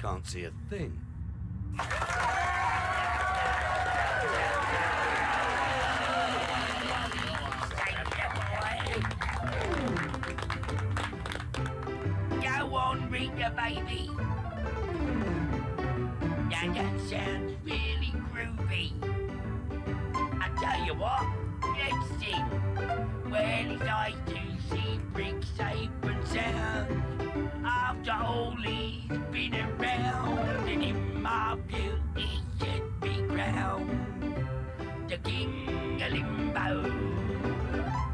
can't see a thing. Go on, Rita, baby. Now that sounds really groovy. I tell you what, let's sing. Well, it's nice to see Brick safe and sound. After all he's been around, and in my view he should be crowned the King of Limbo.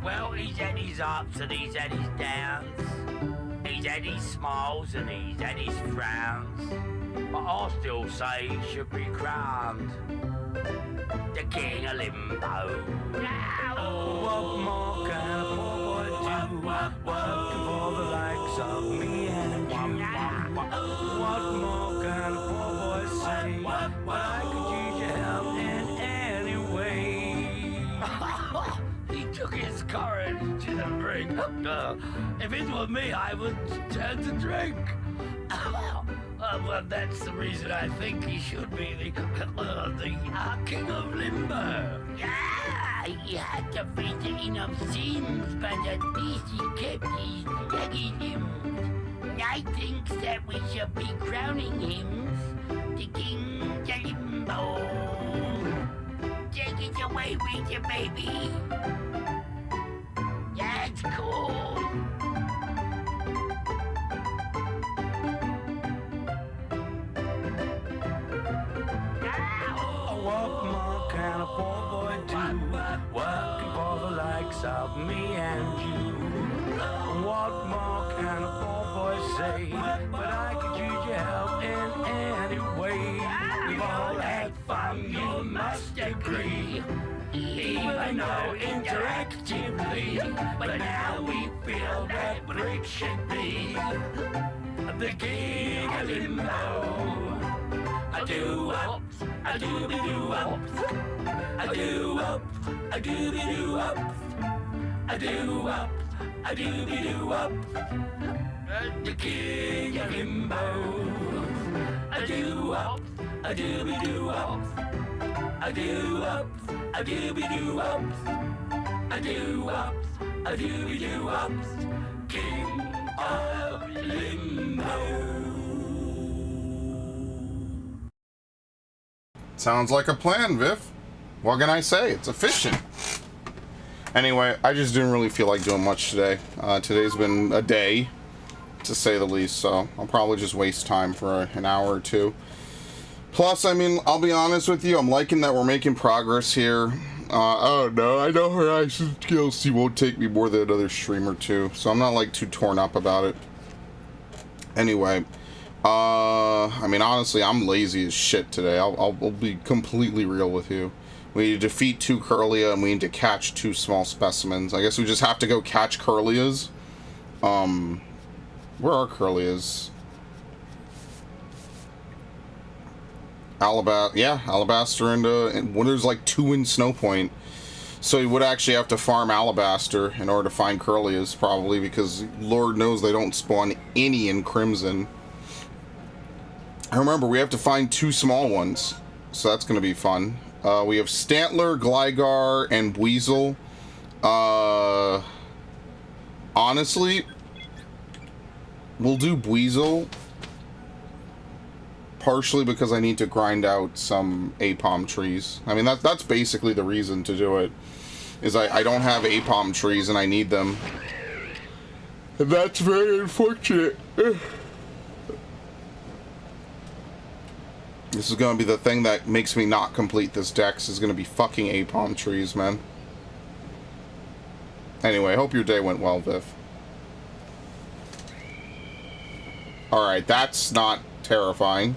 Well, he's had his ups and he's had his downs. He's had his smiles and he's had his frowns. But I still say he should be crowned the King of Limbo. Oh, what more can a poor boy do? Working for the likes of me and you. What more can a poor boy say? But I could use your help in any way. He took his courage to the brink. If it were me, I would turn to drink. Well, that's the reason I think he should be the King of Limbo. Yeah, he had to visit enough sins, but at least he kept his leggy limbs. I think that we should be crowning him the King of Limbo. Take it away with you, baby. That's cool. What more can a poor boy do? Working for the likes of me and you. What more can a poor boy say? But I could use your help in any way. We've all had fun, you must agree. Even though interactively, but now we feel that Brick should be the King of Limbo. I do up, I do be do up, I do up, I do be do up, I do up, I do be do up, the King of Limbo. I do up, I do be do up, I do up, I do be do up, I do up, I do be do up, King of Limbo. Sounds like a plan, Viv. What can I say? It's efficient. Anyway, I just didn't really feel like doing much today. Today's been a day, to say the least, so I'll probably just waste time for an hour or two. Plus, I mean, I'll be honest with you, I'm liking that we're making progress here. Oh no, I know Horizon DLC won't take me more than another stream or two, so I'm not like too torn up about it. Anyway, I mean, honestly, I'm lazy as shit today. I'll be completely real with you. We need to defeat 2 Curlia, and we need to catch 2 small specimens. I guess we just have to go catch Curlias. Where are Curlias? Alabaster and well, there's like 2 in Snowpoint. So you would actually have to farm Alabaster in order to find Curlias, probably, because Lord knows they don't spawn any in Crimson. I remember, we have to find 2 small ones, so that's going to be fun. We have Stantler, Gligar, and Weasel. Honestly, we'll do Weasel, partially because I need to grind out some Apom trees. I mean, that's basically the reason to do it, is I don't have Apom trees and I need them. And that's very unfortunate. This is going to be the thing that makes me not complete this dex, is going to be fucking Apom trees, man. Anyway, hope your day went well, Viv. Alright, that's not terrifying.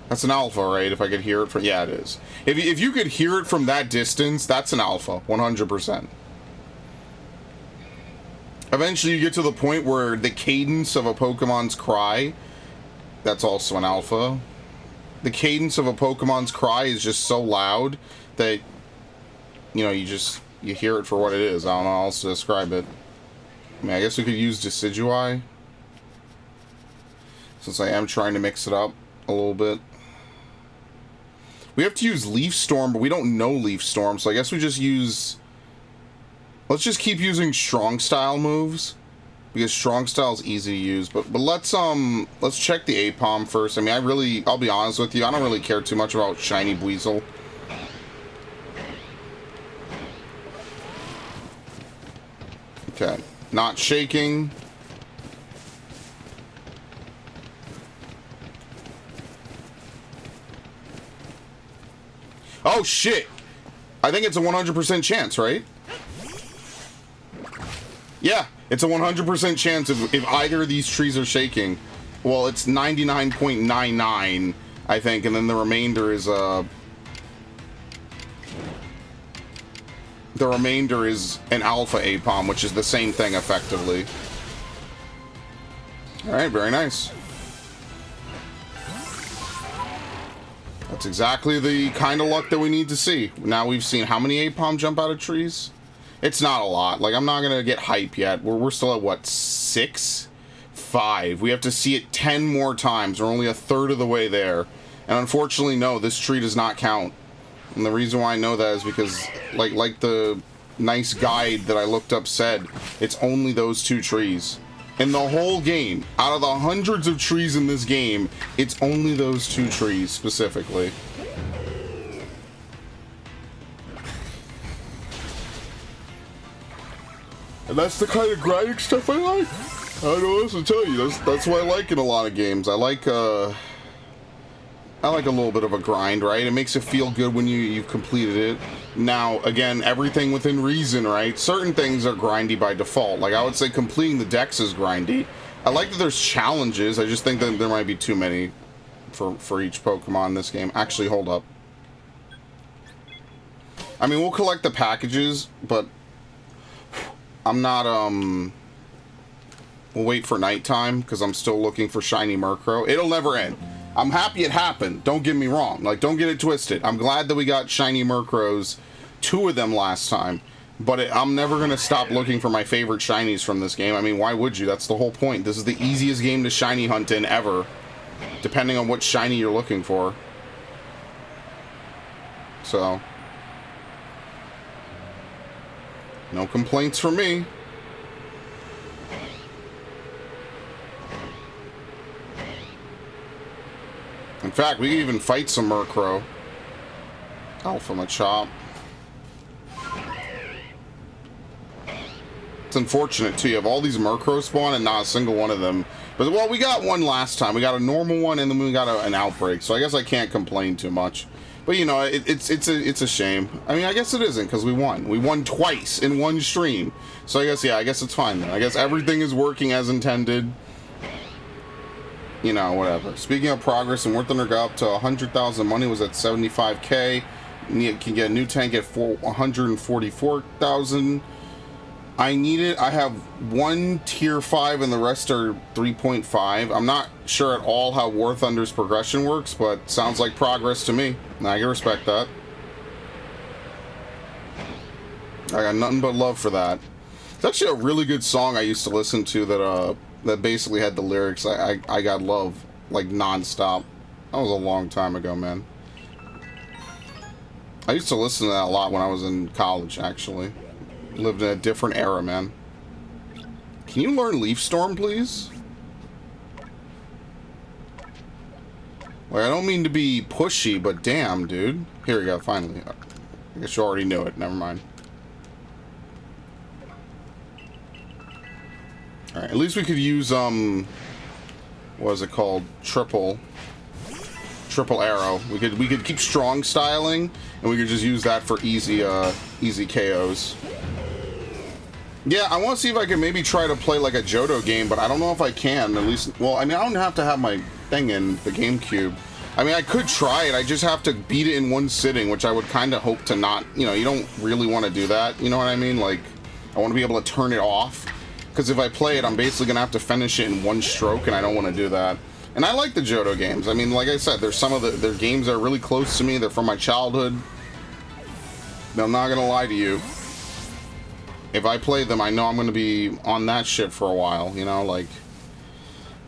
That's an alpha, right? If I could hear it from... Yeah, it is. If you could hear it from that distance, that's an alpha. 100%. Eventually you get to the point where the cadence of a Pokemon's cry, that's also an alpha. The cadence of a Pokemon's cry is just so loud that, you know, you hear it for what it is. I don't know how else to describe it. I mean, I guess we could use Decidueye. since I am trying to mix it up a little bit. We have to use Leaf Storm, but we don't know Leaf Storm, so I guess we just use... Let's just keep using Strong Style moves, because Strong Style is easy to use. But let's check the Apom first. I mean, I'll be honest with you, I don't really care too much about Shiny Buizel. Okay, not shaking. Oh shit! I think it's a 100% chance, right? Yeah, it's a 100% chance if either of these trees are shaking. Well, it's 99.99, I think, and then the remainder is an alpha Apom, which is the same thing effectively. All right, very nice. That's exactly the kind of luck that we need to see. Now we've seen how many Apom jump out of trees? It's not a lot. Like, I'm not going to get hype yet. We're still at, what, 6? 5. We have to see it 10 more times. We're only a third of the way there. And unfortunately, no, this tree does not count. And the reason why I know that is because, like the nice guide that I looked up said, it's only those 2 trees. In the whole game, out of the hundreds of trees in this game, it's only those 2 trees specifically. And that's the kind of grinding stuff I like. I don't know what else to tell you. That's what I like in a lot of games. I like a little bit of a grind, right? It makes it feel good when you've completed it. Now, again, everything within reason, right? Certain things are grindy by default. Like, I would say completing the decks is grindy. I like that there's challenges. I just think that there might be too many for each Pokemon in this game. Actually, hold up. I mean, we'll collect the packages, but I'm not, we'll wait for nighttime, because I'm still looking for Shiny Murkrow. It'll never end. I'm happy it happened. Don't get me wrong. Like, don't get it twisted. I'm glad that we got Shiny Murkrows, 2 of them last time. But I'm never going to stop looking for my favorite Shinies from this game. I mean, why would you? That's the whole point. This is the easiest game to Shiny hunt in ever, depending on what Shiny you're looking for. So, no complaints from me. In fact, we can even fight some Murkrow. Alpha Machop. It's unfortunate, too. You have all these Murkrow spawn and not a single one of them. But, well, we got one last time. We got a normal one, and then we got an outbreak. So I guess I can't complain too much. But, you know, it's a shame. I mean, I guess it isn't, because we won. We won twice in one stream. So I guess, yeah, I guess it's fine then. I guess everything is working as intended. You know, whatever. Speaking of progress, and War Thunder got up to 100,000. Money was at 75k. Can get a new tank at 144,000. I need it. I have 1 tier 5 and the rest are 3.5. I'm not sure at all how War Thunder's progression works, but sounds like progress to me. I can respect that. I got nothing but love for that. It's actually a really good song I used to listen to that basically had the lyrics, I got love, like, non-stop. That was a long time ago, man. I used to listen to that a lot when I was in college, actually. Lived in a different era, man. Can you learn Leaf Storm, please? Like, I don't mean to be pushy, but damn, dude. Here we go, finally. I guess you already knew it, never mind. Alright, at least we could use, what is it called? Triple arrow. We could keep strong styling, and we could just use that for easy KOs. Yeah, I want to see if I can maybe try to play like a Johto game, but I don't know if I can, at least, well, I mean, I don't have to have my thing in the GameCube. I mean, I could try it, I just have to beat it in one sitting, which I would kind of hope to not, you know, you don't really want to do that, you know what I mean? Like, I want to be able to turn it off. Because if I play it, I'm basically going to have to finish it in one stroke, and I don't want to do that. And I like the Johto games. I mean, like I said, there's some of their games that are really close to me. They're from my childhood. I'm not going to lie to you. If I play them, I know I'm going to be on that shit for a while, you know? Like,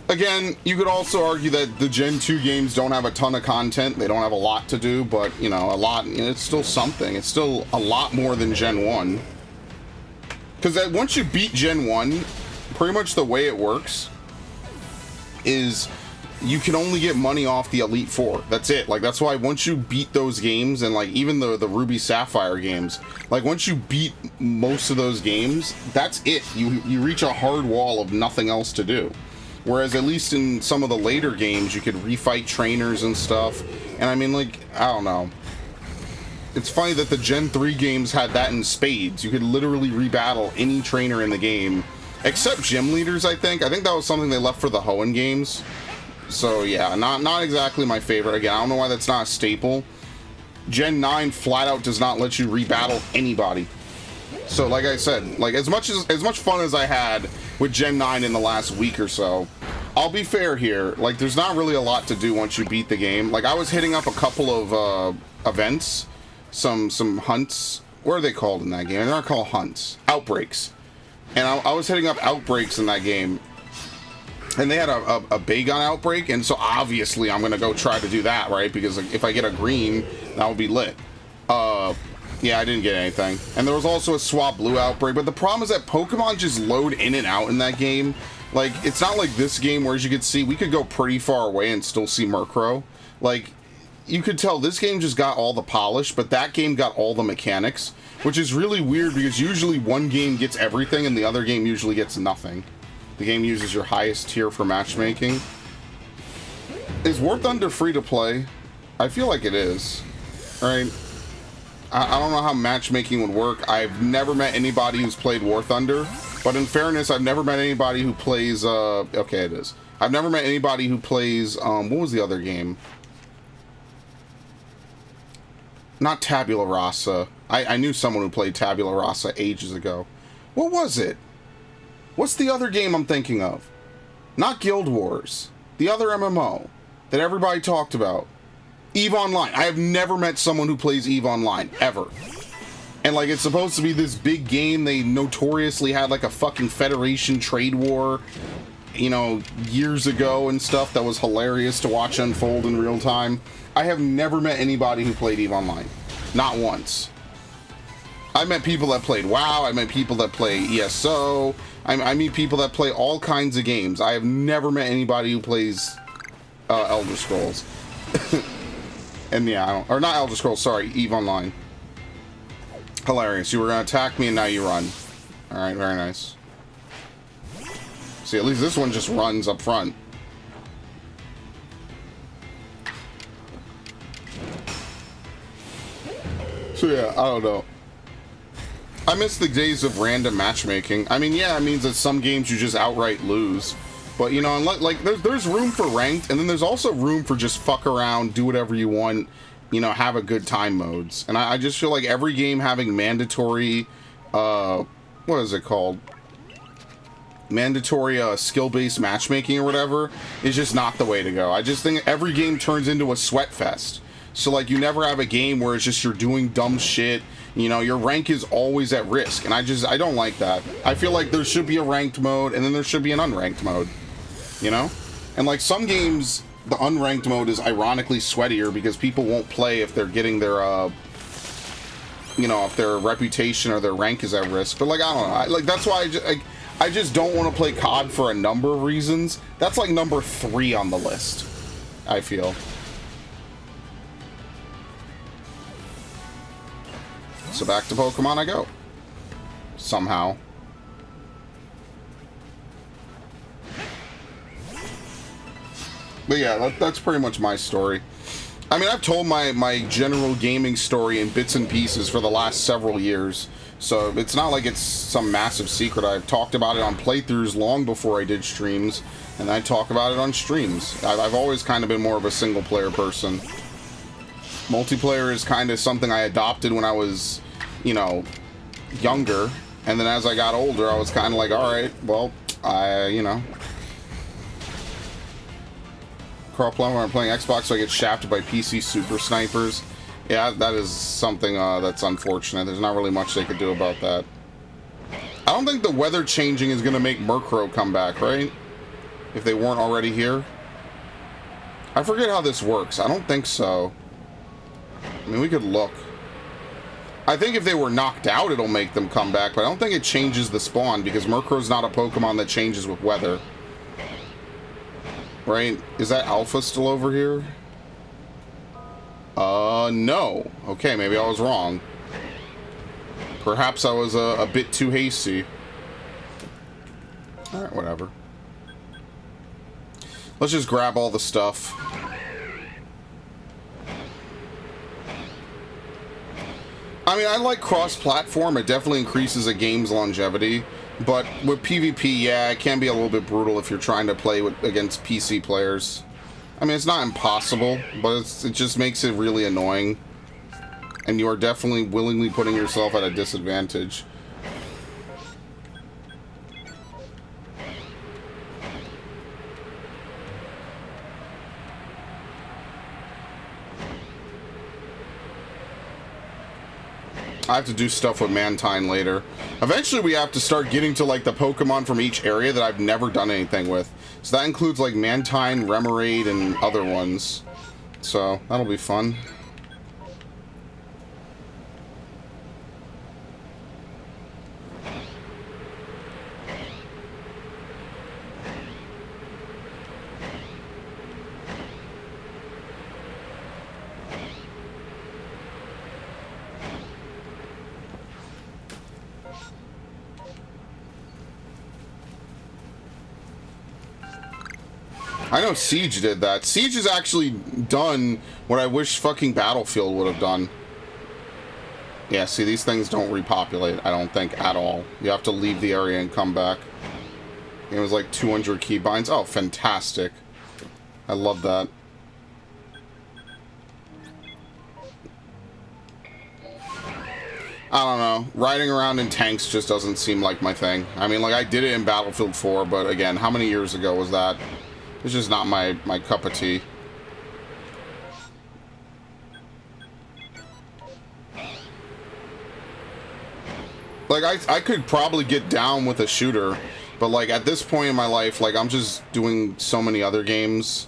Again, you could also argue that the Gen 2 games don't have a ton of content. They don't have a lot to do, but, you know, a lot, you know, it's still something. It's still a lot more than Gen 1. Because once you beat Gen 1, pretty much the way it works is you can only get money off the Elite Four. That's it. Like, that's why once you beat those games, and like even the Ruby Sapphire games, like once you beat most of those games, that's it. You reach a hard wall of nothing else to do. Whereas at least in some of the later games, you could refight trainers and stuff. And I mean, like, I don't know. It's funny that the Gen 3 games had that in spades. You could literally rebattle any trainer in the game, except gym leaders, I think. I think that was something they left for the Hoenn games. So yeah, not exactly my favorite. Again, I don't know why that's not a staple. Gen 9 flat out does not let you rebattle anybody. So like I said, like as much fun as I had with Gen 9 in the last week or so, I'll be fair here. Like there's not really a lot to do once you beat the game. Like I was hitting up a couple of events, some hunts. What are they called in that game? They're not called hunts. Outbreaks. And I was hitting up outbreaks in that game. And they had a Bagon outbreak, and so obviously I'm gonna go try to do that, right? Because like, if I get a green, that would be lit. Yeah, I didn't get anything. And there was also a Swap Blue outbreak, but the problem is that Pokemon just load in and out in that game. Like, it's not like this game where, as you can see, we could go pretty far away and still see Murkrow. Like, you could tell this game just got all the polish, but that game got all the mechanics, which is really weird because usually one game gets everything and the other game usually gets nothing. The game uses your highest tier for matchmaking. Is War Thunder free to play? I feel like it is, right? I don't know how matchmaking would work. I've never met anybody who's played War Thunder, but in fairness, I've never met anybody who plays, okay, it is. I've never met anybody who plays, what was the other game? Not Tabula Rasa. I knew someone who played Tabula Rasa ages ago. What was it? What's the other game I'm thinking of? Not Guild Wars. The other MMO that everybody talked about. EVE Online. I have never met someone who plays EVE Online, ever. And like, it's supposed to be this big game. They notoriously had like a fucking Federation trade war, you know, years ago and stuff that was hilarious to watch unfold in real time. I have never met anybody who played EVE Online. Not once. I met people that played WoW. I met people that play ESO. I meet people that play all kinds of games. I have never met anybody who plays Elder Scrolls. And yeah, I don't, or not Elder Scrolls, sorry, EVE Online. Hilarious. You were going to attack me and now you run. Alright, very nice. See, at least this one just runs up front. So yeah, I don't know. I miss the days of random matchmaking. I mean, yeah, it means that some games you just outright lose. But, you know, like there's room for ranked, and then there's also room for just fuck around, do whatever you want, you know, have a good time modes. And I just feel like every game having mandatory, what is it called? Mandatory skill-based matchmaking or whatever is just not the way to go. I just think every game turns into a sweat fest. So, like, you never have a game where it's just you're doing dumb shit. You know, your rank is always at risk. And I don't like that. I feel like there should be a ranked mode, and then there should be an unranked mode. You know? And, like, some games, the unranked mode is ironically sweatier because people won't play if they're getting their, you know, if their reputation or their rank is at risk. But, like, I don't know. Like, that's why I just don't want to play COD for a number of reasons. That's, like, number 3 on the list, I feel. So back to Pokemon I go. Somehow. But yeah, that's pretty much my story. I mean, I've told my general gaming story in bits and pieces for the last several years. So it's not like it's some massive secret. I've talked about it on playthroughs long before I did streams. And I talk about it on streams. I've always kind of been more of a single player person. Multiplayer is kind of something I adopted when I was, you know, younger, and then as I got older, I was kind of like, all right, well, you know, cross-platform, I'm playing Xbox, so I get shafted by PC super snipers. Yeah, that is something that's unfortunate. There's not really much they could do about that. I don't think the weather changing is going to make Murkrow come back, right? if they weren't already here. I forget how this works. I don't think so. I mean, we could look. I think if they were knocked out, it'll make them come back, but I don't think it changes the spawn, because Murkrow's not a Pokemon that changes with weather. Right? Is that Alpha still over here? No. Okay, maybe I was wrong. Perhaps I was a bit too hasty. Alright, whatever. Let's just grab all the stuff. I mean, I like cross-platform. It definitely increases a game's longevity. But with PvP, yeah, it can be a little bit brutal if you're trying to play against PC players. I mean, it's not impossible, but it just makes it really annoying. And you are definitely willingly putting yourself at a disadvantage. I have to do stuff with Mantine later. Eventually we have to start getting to like the Pokemon from each area that I've never done anything with. So that includes like Mantine, Remoraid, and other ones. So that'll be fun. I know Siege did that. Siege has actually done what I wish fucking Battlefield would have done. Yeah, see, these things don't repopulate, I don't think, at all. You have to leave the area and come back. It was like 200 keybinds. Oh, fantastic. I love that. I don't know. Riding around in tanks just doesn't seem like my thing. I mean, like, I did it in Battlefield 4, but again, how many years ago was that? It's just not my cup of tea. Like, I could probably get down with a shooter, but like at this point in my life, like I'm just doing so many other games.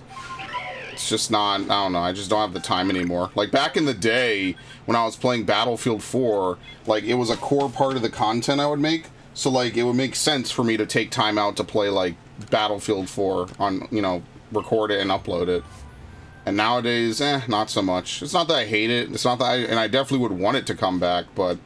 It's just not, I don't know, I just don't have the time anymore. Like back in the day when I was playing Battlefield 4, like it was a core part of the content I would make. So like it would make sense for me to take time out to play like Battlefield 4 on, you know, record it and upload it. And nowadays, not so much. It's not that I hate it. It's not that and I definitely would want it to come back, but...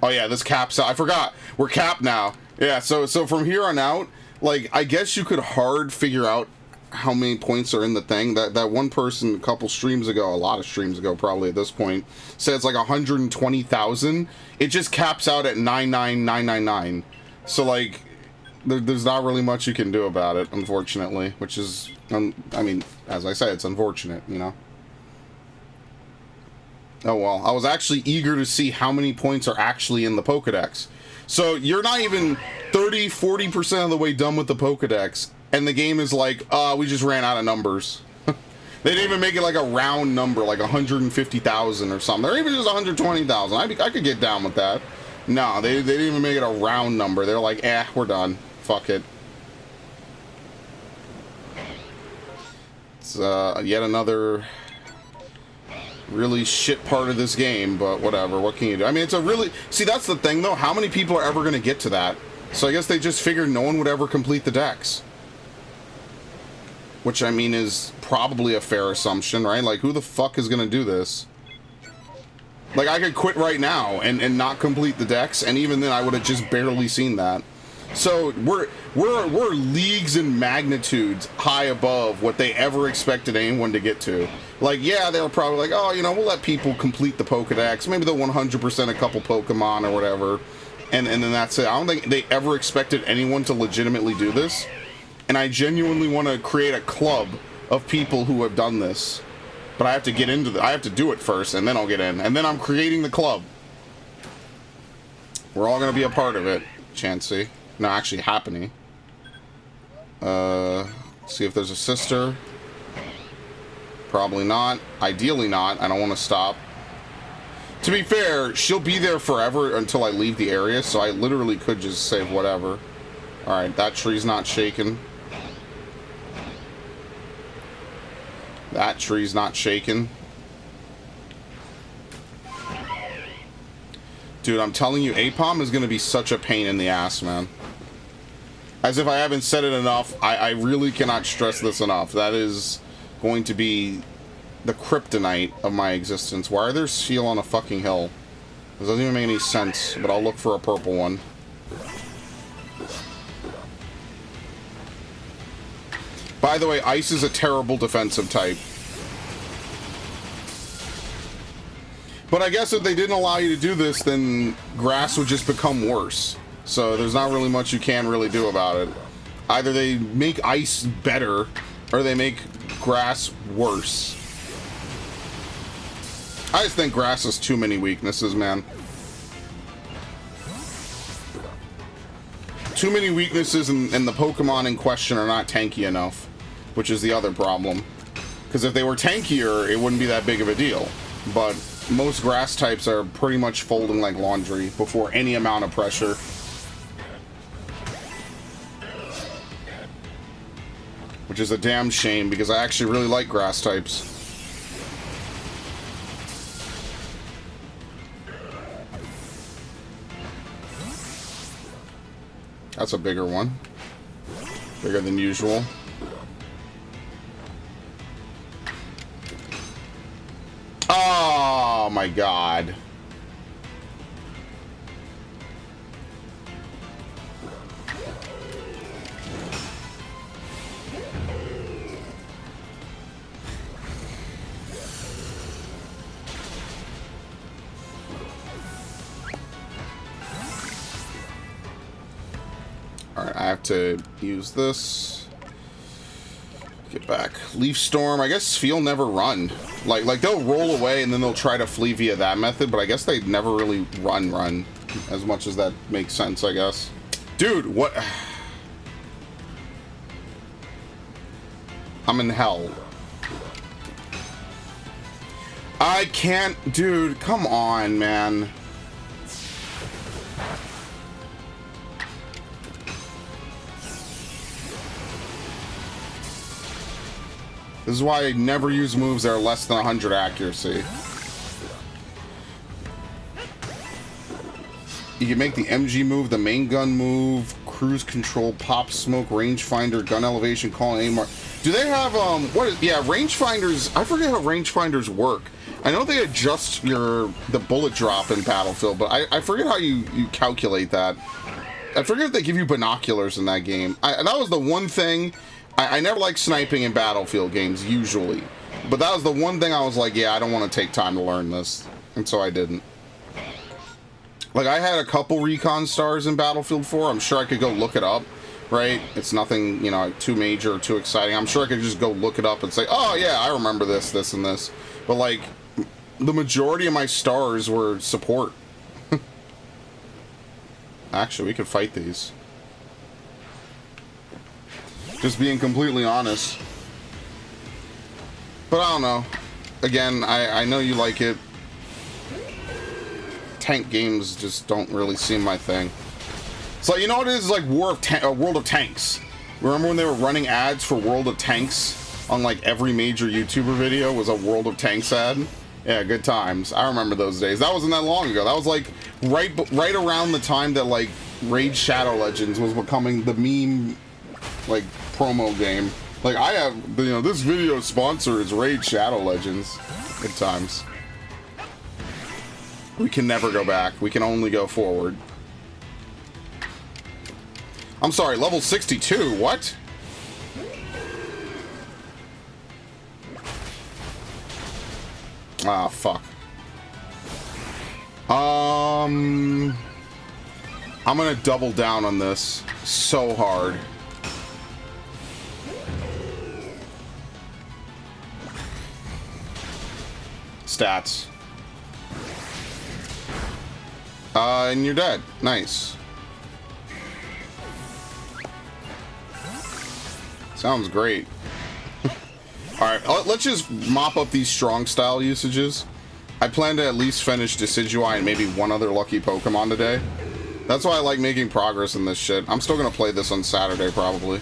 Oh yeah, this caps out. I forgot. We're capped now. Yeah, so from here on out, like, I guess you could hard figure out how many points are in the thing. That one person a couple streams ago, a lot of streams ago probably at this point, said it's like 120,000. It just caps out at 99999. So like... There's not really much you can do about it, unfortunately, which is, I mean, as I say, it's unfortunate, you know? Oh, well, I was actually eager to see how many points are actually in the Pokedex. So you're not even 30-40% of the way done with the Pokedex, and the game is like, we just ran out of numbers. They didn't even make it like a round number, like 150,000 or something. Or even just 120,000. I could get down with that. No, they didn't even make it a round number. They're like, we're done. Fuck it. It's yet another really shit part of this game, but whatever. What can you do? I mean, it's a really... See, that's the thing, though. How many people are ever going to get to that? So I guess they just figured no one would ever complete the decks. Which, I mean, is probably a fair assumption, right? Like, who the fuck is going to do this? Like, I could quit right now and not complete the decks, and even then I would have just barely seen that. So we're leagues and magnitudes high above what they ever expected anyone to get to. Like, yeah, they were probably like, oh, you know, we'll let people complete the Pokedex. Maybe they'll 100% a couple Pokemon or whatever. And then that's it. I don't think they ever expected anyone to legitimately do this. And I genuinely want to create a club of people who have done this. But I have to get into I have to do it first, and then I'll get in. And then I'm creating the club. We're all going to be a part of it, Chansey. No, actually, Happening. See if there's a sister. Probably not. Ideally not. I don't want to stop. To be fair, she'll be there forever until I leave the area, so I literally could just say whatever. Alright, that tree's not shaking. That tree's not shaking. Dude, I'm telling you, APOM is going to be such a pain in the ass, man. As if I haven't said it enough, I really cannot stress this enough. That is going to be the kryptonite of my existence. Why are there seal on a fucking hill? This doesn't even make any sense, but I'll look for a purple one. By the way, ice is a terrible defensive type. But I guess if they didn't allow you to do this, then grass would just become worse. So there's not really much you can really do about it. Either they make ice better, or they make grass worse. I just think grass has too many weaknesses, man. Too many weaknesses, and the Pokemon in question are not tanky enough, which is the other problem. Because if they were tankier, it wouldn't be that big of a deal. But most grass types are pretty much folding like laundry before any amount of pressure. Which is a damn shame, because I actually really like grass types. That's a bigger one. Bigger than usual. Oh my god. Alright, I have to use this. Get back. Leaf Storm. I guess Feel never run. Like they'll roll away and then they'll try to flee via that method, but I guess they never really run as much as that makes sense, I guess. Dude, what? I'm in hell. I can't, dude, come on, man. This is why I never use moves that are less than 100 accuracy. You can make the MG move, the main gun move, cruise control, pop smoke, rangefinder, gun elevation, call aim. Do they have yeah, rangefinders? I forget how rangefinders work. I know they adjust the bullet drop in Battlefield, but I forget how you calculate that. I forget if they give you binoculars in that game. That was the one thing. I never like sniping in Battlefield games, usually. But that was the one thing I was like, yeah, I don't want to take time to learn this. And so I didn't. Like, I had a couple recon stars in Battlefield 4. I'm sure I could go look it up, right? It's nothing, you know, too major or too exciting. I'm sure I could just go look it up and say, oh, yeah, I remember this, this, and this. But, like, the majority of my stars were support. Actually, we could fight these. Just being completely honest. But I don't know. Again, I know you like it. Tank games just don't really seem my thing. So you know what it is? Like World of Tanks. Remember when they were running ads for World of Tanks on like every major YouTuber video was a World of Tanks ad? Yeah, good times. I remember those days. That wasn't that long ago. That was like right around the time that like Raid Shadow Legends was becoming the meme like promo game. Like I have, you know, this video sponsor is Raid Shadow Legends. Good times. We can never go back. We can only go forward. I'm sorry, level 62. What? Ah, fuck. I'm gonna double down on this so hard. Stats. And you're dead. Nice. Sounds great. Alright, let's just mop up these strong style usages. I plan to at least finish Decidueye and maybe one other lucky Pokemon today. That's why I like making progress in this shit. I'm still gonna play this on Saturday, probably.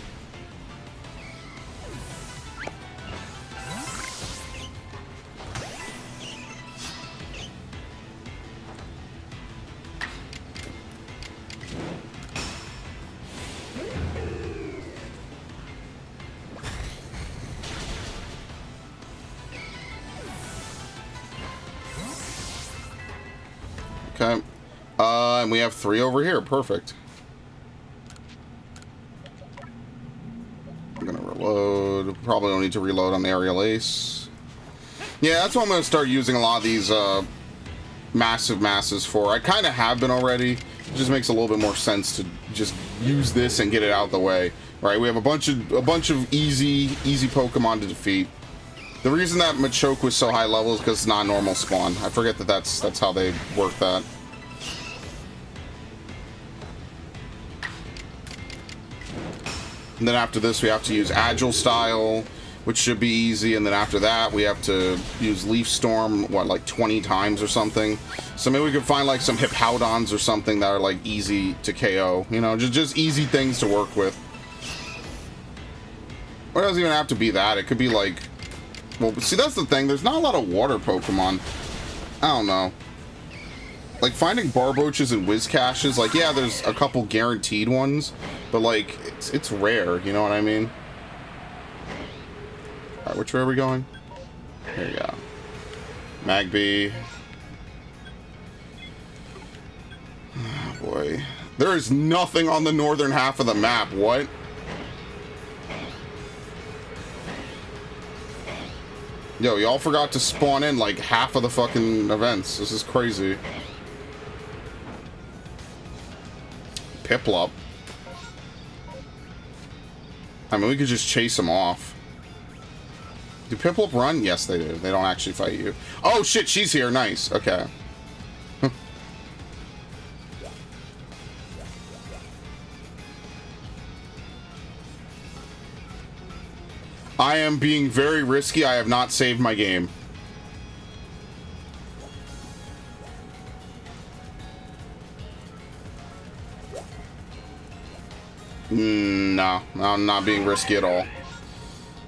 Okay. And we have 3 over here. Perfect. I'm gonna reload. Probably don't need to reload on the aerial ace. Yeah, that's what I'm gonna start using a lot of these massive masses for. I kind of have been already. It just makes a little bit more sense to just use this and get it out of the way. Right? We have a bunch of easy Pokemon to defeat. The reason that Machoke was so high level is because it's not normal spawn. I forget that that's how they work that. And then after this, we have to use Agile Style, which should be easy. And then after that, we have to use Leaf Storm, what, like 20 times or something. So maybe we could find like some Hippowdons or something that are like easy to KO. You know, just easy things to work with. Or it doesn't even have to be that. It could be like... Well, see, that's the thing. There's not a lot of water Pokemon. I don't know. Like, finding Barboaches and Whiscaches, like, yeah, there's a couple guaranteed ones, but, like, it's rare, you know what I mean? Alright, which way are we going? Here we go. Magby. Oh, boy. There is nothing on the northern half of the map. What? Yo, y'all forgot to spawn in, like, half of the fucking events. This is crazy. Piplup. I mean, we could just chase them off. Do Piplup run? Yes, they do. They don't actually fight you. Oh, shit, she's here. Nice. Okay. I am being very risky. I have not saved my game. No, I'm not being risky at all.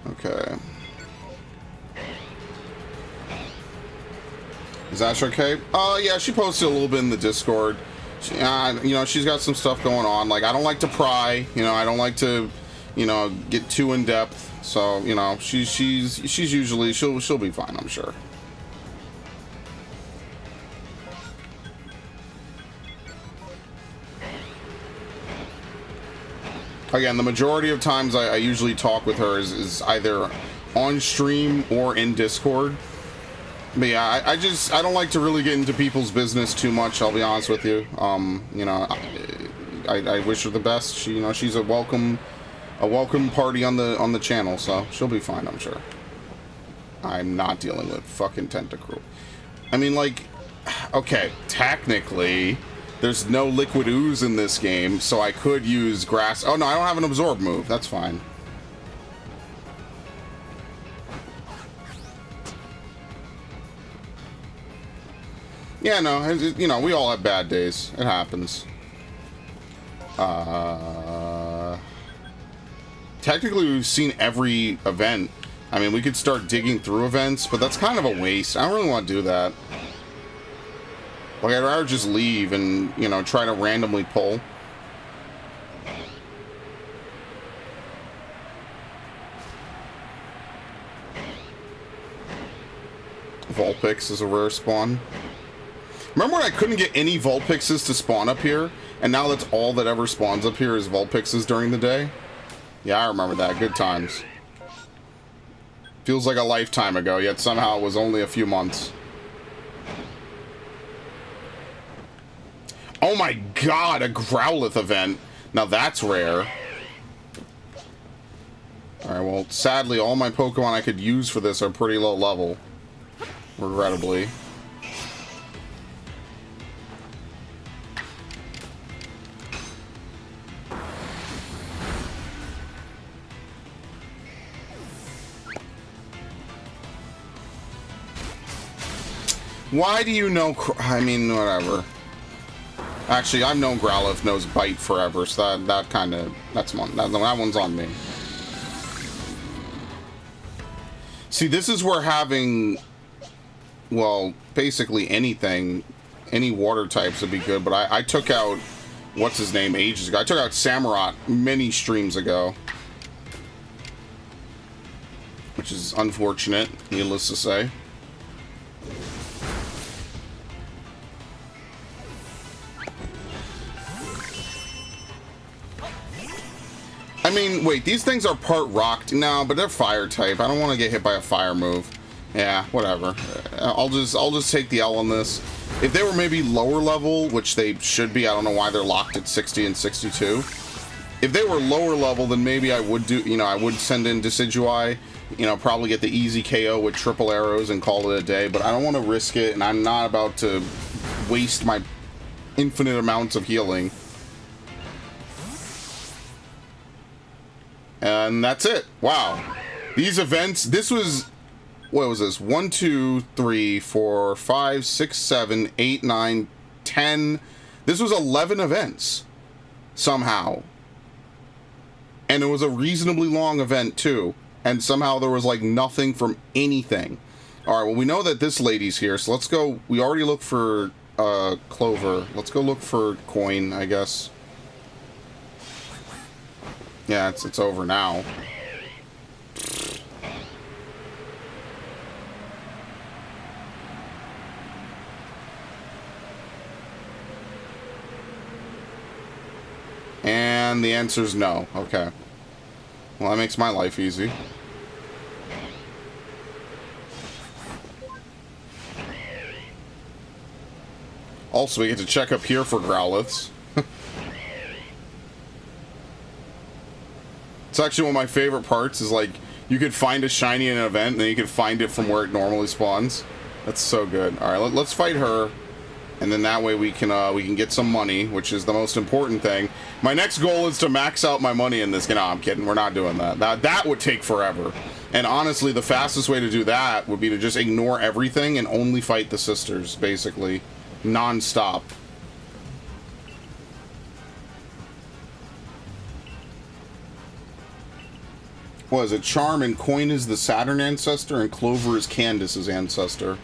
Okay. Is Ash okay? Yeah, she posted a little bit in the Discord. She, you know, she's got some stuff going on. Like, I don't like to pry. You know, I don't like to, you know, get too in depth. So, you know, she's usually she'll be fine, I'm sure. Again, the majority of times I usually talk with her is either on stream or in Discord. But yeah, I don't like to really get into people's business too much, I'll be honest with you. You know, I wish her the best. She, you know, she's a welcome party on the channel, so she'll be fine, I'm sure. I'm not dealing with fucking Tentacruel. I mean, like, okay, technically there's no Liquid Ooze in this game, so I could use Grass. Oh no, I don't have an Absorb move. That's fine. Yeah, no, you know, we all have bad days. It happens. Technically, we've seen every event. I mean, we could start digging through events, but that's kind of a waste. I don't really want to do that. Like, I'd rather just leave and, you know, try to randomly pull. Vulpix is a rare spawn. Remember when I couldn't get any Vulpixes to spawn up here? And now that's all that ever spawns up here is Vulpixes during the day? Yeah, I remember that. Good times. Feels like a lifetime ago, yet somehow it was only a few months. Oh my god, a Growlithe event. Now that's rare. Alright, well, sadly, all my Pokemon I could use for this are pretty low level. Regrettably. Why do you know... I mean, whatever. Actually, I've known Growlithe knows Bite forever, so that kind of... that one's on me. See, this is where having... well, basically anything... any water types would be good, but I took out... what's his name ages ago. I took out Samurott many streams ago. Which is unfortunate, needless to say. I mean, wait, these things are part rock. No, but they're fire type. I don't want to get hit by a fire move. Yeah, whatever. I'll just take the L on this. If they were maybe lower level, which they should be, I don't know why they're locked at 60 and 62. If they were lower level, then maybe I would do, I would send in Decidueye, probably get the easy KO with triple arrows and call it a day, but I don't want to risk it, and I'm not about to waste my infinite amounts of healing. And that's it. Wow. These events, this was, what was this? 1, 2, 3, 4, 5, 6, 7, 8, 9, 10. This was 11 events somehow. And it was a reasonably long event too. And somehow there was like nothing from anything. All right, well, we know that this lady's here, so let's go. We already looked for Clover. Let's go look for Coin, I guess. Yeah, it's over now. And the answer's no. Okay. Well, that makes my life easy. Also, we get to check up here for Growliths. It's actually one of my favorite parts, is like, you could find a shiny in an event, and then you could find it from where it normally spawns. That's so good. Alright, let's fight her. And then that way we can get some money, which is the most important thing. My next goal is to max out my money in this game. No, I'm kidding. We're not doing that. That would take forever. And honestly, the fastest way to do that would be to just ignore everything and only fight the sisters, basically. Non-stop. What is it? Charm and Coin is the Saturn ancestor, and Clover is Candace's ancestor.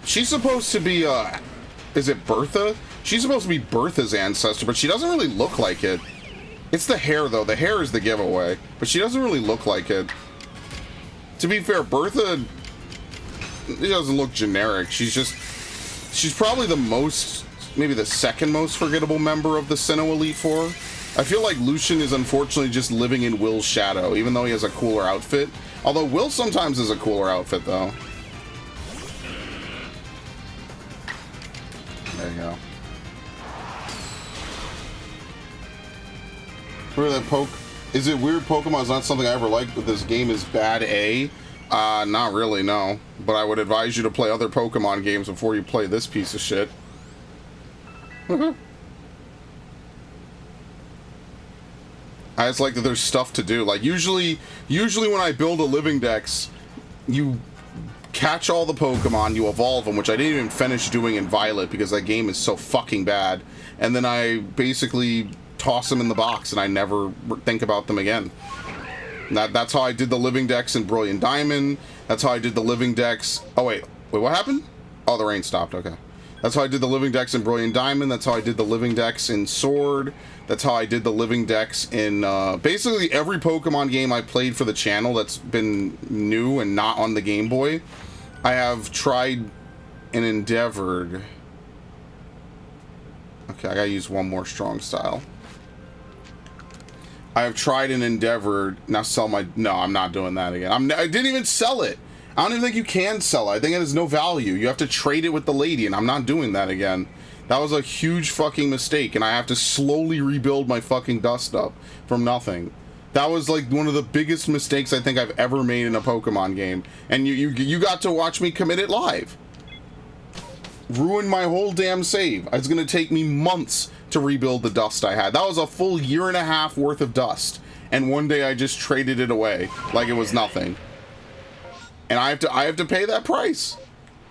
She's supposed to be, is it Bertha? She's supposed to be Bertha's ancestor, but she doesn't really look like it. It's the hair, though. The hair is the giveaway. But she doesn't really look like it. To be fair, Bertha, it doesn't look generic. She's probably the most, maybe the second most forgettable member of the Sinnoh Elite Four. I feel like Lucian is unfortunately just living in Will's shadow, even though he has a cooler outfit. Although Will sometimes has a cooler outfit, though. There you go. Is it weird Pokemon is not something I ever liked, but this game is bad A? Not really, no. But I would advise you to play other Pokemon games before you play this piece of shit. I just like that there's stuff to do. Like, usually when I build a living dex, you catch all the Pokemon, you evolve them, which I didn't even finish doing in Violet because that game is so fucking bad. And then I basically toss them in the box and I never think about them again. That's how I did the living dex in Brilliant Diamond. That's how I did the living dex. Oh, wait, what happened? Oh, the rain stopped. Okay. That's how I did the living dex in Brilliant Diamond. That's how I did the living dex in Sword. That's how I did the living dex in basically every Pokemon game I played for the channel that's been new and not on the Game Boy. I have tried and endeavored. Okay, I gotta use one more strong style. I have tried and endeavored. Now sell my... No, I'm not doing that again. I didn't even sell it. I don't even think you can sell it. I think it has no value. You have to trade it with the lady, and I'm not doing that again. That was a huge fucking mistake, and I have to slowly rebuild my fucking dust up from nothing. That was like one of the biggest mistakes I think I've ever made in a Pokemon game. And you got to watch me commit it live. Ruined my whole damn save. It's gonna take me months to rebuild the dust I had. That was a full 1.5 years worth of dust. And one day I just traded it away like it was nothing. And I have to pay that price.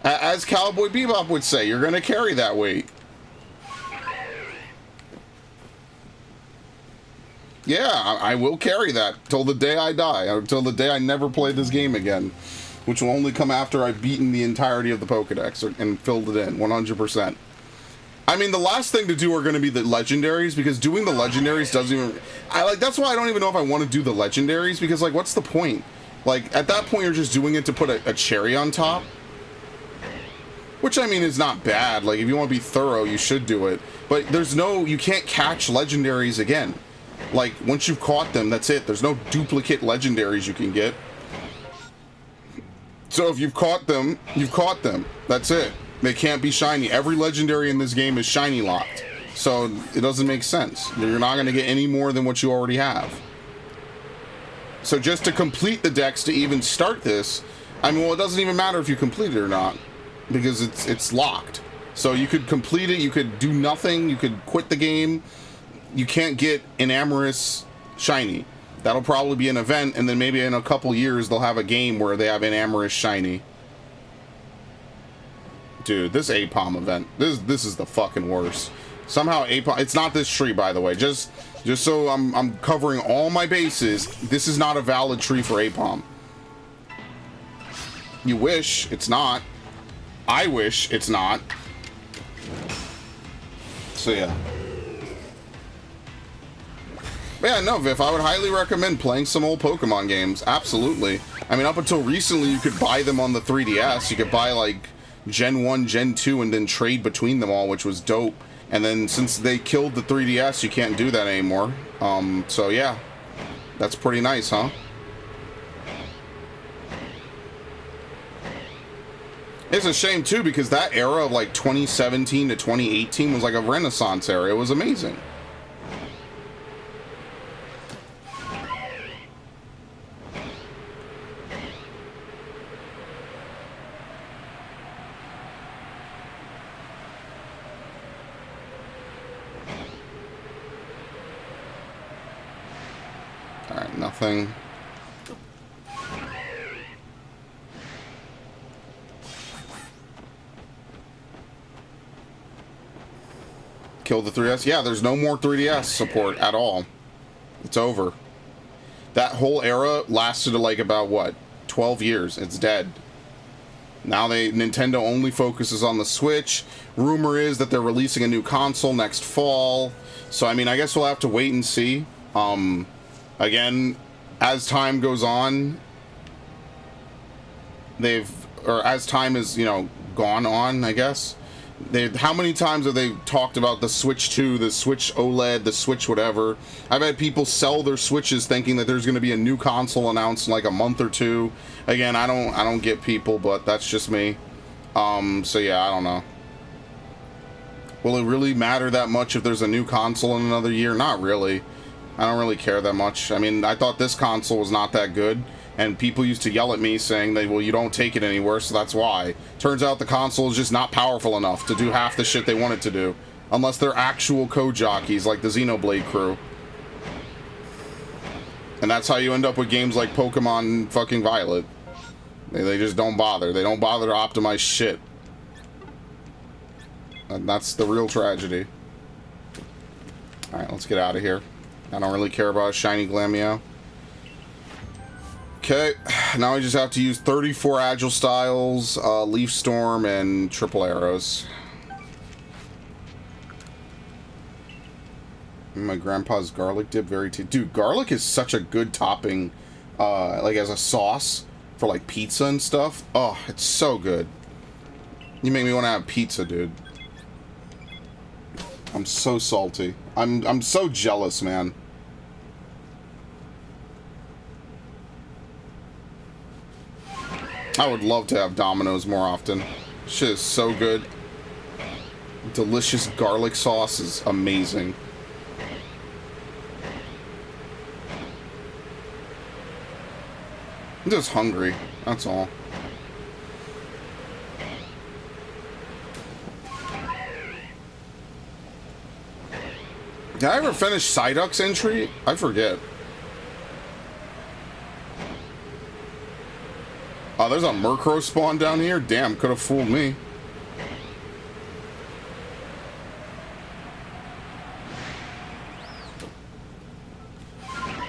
As Cowboy Bebop would say, you're gonna carry that weight. Yeah, I will carry that till the day I die, or till the day I never play this game again, which will only come after I've beaten the entirety of the Pokedex and filled it in 100%. I mean, the last thing to do are going to be the legendaries, because doing the legendaries doesn't even... that's why I don't even know if I want to do the legendaries, because, like, what's the point? Like, at that point, you're just doing it to put a cherry on top. Which, I mean, is not bad. Like, if you want to be thorough, you should do it. But there's no... You can't catch legendaries again. Like, once you've caught them, that's it. There's no duplicate legendaries you can get. So if you've caught them, you've caught them. That's it. They can't be shiny. Every legendary in this game is shiny locked. So it doesn't make sense. You're not going to get any more than what you already have. So just to complete the decks to even start this... I mean, well, it doesn't even matter if you complete it or not. Because it's locked. So you could complete it, you could do nothing, you could quit the game. You can't get an Amorous shiny. That'll probably be an event, and then maybe in a couple years they'll have a game where they have an Amorous shiny. Dude, this APOM event, this is the fucking worst. Somehow APOM, it's not this tree, by the way. Just so I'm covering all my bases, this is not a valid tree for APOM. You wish it's not. I wish it's not. So yeah. But yeah, no, Viv, I would highly recommend playing some old Pokemon games. Absolutely. I mean, up until recently, you could buy them on the 3DS. You could buy, like, Gen 1, Gen 2, and then trade between them all, which was dope. And then since they killed the 3DS, you can't do that anymore. So yeah. That's pretty nice, huh? It's a shame, too, because that era of, like, 2017 to 2018 was like a renaissance era. It was amazing. Alright, nothing. Kill the 3DS? Yeah, there's no more 3DS support at all. It's over. That whole era lasted like about, what, 12 years. It's dead. Now Nintendo only focuses on the Switch. Rumor is that they're releasing a new console next fall. So, I mean, I guess we'll have to wait and see. Again, as time goes on, as time is, you know, gone on, I guess. How many times have they talked about the Switch 2, the Switch OLED, the Switch whatever? I've had people sell their Switches thinking that there's going to be a new console announced in like a month or two. Again, I don't get people, but that's just me. So yeah, I don't know. Will it really matter that much if there's a new console in another year? Not really. I don't really care that much. I mean, I thought this console was not that good. And people used to yell at me saying that, well, you don't take it anywhere, so that's why. Turns out the console is just not powerful enough to do half the shit they want it to do. Unless they're actual code jockeys like the Xenoblade crew. And that's how you end up with games like Pokemon fucking Violet. They just don't bother. They don't bother to optimize shit. And that's the real tragedy. Alright, let's get out of here. I don't really care about a shiny Glamio. Okay, now we just have to use 34 Agile Styles, Leaf Storm, and Triple Arrows. My grandpa's garlic dip, very tasty. Dude, garlic is such a good topping, like as a sauce for like pizza and stuff. Oh, it's so good. You make me want to have pizza, dude. I'm so salty. I'm so jealous, man. I would love to have Domino's more often. Shit is so good. Delicious garlic sauce is amazing. I'm just hungry, that's all. Did I ever finish Psyduck's entry? I forget. Oh, there's a Murkrow spawn down here? Damn, could have fooled me.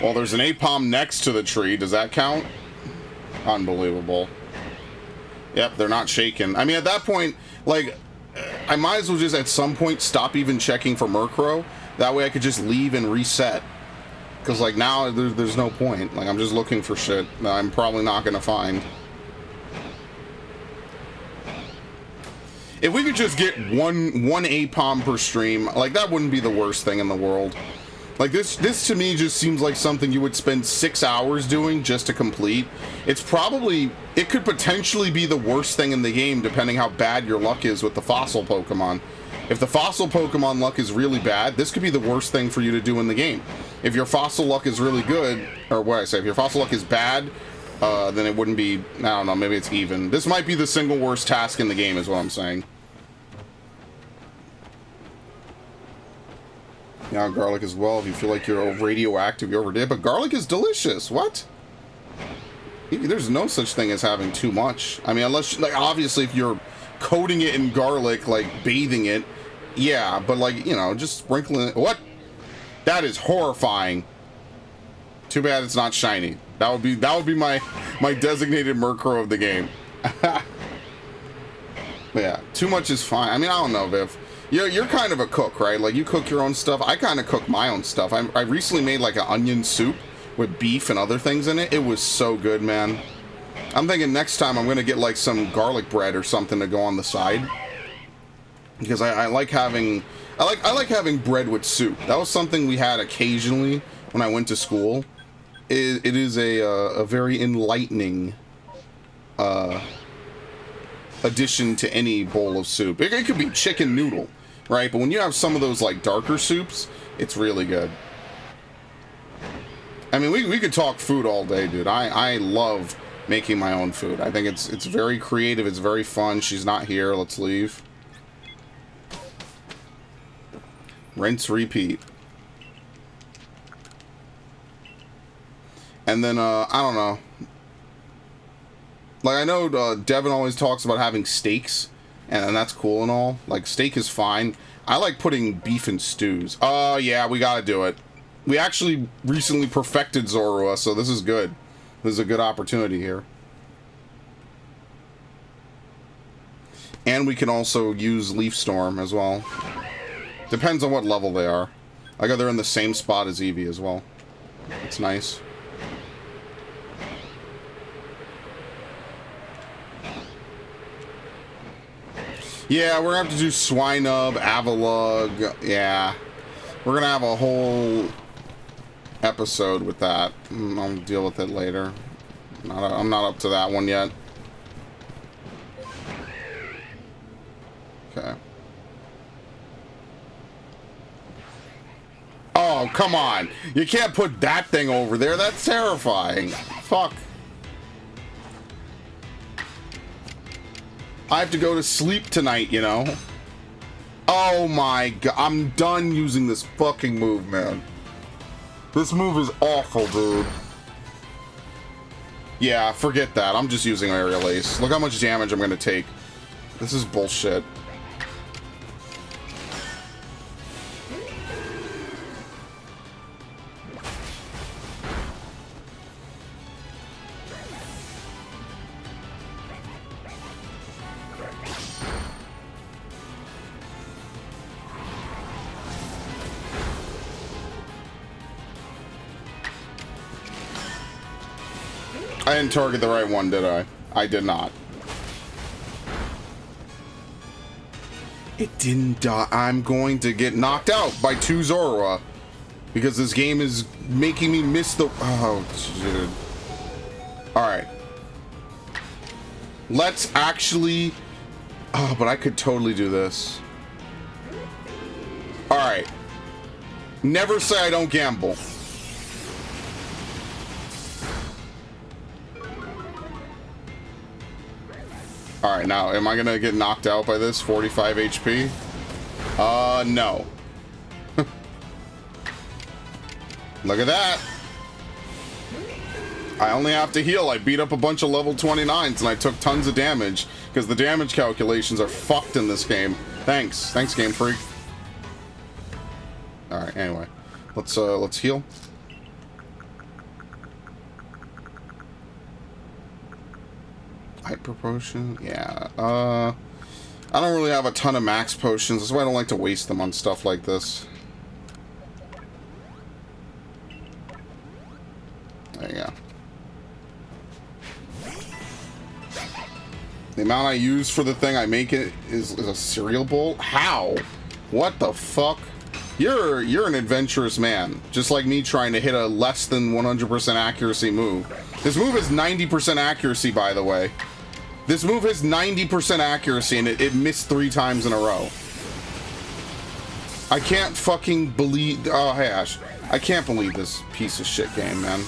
Well, there's an Apom next to the tree. Does that count? Unbelievable. Yep, they're not shaking. I mean, at that point, like, I might as well just at some point stop even checking for Murkrow. That way I could just leave and reset. Because, like, now there's no point. Like, I'm just looking for shit that I'm probably not going to find. if we could just get one APOM per stream, like, that wouldn't be the worst thing in the world. Like, this to me just seems like something you would spend 6 hours doing just to complete. It could potentially be the worst thing in the game, depending how bad your luck is with the fossil Pokemon. If the fossil Pokemon luck is really bad, this could be the worst thing for you to do in the game. If your fossil luck is really good, or what I say, if your fossil luck is bad, then it wouldn't be, I don't know, maybe it's even. This might be the single worst task in the game, is what I'm saying. Yeah, garlic as well. If you feel like you're radioactive, you overdid. But garlic is delicious. What? There's no such thing as having too much. I mean, unless, like, obviously if you're coating it in garlic, like bathing it, yeah. But, like, you know, just sprinkling it. What? That is horrifying. Too bad it's not shiny. That would be my designated Murkrow of the game. Yeah, too much is fine. I mean, I don't know, Viv. You're kind of a cook, right? Like, you cook your own stuff. I kind of cook my own stuff. I recently made, like, an onion soup with beef and other things in it. It was so good, man. I'm thinking next time I'm going to get, like, some garlic bread or something to go on the side. Because I like having... I like having bread with soup. That was something we had occasionally when I went to school. It is a very enlightening... addition to any bowl of soup. It could be chicken noodle, right? But when you have some of those, like, darker soups, it's really good. I mean, we could talk food all day, dude. I love making my own food. I think it's very creative. It's very fun. She's not here. Let's leave. Rinse, repeat. And then, I don't know. Like, I know Devin always talks about having steaks, and that's cool and all. Like, steak is fine. I like putting beef in stews. Oh, yeah, we gotta do it. We actually recently perfected Zorua, so this is good. This is a good opportunity here. And we can also use Leaf Storm as well. Depends on what level they are. I got they're in the same spot as Eevee as well. It's nice. Yeah, we're gonna have to do Swinub, Avalugg. Yeah, we're gonna have a whole episode with that. I'll deal with it later. I'm not up to that one yet. Okay. Oh, come on. You can't put that thing over there. That's terrifying. Fuck. I have to go to sleep tonight, you know? Oh my god. I'm done using this fucking move, man. This move is awful, dude. Yeah, forget that. I'm just using Aerial Ace. Look how much damage I'm gonna take. This is bullshit. I didn't target the right one, did I? I did not. It didn't die. I'm going to get knocked out by 2 Zorua. Because this game is making me miss the... Oh, dude. Alright. Let's actually... Oh, but I could totally do this. Alright. Never say I don't gamble. Alright, now, am I gonna get knocked out by this? 45 HP? No. Look at that! I only have to heal. I beat up a bunch of level 29s and I took tons of damage, because the damage calculations are fucked in this game. Thanks. Thanks, Game Freak. Alright, anyway. Let's heal. Hyper potion? Yeah. I don't really have a ton of max potions. That's why I don't like to waste them on stuff like this. There you go. The amount I use for the thing I make it is a cereal bowl? How? What the fuck? You're an adventurous man. Just like me trying to hit a less than 100% accuracy move. This move is 90% accuracy, by the way. This move has 90% accuracy, and it missed 3 times in a row. I can't fucking believe... Oh, hey, Ash. I can't believe this piece of shit game, man.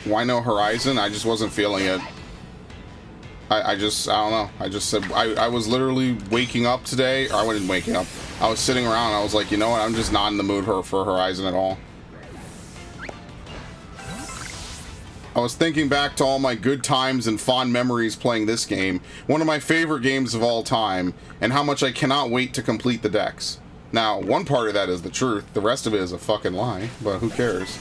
Why no Horizon? I just wasn't feeling it. I don't know. I just said... I was literally waking up today. Or I wasn't waking up. I was sitting around, and I was like, you know what? I'm just not in the mood for Horizon at all. I was thinking back to all my good times and fond memories playing this game, one of my favorite games of all time, and how much I cannot wait to complete the decks. Now, one part of that is the truth, the rest of it is a fucking lie, but who cares?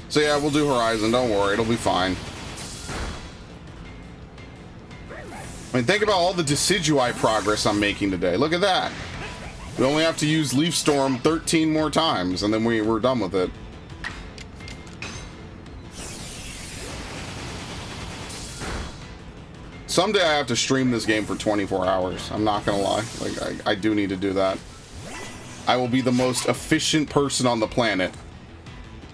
So yeah, we'll do Horizon, don't worry, it'll be fine. I mean, think about all the Decidui progress I'm making today, look at that! We only have to use Leaf Storm 13 more times, and then we're done with it. Someday I have to stream this game for 24 hours. I'm not gonna lie. Like, I do need to do that. I will be the most efficient person on the planet.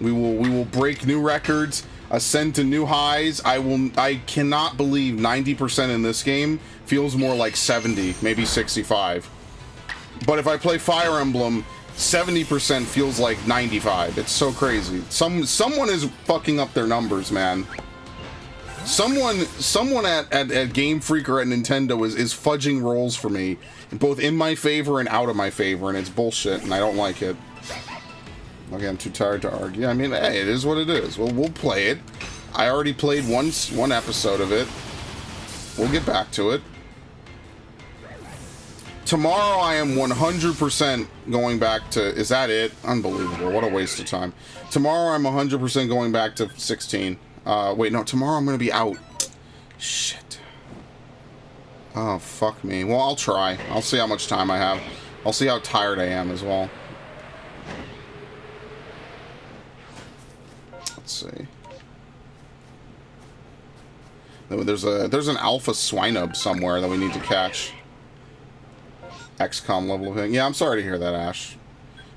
We will break new records, ascend to new highs. I cannot believe 90% in this game feels more like 70, maybe 65. But if I play Fire Emblem, 70% feels like 95. It's so crazy. Someone is fucking up their numbers, man. Someone at Game Freak or at Nintendo is fudging rolls for me, both in my favor and out of my favor, and it's bullshit, and I don't like it. Okay, I'm too tired to argue. I mean, hey, it is what it is. We'll play it. I already played one episode of it. We'll get back to it. Tomorrow I am 100% going back to... Is that it? Unbelievable. What a waste of time. Tomorrow I'm 100% going back to 16. Wait, no. Tomorrow I'm going to be out. Shit. Oh, fuck me. Well, I'll try. I'll see how much time I have. I'll see how tired I am as well. Let's see. There's an alpha Swinub somewhere that we need to catch. XCOM level of thing. Yeah, I'm sorry to hear that, Ash.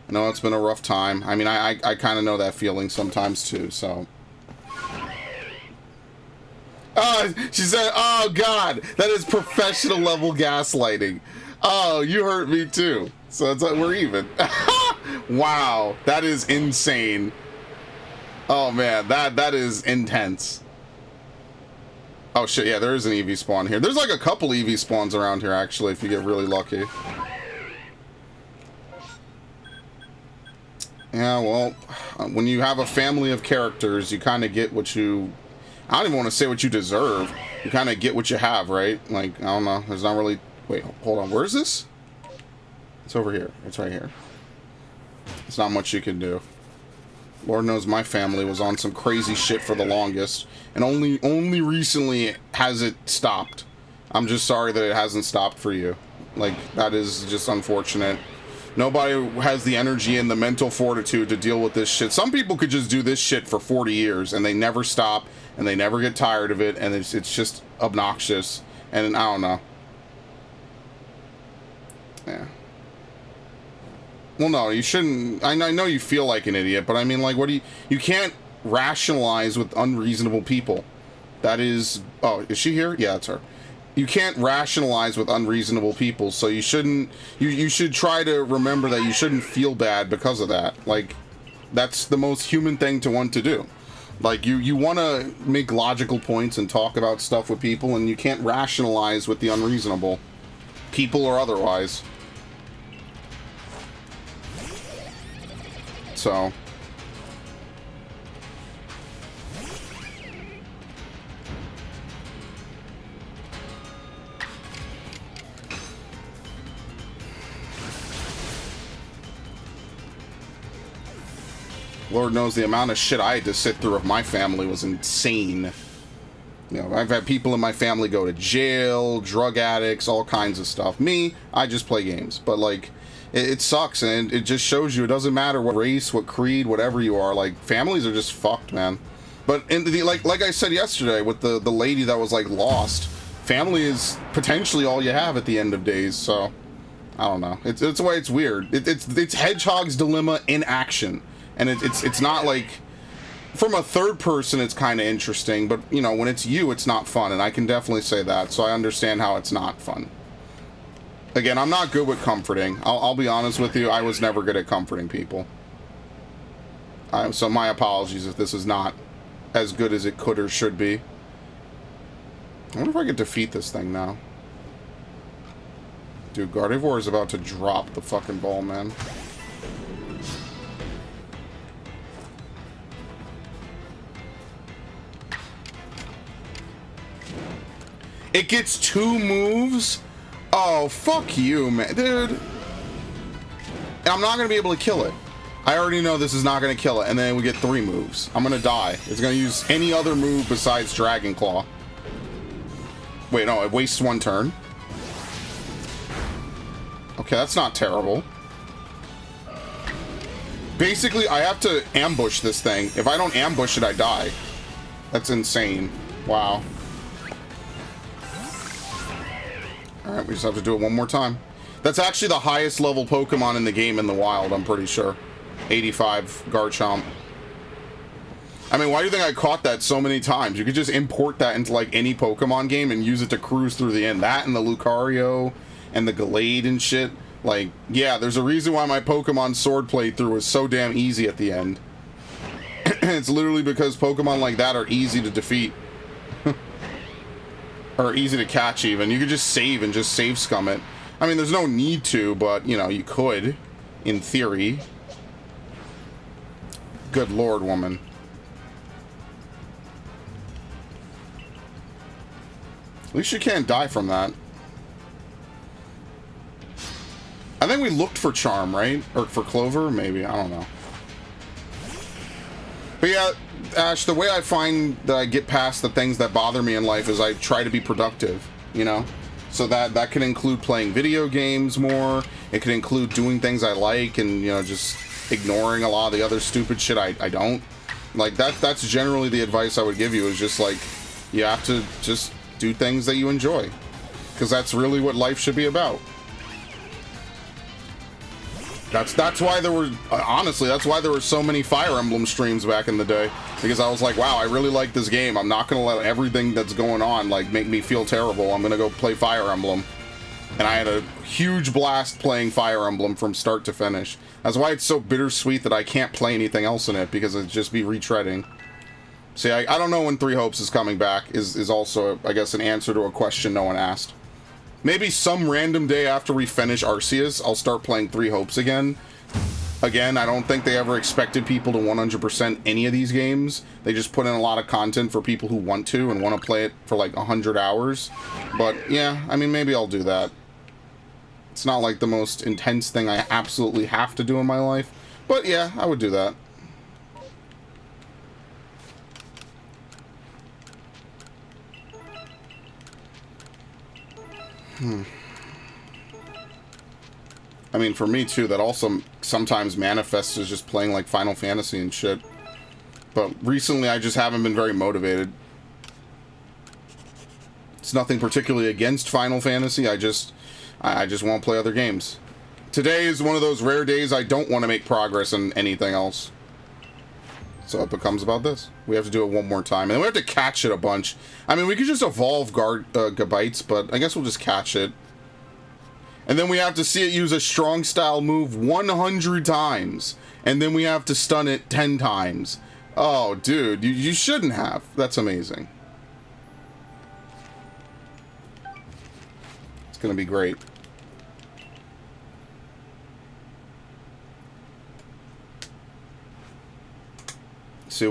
I know it's been a rough time. I mean, I kind of know that feeling sometimes, too, so... she said, oh, God, that is professional level gaslighting. Oh, you hurt me, too. So it's like, we're even. Wow, that is insane. Oh, man, that is intense. Oh shit, yeah, there is an EV spawn here. There's like a couple EV spawns around here, actually, if you get really lucky. Yeah, well, when you have a family of characters, you kind of get what you... I don't even want to say what you deserve. You kind of get what you have, right? Like, I don't know, there's not really... Wait, hold on, where is this? It's over here. It's right here. There's not much you can do. Lord knows my family was on some crazy shit for the longest, and only recently has it stopped. I'm just sorry that it hasn't stopped for you. Like, that is just unfortunate. Nobody has the energy and the mental fortitude to deal with this shit. Some people could just do this shit for 40 years, and they never stop, and they never get tired of it, and it's just obnoxious, and I don't know. Yeah. Well, no, you shouldn't. I know you feel like an idiot, but I mean, like, what do you can't rationalize with unreasonable people. That is... Oh, is she here? Yeah, that's her. You can't rationalize with unreasonable people, so you shouldn't... You should try to remember that you shouldn't feel bad because of that. Like, that's the most human thing to want to do. Like, you want to make logical points and talk about stuff with people, and you can't rationalize with the unreasonable. People or otherwise. So... Lord knows the amount of shit I had to sit through of my family was insane. You know, I've had people in my family go to jail, drug addicts, all kinds of stuff. Me, I just play games. But, like, It sucks, and it just shows you it doesn't matter what race, what creed, whatever you are. Like, families are just fucked, man. But in the like I said yesterday with the lady that was like lost, family is potentially all you have at the end of days. So I don't know. It's the way it's weird. It's Hedgehog's dilemma in action, and it's not like from a third person. It's kind of interesting, but you know when it's you, it's not fun, and I can definitely say that. So I understand how it's not fun. Again, I'm not good with comforting. I'll be honest with you. I was never good at comforting people. So my apologies if this is not as good as it could or should be. I wonder if I could defeat this thing now. Dude, Gardevoir is about to drop the fucking ball, man. It gets 2 moves? Oh, fuck you, man. Dude. I'm not going to be able to kill it. I already know this is not going to kill it. And then we get 3 moves. I'm going to die. It's going to use any other move besides Dragon Claw. Wait, no. It wastes 1 turn. Okay, that's not terrible. Basically, I have to ambush this thing. If I don't ambush it, I die. That's insane. Wow. Alright, we just have to do it one more time. That's actually the highest level Pokemon in the game in the wild, I'm pretty sure. 85 Garchomp. I mean, why do you think I caught that so many times? You could just import that into, like, any Pokemon game and use it to cruise through the end. That and the Lucario and the Gallade and shit. Like, yeah, there's a reason why my Pokemon Sword playthrough was so damn easy at the end. It's literally because Pokemon like that are easy to defeat. Or easy to catch, even. You could just save and just save scum it. I mean, there's no need to, but, you know, you could, in theory. Good lord, woman. At least you can't die from that. I think we looked for Charm, right? Or for Clover, maybe. I don't know. But yeah, Ash, the way I find that I get past the things that bother me in life is I try to be productive, you know? So that can include playing video games more. It can include doing things I like and, you know, just ignoring a lot of the other stupid shit I don't. Like, that's generally the advice I would give you, is just, like, you have to just do things that you enjoy. Because that's really what life should be about. That's why there were, honestly, that's why there were so many Fire Emblem streams back in the day. Because I was like, wow, I really like this game. I'm not going to let everything that's going on, like, make me feel terrible. I'm going to go play Fire Emblem. And I had a huge blast playing Fire Emblem from start to finish. That's why it's so bittersweet that I can't play anything else in it, because it'd just be retreading. See, I don't know when 3 Hopes is coming back, is also, I guess, an answer to a question no one asked. Maybe some random day after we finish Arceus, I'll start playing 3 Hopes again. Again, I don't think they ever expected people to 100% any of these games. They just put in a lot of content for people who want to and want to play it for like 100 hours. But yeah, I mean, maybe I'll do that. It's not like the most intense thing I absolutely have to do in my life. But yeah, I would do that. I mean, for me too, that also sometimes manifests as just playing like Final Fantasy and shit. But recently I just haven't been very motivated. It's nothing particularly against Final Fantasy, I just want to play other games. Today is one of those rare days I don't want to make progress in anything else. So it becomes about this. We have to do it one more time. And then we have to catch it a bunch. I mean, we could just evolve Gabites, but I guess we'll just catch it. And then we have to see it use a strong style move 100 times. And then we have to stun it 10 times. Oh, dude, you shouldn't have. That's amazing. It's gonna be great. See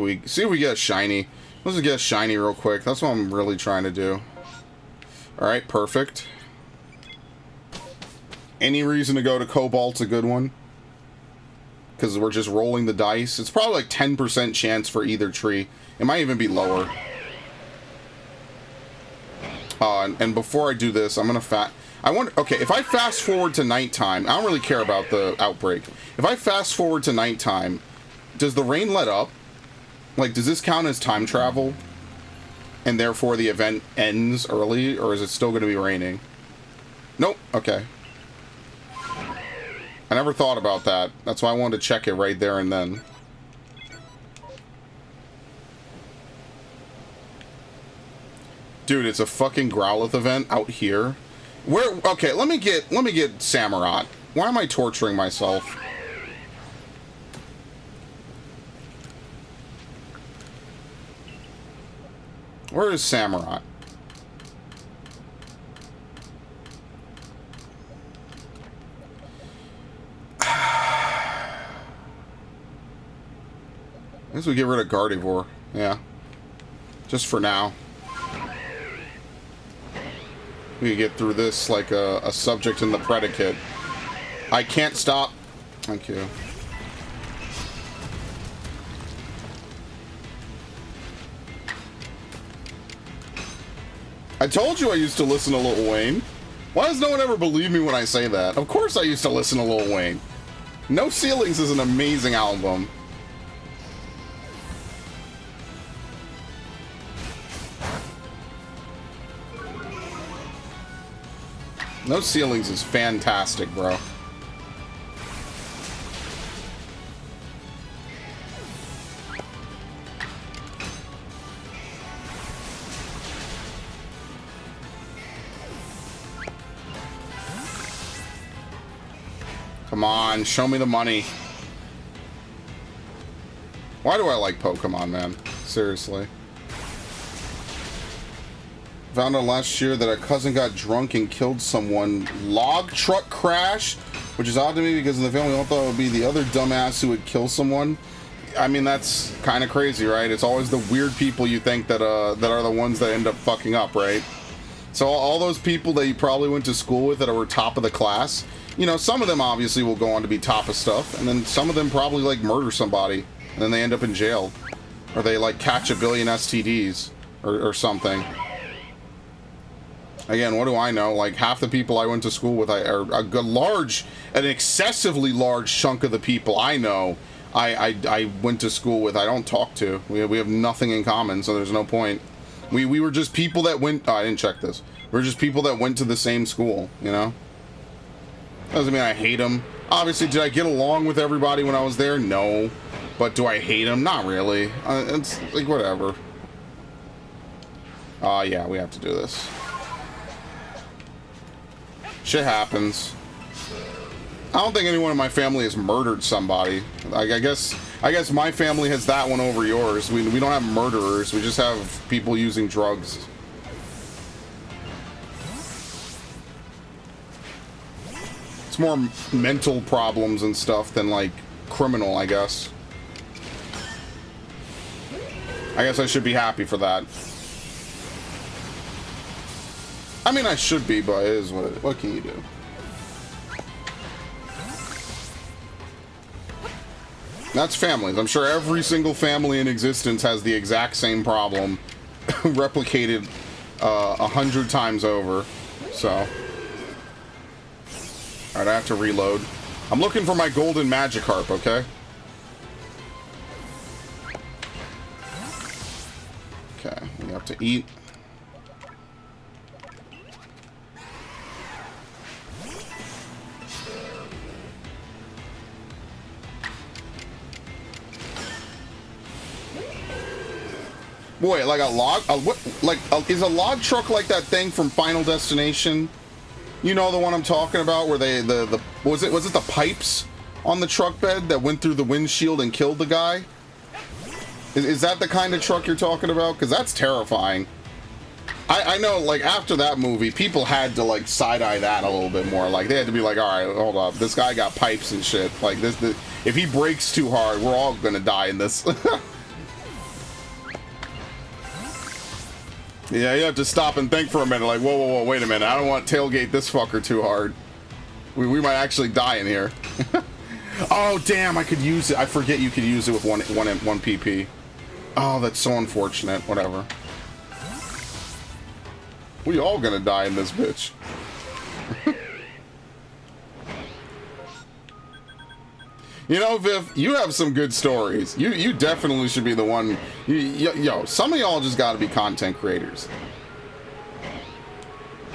if we get a shiny. Let's just get a shiny real quick. That's what I'm really trying to do. Alright, perfect. Any reason to go to Cobalt's a good one. Because we're just rolling the dice. It's probably like 10% chance for either tree. It might even be lower. And before I do this, I'm I wonder, okay, if I fast forward to nighttime, I don't really care about the outbreak. If I fast forward to nighttime, does the rain let up? Like, does this count as time travel? And therefore the event ends early, or is it still going to be raining? Nope, okay. I never thought about that. That's why I wanted to check it right there and then. Dude, it's a fucking Growlithe event out here. Where? Okay, let me get Samurott. Why am I torturing myself? Where is Samurott? I guess we get rid of Gardevoir. Yeah. Just for now. We get through this like a subject and the predicate. I can't stop. Thank you. I told you I used to listen to Lil Wayne. Why does no one ever believe me when I say that? Of course I used to listen to Lil Wayne. No Ceilings is an amazing album. No Ceilings is fantastic, bro. Come on, show me the money. Why do I like Pokemon, man? Seriously. Found out last year that a cousin got drunk and killed someone. Log truck crash? Which is odd to me because in the family I thought it would be the other dumbass who would kill someone. I mean, that's kind of crazy, right? It's always the weird people you think that that are the ones that end up fucking up, right? So all those people that you probably went to school with that were top of the class, you know, some of them obviously will go on to be top of stuff, and then some of them probably, like, murder somebody, and then they end up in jail. Or they, like, catch a billion STDs, or something. Again, what do I know? Like, half the people I went to school with, an excessively large chunk of the people I know, I went to school with, I don't talk to. We have nothing in common, so there's no point. We were just people that went, oh, I didn't check this. We were just people that went to the same school, you know? Doesn't mean I hate them. Obviously, did I get along with everybody when I was there? No. But do I hate them? Not really. It's like, whatever. Yeah, we have to do this. Shit happens. I don't think anyone in my family has murdered somebody. I guess my family has that one over yours. We don't have murderers. We just have people using drugs. It's more mental problems and stuff than, like, criminal, I guess. I guess I should be happy for that. I mean, I should be, but it is what can you do? That's families. I'm sure every single family in existence has the exact same problem, replicated 100 times over. So, alright, I have to reload. I'm looking for my golden Magikarp, okay? Okay, we have to eat. Boy, like a log, is a log truck like that thing from Final Destination? You know the one I'm talking about, where they was it the pipes on the truck bed that went through the windshield and killed the guy? Is that the kind of truck you're talking about? Because that's terrifying. I know, like, after that movie, people had to, like, side-eye that a little bit more. Like, they had to be like, all right, hold up, this guy got pipes and shit. Like, if he brakes too hard, we're all gonna die in this. Yeah, you have to stop and think for a minute, like, whoa, wait a minute, I don't want to tailgate this fucker too hard. We might actually die in here. Oh, damn, I could use it. I forget you could use it with one PP. Oh, that's so unfortunate. Whatever. We all gonna die in this bitch. You know, Viv, you have some good stories. You definitely should be the one. Yo, some of y'all just got to be content creators.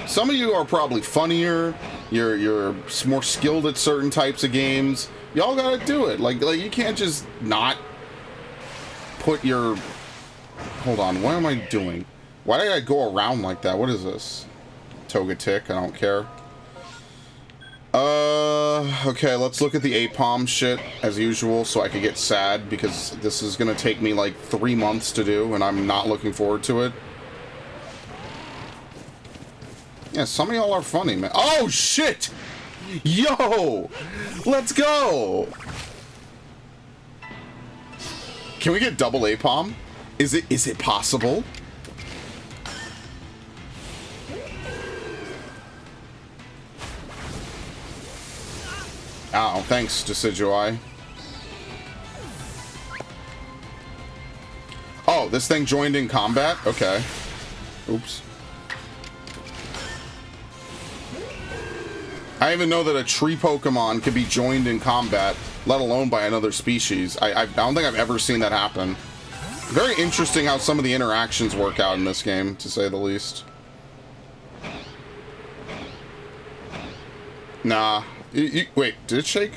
Some of you are probably funnier. You're more skilled at certain types of games. Y'all got to do it. Like you can't just not put your... Hold on, what am I doing? Why did I go around like that? What is this? Toga tick, I don't care. Okay, let's look at the APOM shit as usual so I could get sad because this is gonna take me like 3 months to do and I'm not looking forward to it. Yeah, some of y'all are funny, man. Oh, shit! Yo! Let's go! Can we get double APOM? Is it possible? Oh, thanks, Decidueye. Oh, this thing joined in combat? Okay. Oops. I even know that a tree Pokemon can be joined in combat, let alone by another species. I don't think I've ever seen that happen. Very interesting how some of the interactions work out in this game, to say the least. Nah. Wait, did it shake?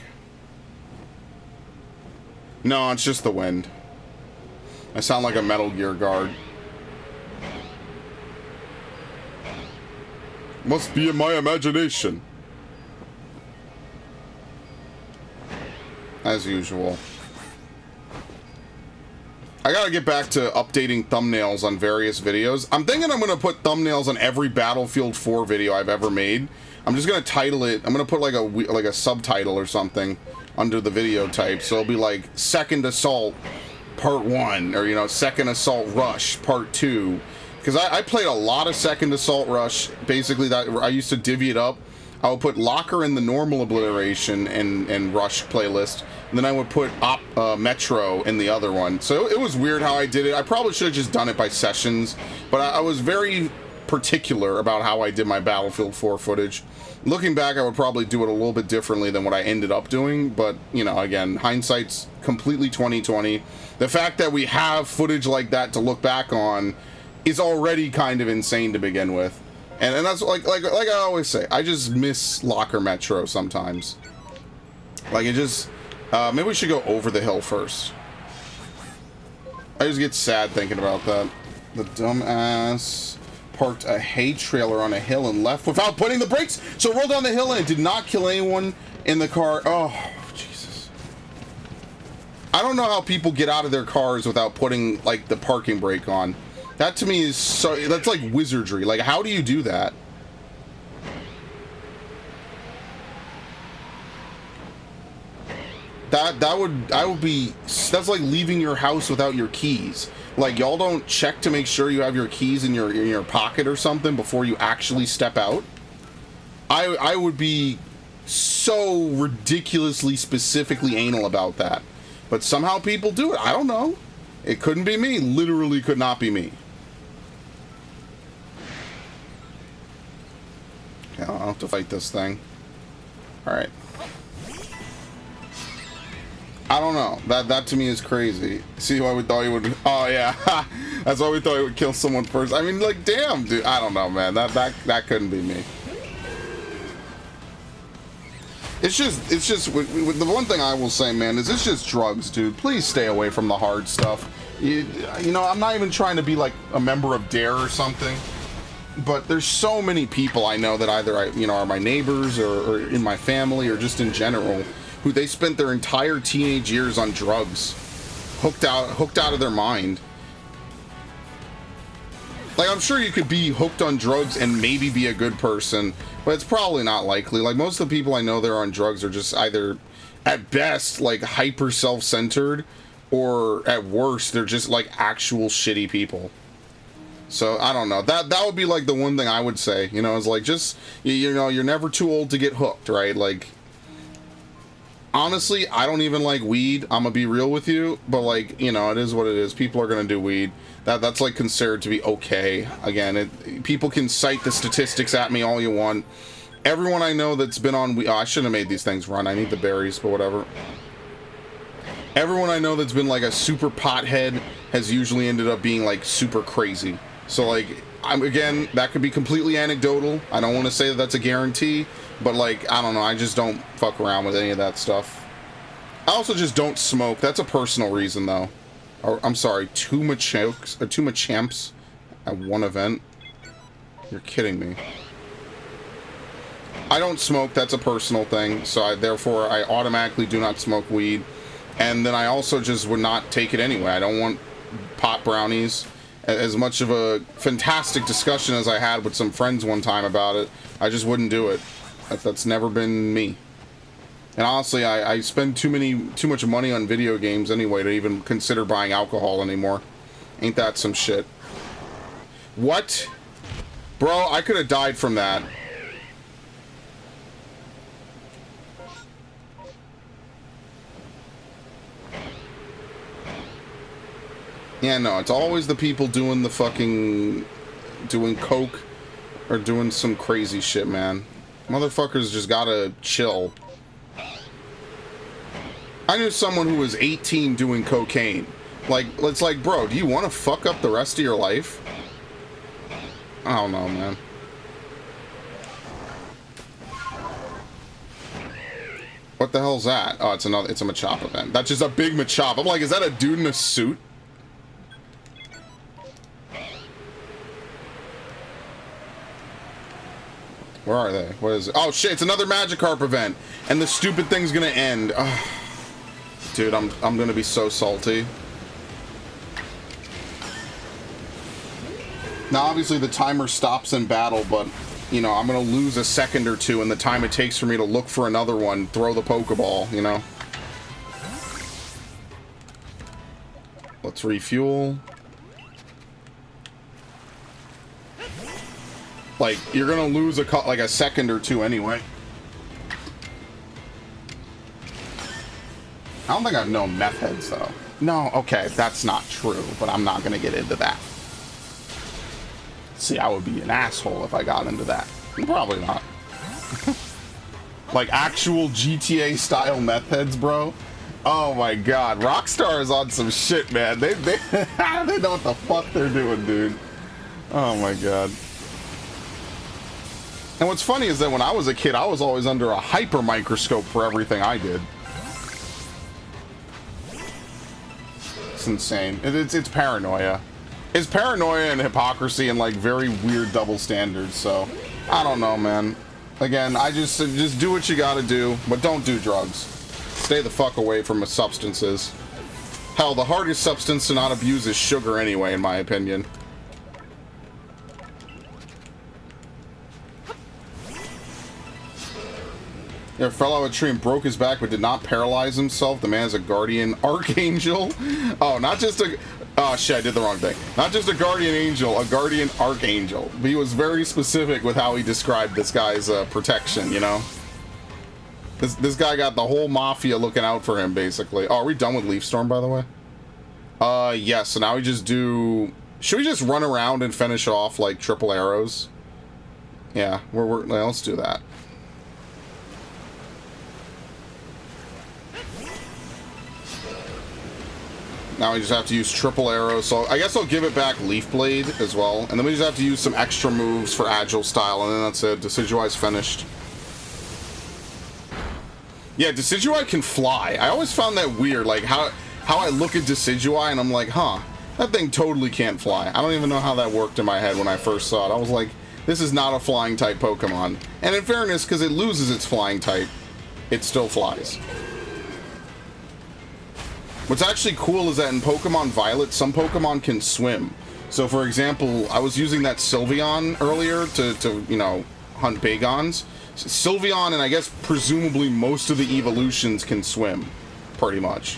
No, it's just the wind. I sound like a Metal Gear guard. Must be in my imagination. As usual. I gotta get back to updating thumbnails on various videos. I'm thinking I'm gonna put thumbnails on every Battlefield 4 video I've ever made. I'm just gonna title it. I'm gonna put like a subtitle or something under the video type. So it'll be like Second Assault Part 1, or you know, Second Assault Rush Part 2. Because I played a lot of Second Assault Rush. Basically, that I used to divvy it up. I would put Locker in the normal obliteration and Rush playlist. And then I would put Metro in the other one. So it was weird how I did it. I probably should have just done it by sessions. But I was very particular about how I did my Battlefield 4 footage. Looking back, I would probably do it a little bit differently than what I ended up doing. But, you know, again, hindsight's completely 20/20. The fact that we have footage like that to look back on is already kind of insane to begin with. And that's like I always say, I just miss Locker Metro sometimes. Like it just, maybe we should go over the hill first. I just get sad thinking about that. The dumbass parked a hay trailer on a hill and left without putting the brakes. So rolled down the hill and did not kill anyone in the car. Oh, Jesus. I don't know how people get out of their cars without putting like the parking brake on. That to me is so, that's like wizardry. Like, how do you do that? That would be, that's like leaving your house without your keys. Like, y'all don't check to make sure you have your keys in your pocket or something before you actually step out. I would be so ridiculously specifically anal about that. But somehow people do it. I don't know. It couldn't be me. Literally could not be me. Okay, I'll have to fight this thing. Alright. I don't know. That to me is crazy. See why we thought he would... Oh, yeah. That's why we thought he would kill someone first. I mean, like, damn, dude. I don't know, man. That couldn't be me. It's just the one thing I will say, man, is it's just drugs, dude. Please stay away from the hard stuff. You know, I'm not even trying to be like a member of DARE or something, but there's so many people I know that either are my neighbors or in my family or just in general who they spent their entire teenage years on drugs, hooked out of their mind. Like, I'm sure you could be hooked on drugs and maybe be a good person, but it's probably not likely. Like, most of the people I know that are on drugs are just either, at best, like, hyper self-centered, or at worst, they're just, like, actual shitty people. So, I don't know. That would be, like, the one thing I would say, you know, is, like, just, you know, you're never too old to get hooked, right? Like, honestly, I don't even like weed. I'm gonna be real with you, but, like, you know, it is what it is. People are gonna do weed. That's like considered to be okay. Again, people can cite the statistics at me all you want. Everyone I know that's been on weed, I shouldn't have made these things run. I need the berries, but whatever. everyone I know that's been like a super pothead has usually ended up being like super crazy. So like, again, that could be completely anecdotal. I don't want to say that that's a guarantee, but like, I don't know. I just don't fuck around with any of that stuff. I also just don't smoke. That's a personal reason though. Or, I'm sorry, too much champs at one event. You're kidding me. I don't smoke. That's a personal thing. So therefore, I automatically do not smoke weed. And then I also just would not take it anyway. I don't want pot brownies. As much of a fantastic discussion as I had with some friends one time about it, I just wouldn't do it. That's never been me. And honestly, I spend too much money on video games anyway to even consider buying alcohol anymore. Ain't that some shit? What? Bro, I could have died from that. Yeah, no, it's always the people doing the fucking... doing coke or doing some crazy shit, man. Motherfuckers just gotta chill. I knew someone who was 18 doing cocaine. Like, it's like, bro, do you want to fuck up the rest of your life? I don't know, man. What the hell's that? Oh, it's a Machop event. That's just a big Machop. I'm like, is that a dude in a suit? Where are they? What is it? Oh shit, it's another Magikarp event. And the stupid thing's gonna end. Oh. Dude, I'm gonna be so salty. Now obviously the timer stops in battle, but you know, I'm gonna lose a second or two in the time it takes for me to look for another one, throw the Pokeball, you know. Let's refuel. Like, you're gonna lose like a second or two anyway. I don't think I've known meth heads, though. No, okay, that's not true, but I'm not gonna get into that. See, I would be an asshole if I got into that. Probably not. Like, actual GTA-style meth heads, bro? Oh my god, Rockstar is on some shit, man. They know what the fuck they're doing, dude. Oh my god. And what's funny is that when I was a kid, I was always under a hyper microscope for everything I did. It's insane. It's paranoia. It's paranoia and hypocrisy and like very weird double standards. So I don't know, man. Again, I just do what you gotta do, but don't do drugs. Stay the fuck away from substances. Hell, the hardest substance to not abuse is sugar anyway, in my opinion. Yeah, fell out of a tree and broke his back, but did not paralyze himself. The man is a guardian archangel. Oh, not just a... Oh, shit, I did the wrong thing. Not just a guardian angel, a guardian archangel. He was very specific with how he described this guy's protection, you know? This guy got the whole mafia looking out for him, basically. Oh, are we done with Leaf Storm, by the way? Yes, so now we just do... Should we just run around and finish off, like, triple arrows? Yeah, let's do that. Now we just have to use triple arrow, so I guess I'll give it back Leaf Blade as well. And then we just have to use some extra moves for Agile Style, and then that's it. Decidueye's finished. Yeah, Decidueye can fly. I always found that weird, like how I look at Decidueye and I'm like, huh, that thing totally can't fly. I don't even know how that worked in my head when I first saw it. I was like, this is not a flying type Pokemon. And in fairness, because it loses its flying type, it still flies. What's actually cool is that in Pokemon Violet, some Pokemon can swim. So, for example, I was using that Sylveon earlier to you know, hunt Bagons. Sylveon and I guess presumably most of the evolutions can swim, pretty much.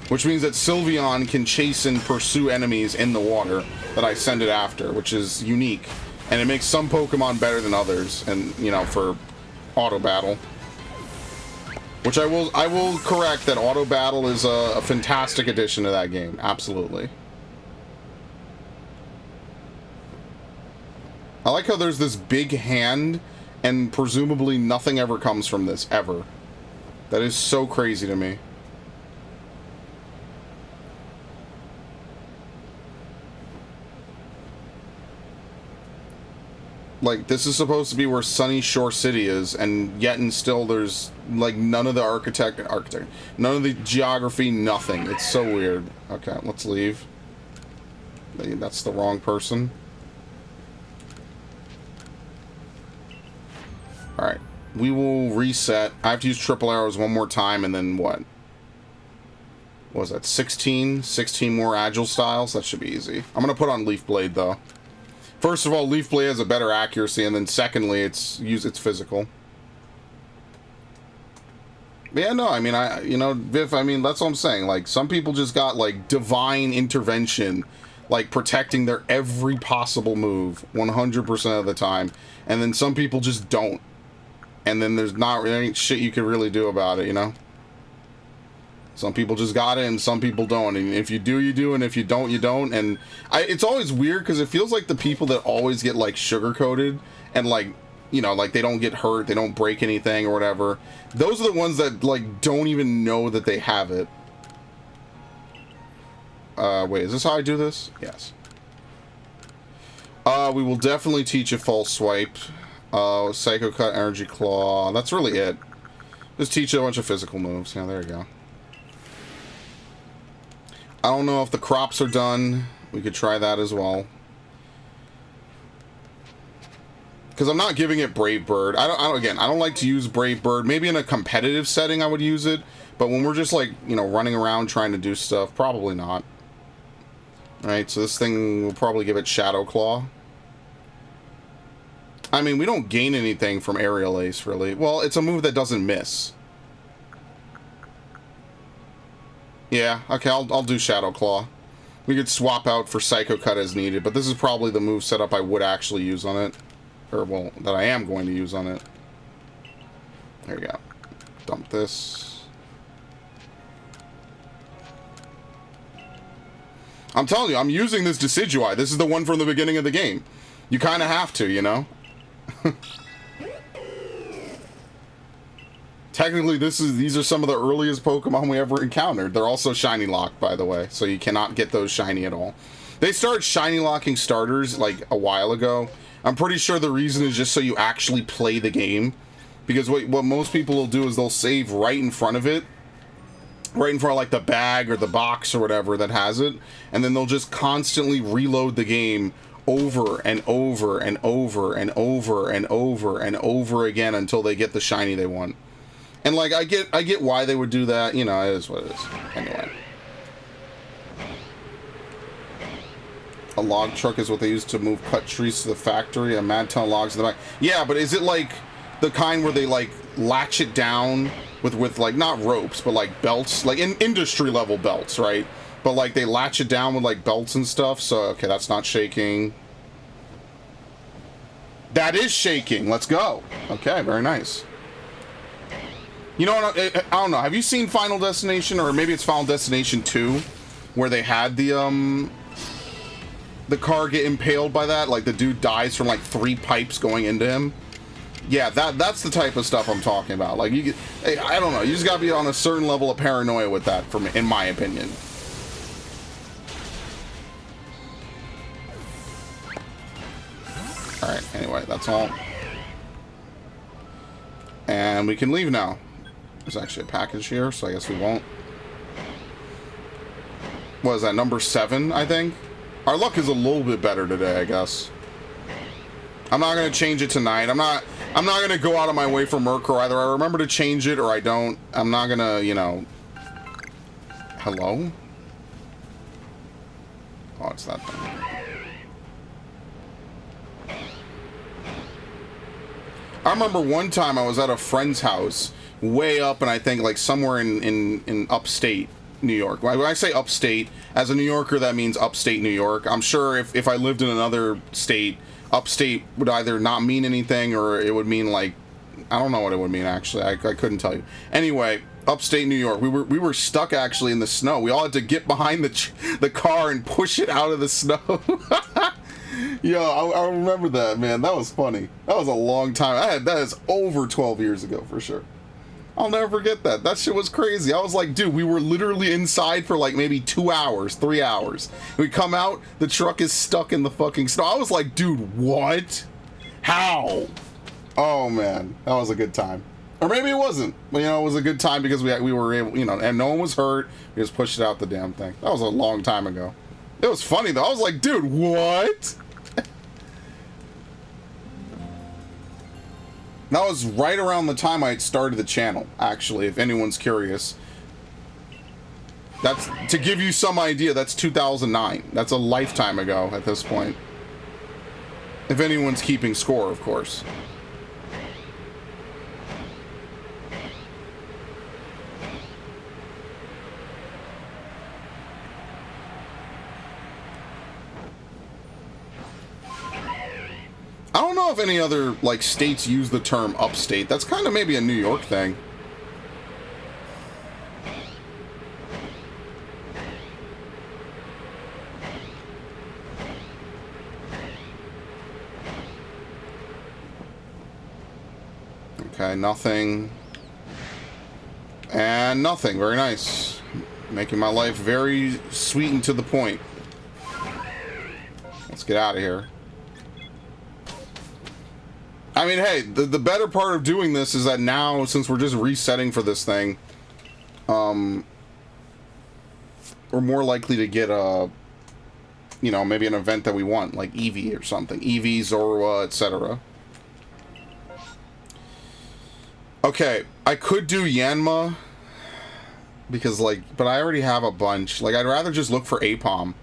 Which means that Sylveon can chase and pursue enemies in the water that I send it after, which is unique. And it makes some Pokemon better than others, and, you know, for auto battle. Which I will correct that auto battle is a fantastic addition to that game. Absolutely. I like how there's this big hand and presumably nothing ever comes from this, ever. That is so crazy to me. Like, this is supposed to be where Sunny Shore City is, and yet and still there's, like, none of the none of the geography, nothing. It's so weird. Okay, let's leave. That's the wrong person. Alright. We will reset. I have to use triple arrows one more time, and then what? What was that? 16 more agile styles? That should be easy. I'm going to put on Leaf Blade, though. First of all, Leaf Blade has a better accuracy, and then secondly, it's physical. But yeah, no, I mean, you know, Viv, I mean, that's what I'm saying. Like, some people just got, like, divine intervention, like, protecting their every possible move 100% of the time, and then some people just don't. And then there's not any shit you can really do about it, you know? Some people just got it, and some people don't. And if you do, you do, and if you don't, you don't. And it's always weird, because it feels like the people that always get, like, sugar-coated, and, like, you know, like, they don't get hurt, they don't break anything, or whatever. Those are the ones that, like, don't even know that they have it. Wait, is this how I do this? Yes. We will definitely teach a false swipe. Psycho Cut, Energy Claw. That's really it. Just teach you a bunch of physical moves. Yeah, there you go. I don't know if the crops are done. We could try that as well. Because I'm not giving it Brave Bird. I don't like to use Brave Bird. Maybe in a competitive setting I would use it. But when we're just, like, you know, running around trying to do stuff, probably not. Alright, so this thing will probably give it Shadow Claw. I mean, we don't gain anything from Aerial Ace, really. Well, it's a move that doesn't miss. Yeah, okay, I'll do Shadow Claw. We could swap out for Psycho Cut as needed, but this is probably the move setup I would actually use on it. Or, well, that I am going to use on it. There we go. Dump this. I'm telling you, I'm using this Decidueye. This is the one from the beginning of the game. You kind of have to, you know? Technically, these are some of the earliest Pokemon we ever encountered. They're also shiny locked, by the way, so you cannot get those shiny at all. They started shiny locking starters like a while ago. I'm pretty sure the reason is just so you actually play the game, because what most people will do is they'll save right in front of it, right in front of like the bag or the box or whatever that has it, and then they'll just constantly reload the game over and over and over and over and over and over again until they get the shiny they want. And like I get why they would do that, you know, it is what it is. Anyway. A log truck is what they use to move cut trees to the factory, a mad ton of logs in the back. Yeah, but is it like the kind where they like latch it down with like not ropes, but like belts, like in industry level belts, right? But like they latch it down with like belts and stuff. So okay, that's not shaking. That is shaking. Let's go. Okay, very nice. You know what? I don't know. Have you seen Final Destination, or maybe it's Final Destination 2, where they had the car get impaled by that? Like the dude dies from like 3 pipes going into him. Yeah, that's the type of stuff I'm talking about. Like I don't know. You just gotta be on a certain level of paranoia with that, for me, in my opinion. Alright, anyway, that's all. And we can leave now. There's actually a package here, so I guess we won't. What is that, number 7, I think? Our luck is a little bit better today, I guess. I'm not going to change it tonight. I'm not going to go out of my way for Murkrow. Either I remember to change it or I don't. I'm not going to, you know... Hello? Oh, it's that thing. I remember one time I was at a friend's house, way up, and I think like somewhere in upstate New York. When I say upstate, as a New Yorker, that means upstate New York. I'm sure if I lived in another state, upstate would either not mean anything, or it would mean like, I don't know what it would mean actually. I couldn't tell you. Anyway, upstate New York. We were stuck actually in the snow. We all had to get behind the car and push it out of the snow. Yo, I remember that, man. That was funny. That was a long time. That is over 12 years ago for sure. I'll never forget that. That shit was crazy. I was like, dude, we were literally inside for like maybe 2 hours, 3 hours. We come out, the truck is stuck in the fucking snow. I was like, dude, what? How? Oh man, that was a good time. Or maybe it wasn't. But, you know, it was a good time because we were able, you know, and no one was hurt. We just pushed out the damn thing. That was a long time ago. It was funny though. I was like, dude, what? That was right around the time I had started the channel, actually, if anyone's curious. That's, to give you some idea, that's 2009. That's a lifetime ago at this point. If anyone's keeping score, of course. I don't know if any other, like, states use the term upstate. That's kind of maybe a New York thing. Okay, nothing. And nothing. Very nice. Making my life very sweet and to the point. Let's get out of here. I mean, hey, the better part of doing this is that now, since we're just resetting for this thing, we're more likely to get a, you know, maybe an event that we want, like Eevee or something. Eevee, Zorua, etc. Okay, I could do Yanma, because, like, but I already have a bunch. Like, I'd rather just look for Apom.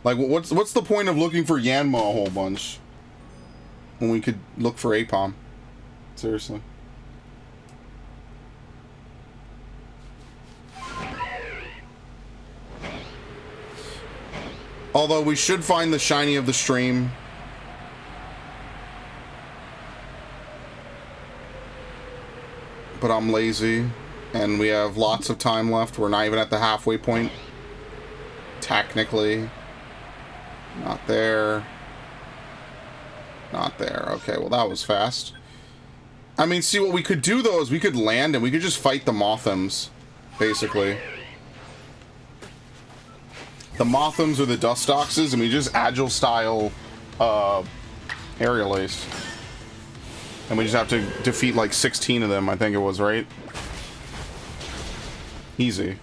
Like, what's the point of looking for Yanma a whole bunch when we could look for Apom? Seriously. Although we should find the shiny of the stream. But I'm lazy, and we have lots of time left. We're not even at the halfway point. Technically. Not there. Not there. Okay, well that was fast. I mean, see, what we could do, though, is we could land and we could just fight the Mothams, basically. The Mothams or the Dustoxes, and we just Agile-style Aerial Ace. And we just have to defeat, like, 16 of them, I think it was, right? Easy.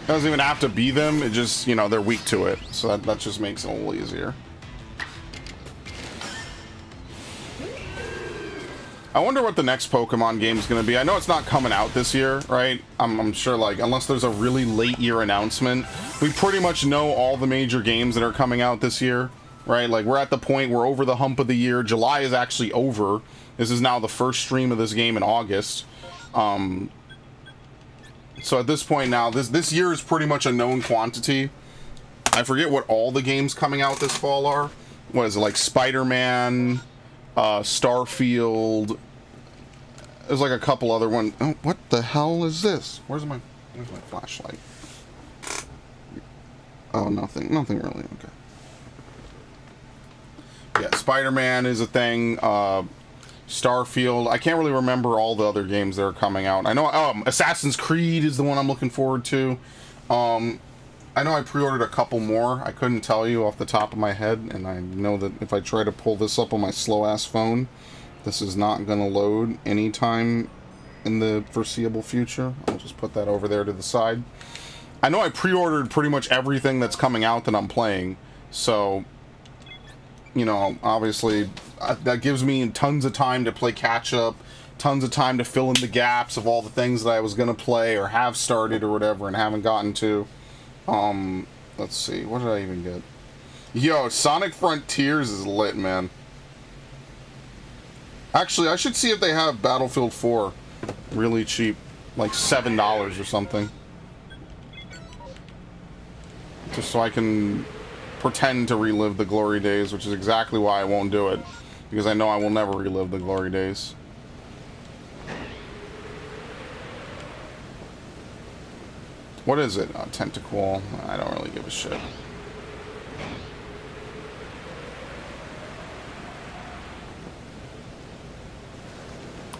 Doesn't even have to be them, it just, you know, they're weak to it. So that just makes it a little easier. I wonder what the next Pokemon game is going to be. I know it's not coming out this year, right? I'm sure, like, unless there's a really late year announcement, we pretty much know all the major games that are coming out this year, right? Like, we're at the point, we're over the hump of the year. July is actually over. This is now the first stream of this game in August. So at this point now, this year is pretty much a known quantity. I forget what all the games coming out this fall are. What is it, like Spider-Man, Starfield? There's like a couple other ones. Oh, what the hell is this? Where's my flashlight? Oh, nothing really. Okay. Yeah, Spider-Man is a thing. Starfield. I can't really remember all the other games that are coming out. I know Assassin's Creed is the one I'm looking forward to. I know I pre-ordered a couple more. I couldn't tell you off the top of my head, and I know that if I try to pull this up on my slow-ass phone, this is not going to load anytime in the foreseeable future. I'll just put that over there to the side. I know I pre-ordered pretty much everything that's coming out that I'm playing, so, you know, obviously that gives me tons of time to play catch-up, tons of time to fill in the gaps of all the things that I was going to play or have started or whatever and haven't gotten to. Let's see, what did I even get? Yo, Sonic Frontiers is lit, man. Actually, I should see if they have Battlefield 4 really cheap, like $7 or something. Just so I can pretend to relive the glory days, which is exactly why I won't do it. Because I know I will never relive the glory days. What is it? Tentacle. I don't really give a shit.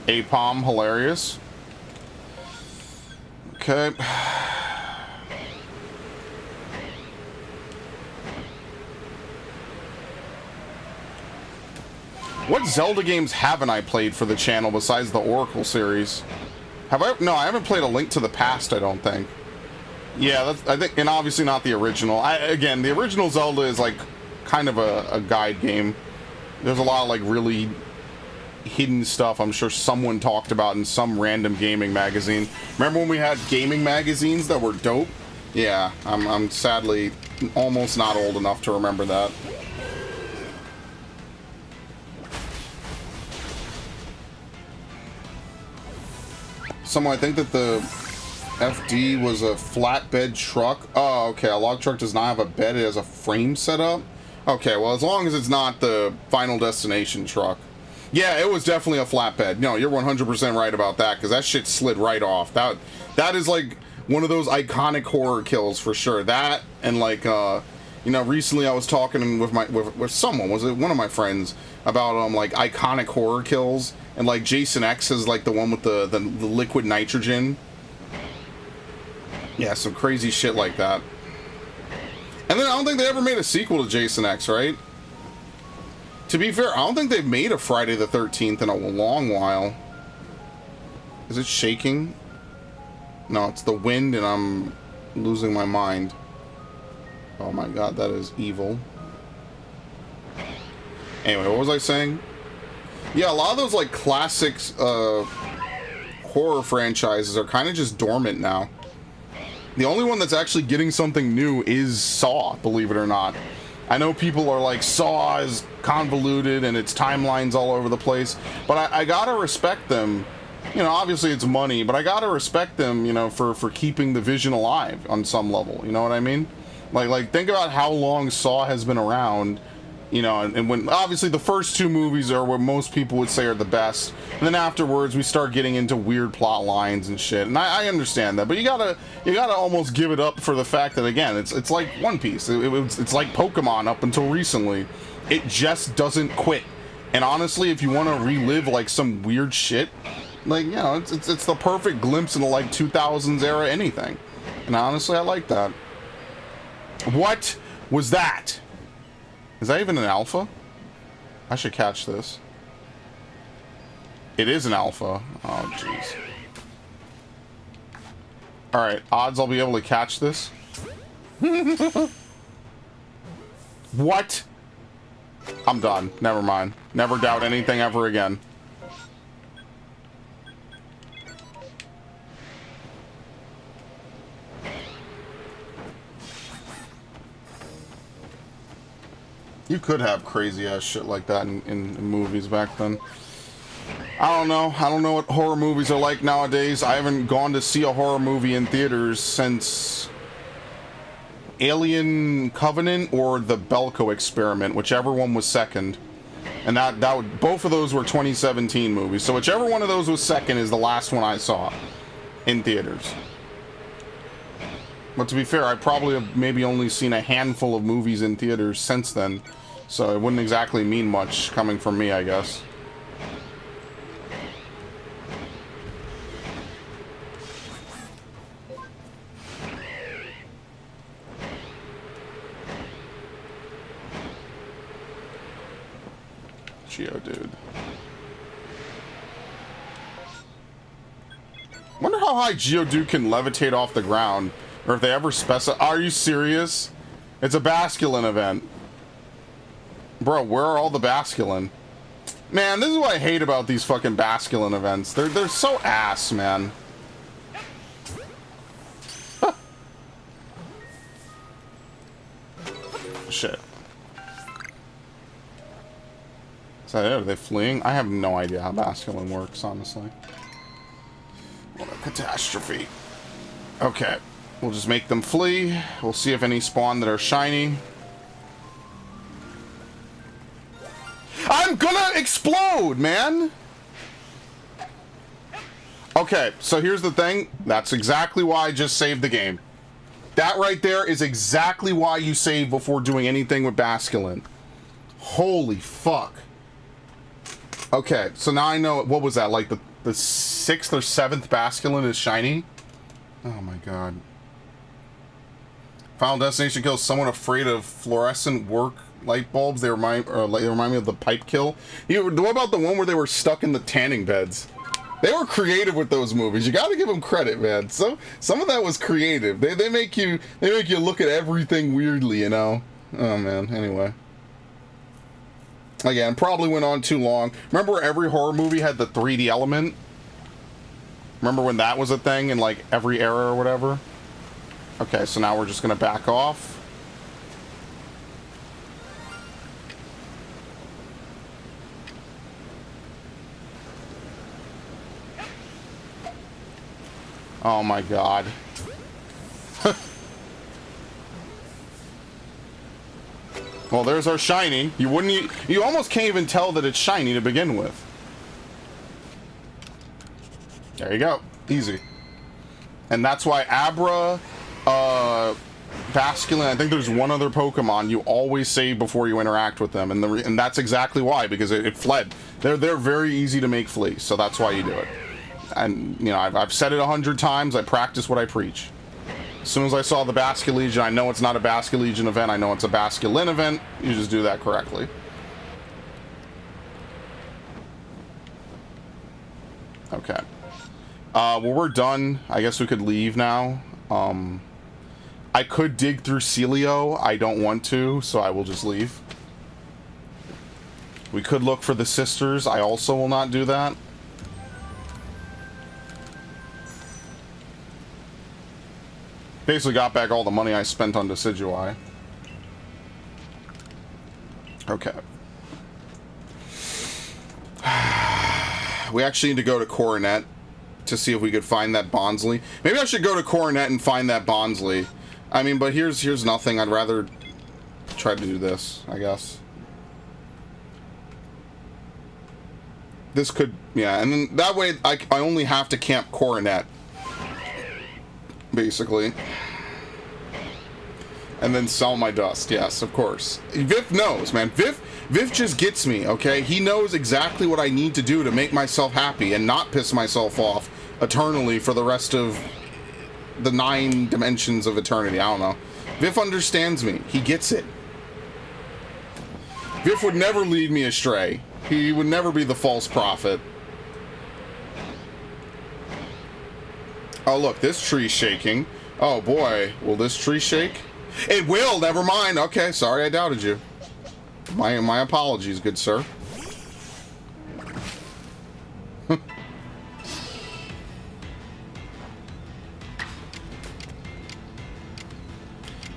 Apom, hilarious. Okay. What Zelda games haven't I played for the channel besides the Oracle series? Have I? No, I haven't played A Link to the Past, I don't think. Yeah, that's, I think, and obviously not the original. Again, the original Zelda is like kind of a guide game. There's a lot of like really hidden stuff I'm sure someone talked about in some random gaming magazine. Remember when we had gaming magazines that were dope? Yeah, I'm sadly almost not old enough to remember that. Someone, I think that the FD was a flatbed truck. Oh, okay, a log truck does not have a bed, it has a frame set up. Okay, well, as long as it's not the Final Destination truck. Yeah, it was definitely a flatbed. No, you're 100% right about that, because that shit slid right off. That is, like, one of those iconic horror kills, for sure. That, and, like, you know, recently I was talking with someone, was it one of my friends, about, like, iconic horror kills, and, like, Jason X is, like, the one with the liquid nitrogen. Yeah, some crazy shit like that. And then I don't think they ever made a sequel to Jason X, right? To be fair, I don't think they've made a Friday the 13th in a long while. Is it shaking? No, it's the wind and I'm losing my mind. Oh my god, that is evil. Anyway, what was I saying? Yeah, a lot of those like classics horror franchises are kind of just dormant now. The only one that's actually getting something new is Saw, believe it or not. I know people are like, Saw is convoluted and its timelines all over the place, but I gotta respect them. You know, obviously it's money, but I gotta respect them, you know, for keeping the vision alive on some level. You know what I mean? Like think about how long Saw has been around. You know, and when obviously the first two movies are what most people would say are the best, and then afterwards we start getting into weird plot lines and shit. And I understand that, but you gotta almost give it up for the fact that again, it's like One Piece. It's like Pokemon up until recently. It just doesn't quit. And honestly, if you want to relive like some weird shit, like you know, it's the perfect glimpse into like 2000s era anything. And honestly, I like that. What was that? Is that even an alpha? I should catch this. It is an alpha. Oh, jeez. Alright, odds I'll be able to catch this. What? I'm done. Never mind. Never doubt anything ever again. You could have crazy ass shit like that in movies back then. I don't know. I don't know what horror movies are like nowadays. I haven't gone to see a horror movie in theaters since Alien Covenant or the Belko Experiment, whichever one was second. And both of those were 2017 movies. So whichever one of those was second is the last one I saw in theaters. But to be fair, I probably have maybe only seen a handful of movies in theaters since then. So it wouldn't exactly mean much coming from me, I guess. Geodude. Wonder how high Geodude can levitate off the ground. Or if they ever specify. Are you serious? It's a Basculin event. Bro, where are all the Basculin? Man, this is what I hate about these fucking Basculin events. They're so ass, man. Shit. Is that it? Are they fleeing? I have no idea how Basculin works, honestly. What a catastrophe. Okay. We'll just make them flee. We'll see if any spawn that are shiny. I'm gonna explode, man! Okay, so here's the thing. That's exactly why I just saved the game. That right there is exactly why you save before doing anything with Basculin. Holy fuck. Okay, so now I know, what was that, like the 6th or 7th Basculin is shiny? Oh my god. Final Destination kills someone afraid of fluorescent work light bulbs. They remind me of the pipe kill. What about the one where they were stuck in the tanning beds? They were creative with those movies. You got to give them credit, man. So some of that was creative. They make you look at everything weirdly, you know. Oh man. Anyway. Again, probably went on too long. Remember where every horror movie had the 3D element? Remember when that was a thing in like every era or whatever? Okay, so now we're just gonna back off. Oh my god. Well, there's our shiny. You almost can't even tell that it's shiny to begin with. There you go. Easy. And that's why Abra, Basculin, I think there's one other Pokemon you always save before you interact with them, and that's exactly why, because it fled. They're very easy to make flee, so that's why you do it. And you know, I've said it 100 times. I practice what I preach. As soon as I saw the Basculegion, I know it's not a Basculegion event. I know it's a Basculin event. You just do that correctly. Okay. Well, we're done. I guess we could leave now. I could dig through Celio. I don't want to, so I will just leave. We could look for the sisters. I also will not do that. Basically got back all the money I spent on Decidueye. Okay. We actually need to go to Coronet to see if we could find that Bonsly. Maybe I should go to Coronet and find that Bonsly. I mean, but here's nothing. I'd rather try to do this, I guess. This could, yeah, and then that way I only have to camp Coronet. Basically. And then sell my dust. Yes, of course. Vif knows, man. Vif just gets me, okay? He knows exactly what I need to do to make myself happy and not piss myself off eternally for the rest of the 9 dimensions of eternity. I don't know. Vif understands me. He gets it. Vif would never lead me astray. He would never be the false prophet. Oh, look, this tree's shaking. Oh, boy. Will this tree shake? It will! Never mind. Okay, sorry I doubted you. My apologies, good sir.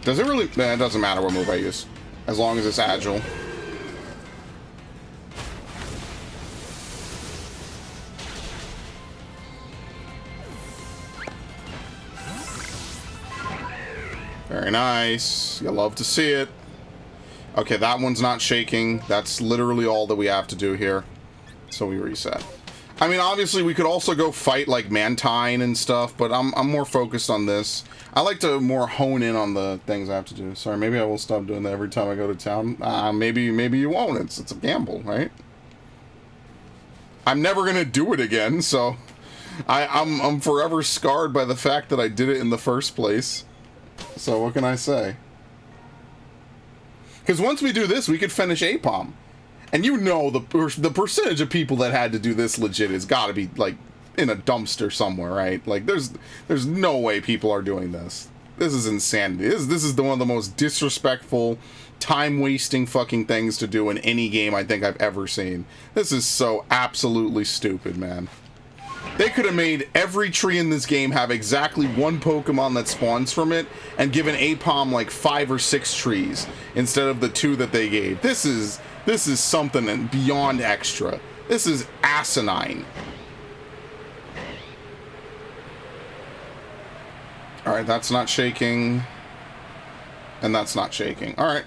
Does it really... Nah, it doesn't matter what move I use. As long as it's agile. Very nice. You love to see it. Okay, that one's not shaking. That's literally all that we have to do here. So we reset. I mean, obviously, we could also go fight, like, Mantine and stuff, but I'm more focused on this. I like to more hone in on the things I have to do. Sorry, maybe I will stop doing that every time I go to town. Maybe you won't. It's a gamble, right? I'm never gonna do it again, so... I'm forever scarred by the fact that I did it in the first place. So what can I say? Because once we do this, we could finish APOM. And you know the percentage of people that had to do this legit has got to be, like, in a dumpster somewhere, right? Like, there's no way people are doing this. This is insanity. This is one of the most disrespectful, time-wasting fucking things to do in any game I think I've ever seen. This is so absolutely stupid, man. They could have made every tree in this game have exactly one Pokemon that spawns from it and given APOM like 5 or 6 trees instead of the 2 that they gave. This is something beyond extra. This is asinine. Alright, that's not shaking. And that's not shaking. Alright.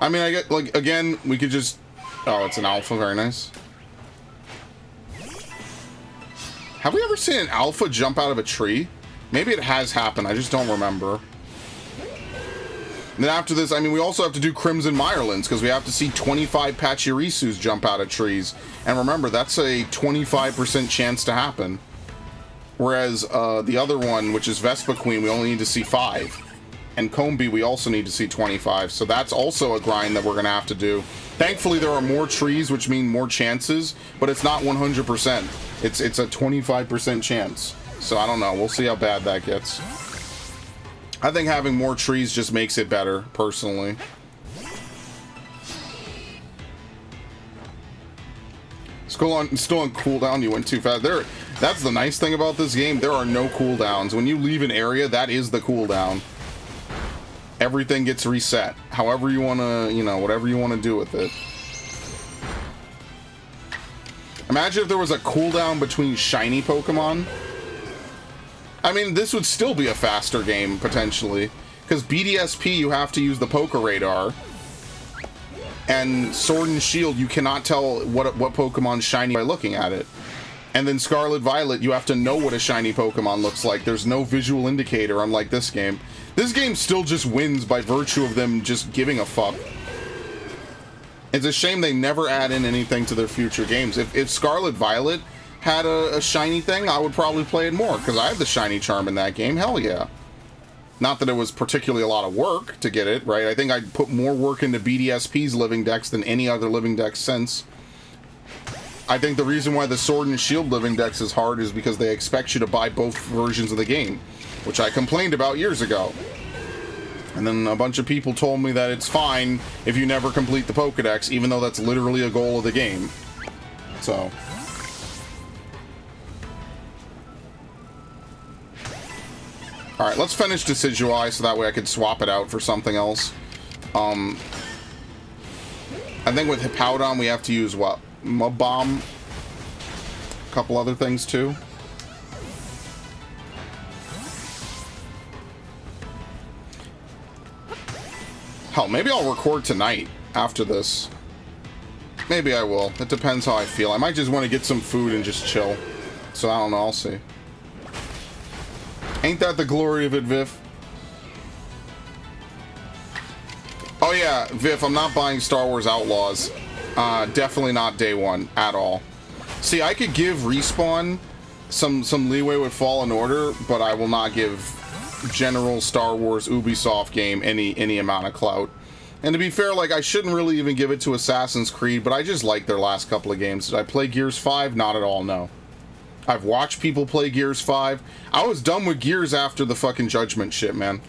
I mean, I get, like, again, we could just... Oh, it's an alpha. Very nice. Have we ever seen an alpha jump out of a tree? Maybe it has happened. I just don't remember. And then after this, I mean, we also have to do Crimson Mirelands because we have to see 25 Pachirisus jump out of trees. And remember, that's a 25% chance to happen. Whereas the other one, which is Vespa Queen, we only need to see 5. And Combi, we also need to see 25. So that's also a grind that we're going to have to do. Thankfully, there are more trees, which mean more chances, but it's not 100%. It's a 25% chance. So I don't know. We'll see how bad that gets. I think having more trees just makes it better, personally. Still on cooldown, you went too fast. That's the nice thing about this game. There are no cooldowns. When you leave an area, that is the cooldown. Everything gets reset. However you want to, you know, whatever you want to do with it. Imagine if there was a cooldown between shiny Pokemon. I mean, this would still be a faster game, potentially. Because BDSP, you have to use the Poké Radar. And Sword and Shield, you cannot tell what Pokemon's shiny by looking at it. And then Scarlet Violet, you have to know what a shiny Pokemon looks like. There's no visual indicator, unlike this game. This game still just wins by virtue of them just giving a fuck. It's a shame they never add in anything to their future games. If Scarlet Violet had a shiny thing, I would probably play it more, because I have the shiny charm in that game. Hell yeah. Not that it was particularly a lot of work to get it, right? I think I'd put more work into BDSP's living dex than any other living dex since. I think the reason why the Sword and Shield living dex is hard is because they expect you to buy both versions of the game, which I complained about years ago. And then a bunch of people told me that it's fine if you never complete the Pokédex, even though that's literally a goal of the game. So... Alright, let's finish Decidueye so that way I could swap it out for something else. I think with Hippowdon we have to use what? Mud Bomb? A couple other things too. Hell, maybe I'll record tonight after this. Maybe I will. It depends how I feel. I might just want to get some food and just chill. So I don't know, I'll see. Ain't that the glory of it, Viv? Oh yeah, Viv, I'm not buying Star Wars Outlaws. Definitely not day one at all. See, I could give Respawn some leeway with Fallen Order, but I will not give general Star Wars Ubisoft game any amount of clout. And to be fair, like, I shouldn't really even give it to Assassin's Creed, but I just like their last couple of games. Did I play Gears 5? Not at all, no. I've watched people play Gears 5. I was done with Gears after the fucking Judgment shit, man.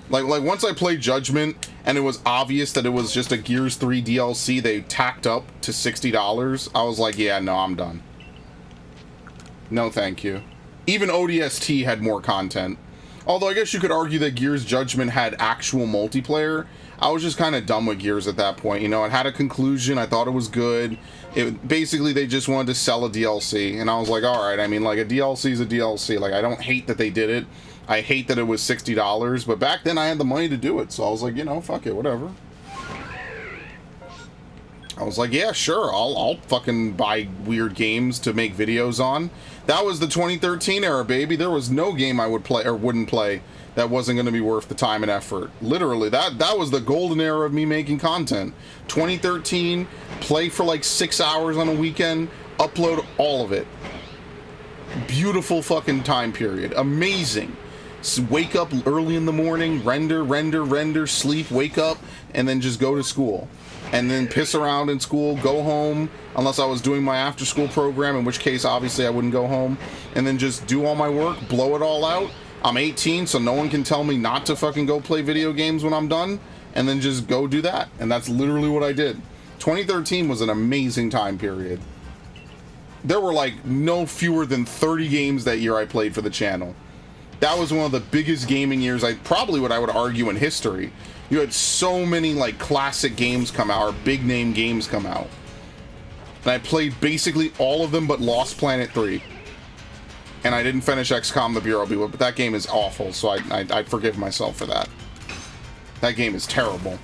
Like once I played Judgment and it was obvious that it was just a Gears 3 DLC they tacked up to $60, I was like, yeah, no, I'm done. No, thank you. Even ODST had more content. Although I guess you could argue that Gears Judgment had actual multiplayer. I was just kind of done with Gears at that point. You know, it had a conclusion. I thought it was good. Basically, they just wanted to sell a DLC. And I was like, all right, I mean, like, a DLC is a DLC. Like, I don't hate that they did it. I hate that it was $60. But back then, I had the money to do it. So I was like, you know, fuck it, whatever. I was like, yeah, sure, I'll fucking buy weird games to make videos on. That was the 2013 era, baby. There was no game I would play or wouldn't play that wasn't going to be worth the time and effort. Literally, that was the golden era of me making content. 2013, play for like 6 hours on a weekend, upload all of it. Beautiful fucking time period. Amazing. Wake up early in the morning, render, sleep, wake up, and then just go to school. And then piss around in school, go home, unless I was doing my after-school program, in which case, obviously, I wouldn't go home. And then just do all my work, blow it all out. I'm 18, so no one can tell me not to fucking go play video games when I'm done. And then just go do that. And that's literally what I did. 2013 was an amazing time period. There were, like, no fewer than 30 games that year I played for the channel. That was one of the biggest gaming years, probably what I would argue, in history. You had so many, like, classic games come out, or big-name games come out. And I played basically all of them but Lost Planet 3. And I didn't finish XCOM The Bureau, but that game is awful, so I forgive myself for that. That game is terrible.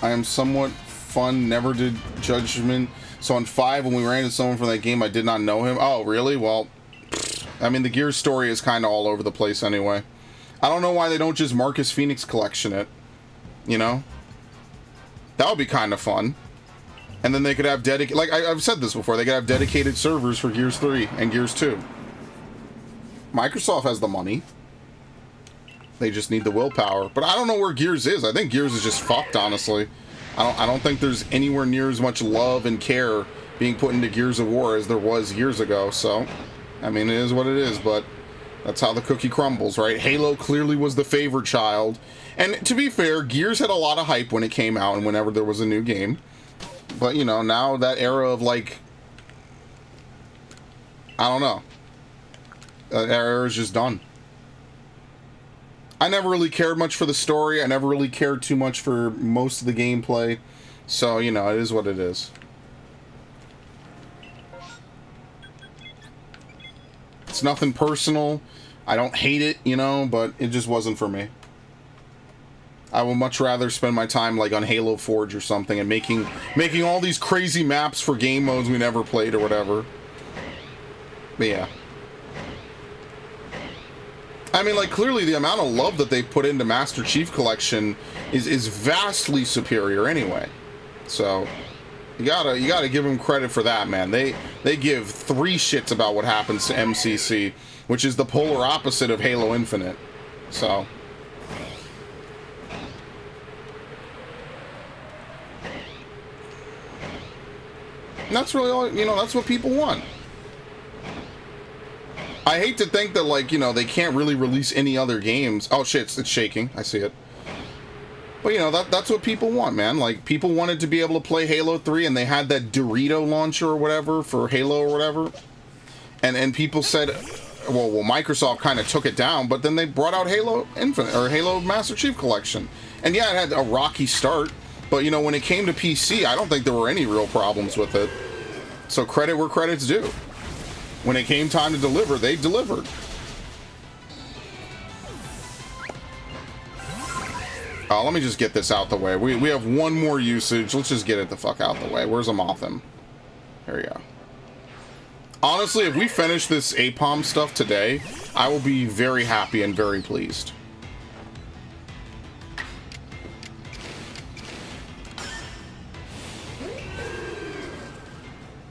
I am somewhat fun, never did Judgment. So on 5, when we ran into someone from that game, I did not know him. Oh, really? Well... I mean, the Gears story is kind of all over the place anyway. I don't know why they don't just Marcus Phoenix collection it. You know? That would be kind of fun. And then they could have dedicated... Like, I've said this before. They could have dedicated servers for Gears 3 and Gears 2. Microsoft has the money. They just need the willpower. But I don't know where Gears is. I think Gears is just fucked, honestly. I don't think there's anywhere near as much love and care being put into Gears of War as there was years ago. So, I mean, it is what it is, but that's how the cookie crumbles, right? Halo clearly was the favored child. And to be fair, Gears had a lot of hype when it came out and whenever there was a new game. But, you know, now that era of, like, I don't know. That era is just done. I never really cared much for the story. I never really cared too much for most of the gameplay. So, you know, it is what it is. It's nothing personal. I don't hate it, you know, but it just wasn't for me. I would much rather spend my time like on Halo Forge or something and making all these crazy maps for game modes we never played or whatever. But yeah. I mean, like, clearly the amount of love that they put into Master Chief Collection is vastly superior anyway. So you gotta give them credit for that, man. They give 3 shits about what happens to MCC, which is the polar opposite of Halo Infinite. So and that's really all, you know, that's what people want. I hate to think that, like, you know, they can't really release any other games. Oh shit, it's shaking. I see it. But, you know, that's what people want, man. Like, people wanted to be able to play Halo 3, and they had that Dorito launcher or whatever for Halo or whatever. And people said, well, Microsoft kind of took it down, but then they brought out Halo Infinite, or Halo Master Chief Collection. And yeah, it had a rocky start, but, you know, when it came to PC, I don't think there were any real problems with it. So credit where credit's due. When it came time to deliver, they delivered. Let me just get this out the way. We have one more usage. Let's just get it the fuck out the way. Where's Amothim? There we go. Honestly, if we finish this APOM stuff today, I will be very happy and very pleased.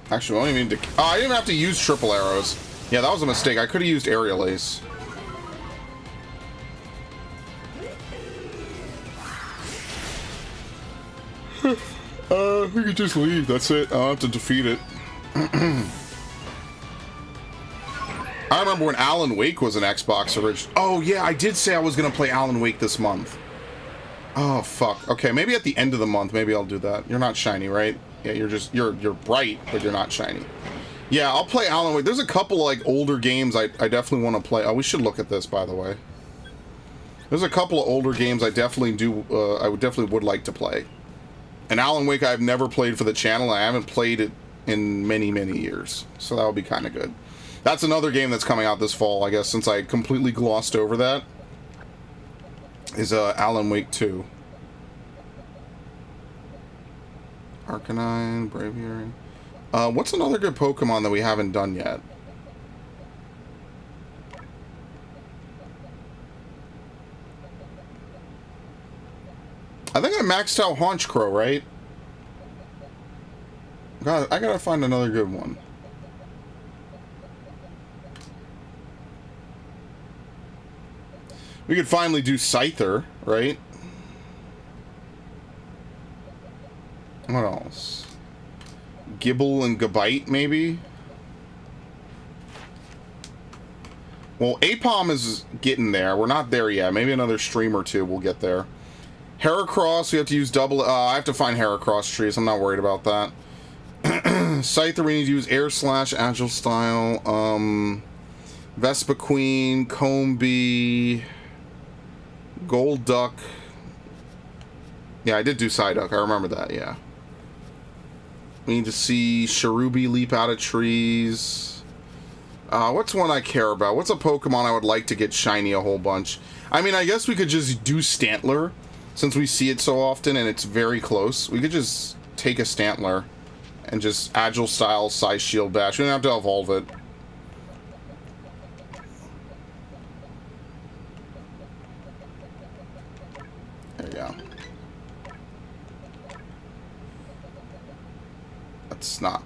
Actually, I don't even need to... Oh, I didn't have to use triple arrows. Yeah, that was a mistake. I could have used aerial ace. We could just leave. That's it. I'll have to defeat it. I remember when Alan Wake was an Xbox original. Oh, yeah, I did say I was going to play Alan Wake this month. Oh, fuck. Okay, maybe at the end of the month, maybe I'll do that. You're not shiny, right? Yeah, you're bright, but you're not shiny. Yeah, I'll play Alan Wake. There's a couple, like, older games I definitely want to play. Oh, we should look at this, by the way. There's a couple of older games I definitely would like to play. And Alan Wake I've never played for the channel. I haven't played it in many, many years. So that would be kind of good. That's another game that's coming out this fall, I guess, since I completely glossed over that. Is Alan Wake 2. Arcanine, Braviary. What's another good Pokemon that we haven't done yet? I think I maxed out Haunchcrow, right? God, I gotta find another good one. We could finally do Scyther, right? What else? Gibble and Gabite, maybe? Well, APOM is getting there. We're not there yet. Maybe another stream or two we'll get there. Heracross, we have to use double... I have to find Heracross trees. I'm not worried about that. Scyther, we need to use Air Slash, Agile Style. Vespiquen, Combee, Golduck. Yeah, I did do Psyduck. I remember that, yeah. We need to see Cherubi leap out of trees. What's one I care about? What's a Pokemon I would like to get shiny a whole bunch? I mean, I guess we could just do Stantler, since we see it so often and it's very close. We could just take a Stantler and just Agile Style, Size Shield Bash. We don't have to evolve it. There you go. That's not...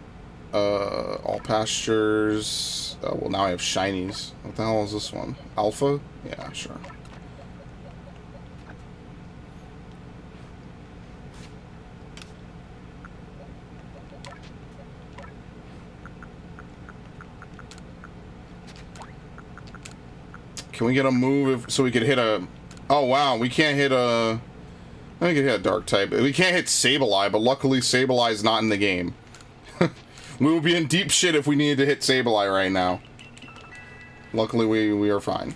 All pastures. Well, now I have shinies. What the hell is this one? Alpha? Yeah, sure. Can we get a move so we could hit a... Oh, wow. We can't hit a... We can hit a dark type. We can't hit Sableye, but luckily Sableye is not in the game. We would be in deep shit if we needed to hit Sableye right now. Luckily, we are fine.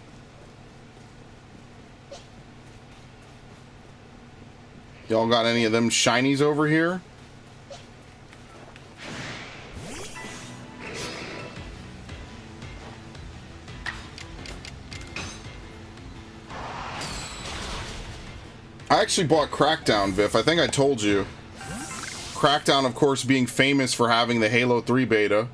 Y'all got any of them shinies over here? I actually bought Crackdown, Viv. I think I told you. Crackdown, of course, being famous for having the Halo 3 beta.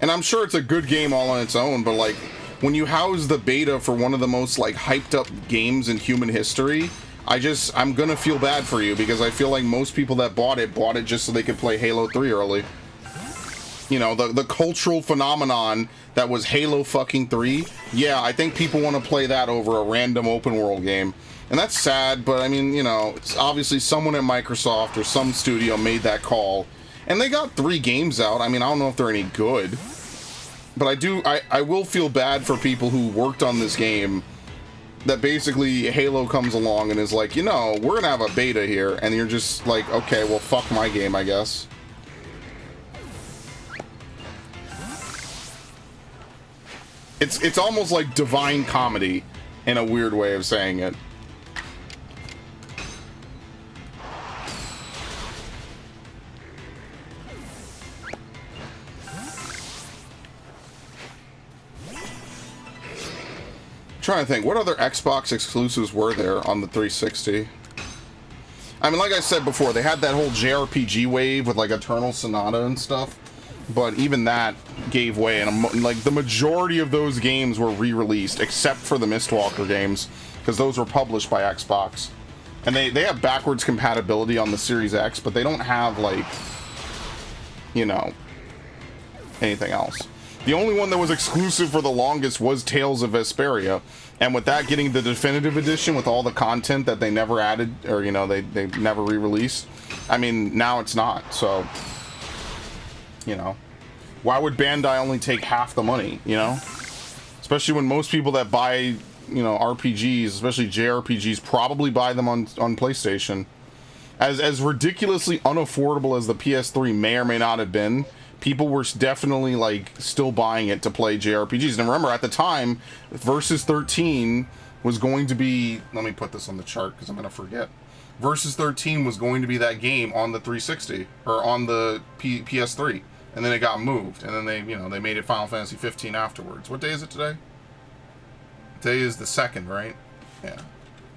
And I'm sure it's a good game all on its own, but, like, when you house the beta for one of the most, like, hyped-up games in human history, I'm gonna feel bad for you, because I feel like most people that bought it just so they could play Halo 3 early. You know, the cultural phenomenon that was Halo fucking 3, yeah, I think people want to play that over a random open-world game. And that's sad, but I mean, you know, it's obviously someone at Microsoft or some studio made that call. And they got 3 games out. I mean, I don't know if they're any good. But I will feel bad for people who worked on this game that basically Halo comes along and is like, you know, we're gonna have a beta here. And you're just like, okay, well, fuck my game, I guess. It's almost like divine comedy in a weird way of saying it. Trying to think, what other Xbox exclusives were there on the 360? I mean, like I said before, they had that whole JRPG wave with like Eternal Sonata and stuff, but even that gave way, and like the majority of those games were re-released, except for the Mistwalker games, because those were published by Xbox. And they have backwards compatibility on the Series X, but they don't have, like, you know, anything else. The only one that was exclusive for the longest was Tales of Vesperia, and with that getting the definitive edition with all the content that they never added, or, you know, they never re-released, I mean, now it's not, so, you know. Why would Bandai only take half the money, you know? Especially when most people that buy, you know, RPGs, especially JRPGs, probably buy them on PlayStation. As ridiculously unaffordable as the PS3 may or may not have been, people were definitely, like, still buying it to play JRPGs. And remember, at the time, Versus 13 was going to be... Let me put this on the chart, because I'm going to forget. Versus 13 was going to be that game on the 360, or on the PS3. And then it got moved. And then they, you know, they made it Final Fantasy 15 afterwards. What day is it today? Today is the 2nd, right? Yeah.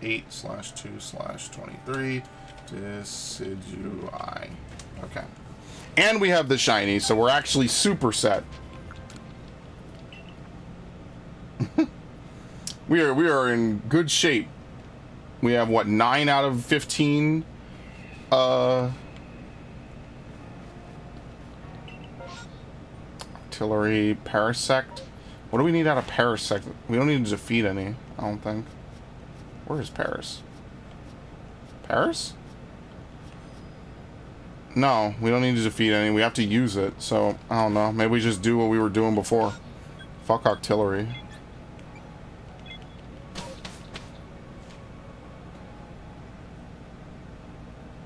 8/2/23. Decidui. Okay. And we have the shiny, so we're actually super set. we are in good shape. We have what, 9 out of 15 artillery, Parasect. What do we need out of Parasect? We don't need to defeat any, I don't think. Where is Paris? Paris? No, we don't need to defeat any. We have to use it. So, I don't know. Maybe we just do what we were doing before. Fuck artillery.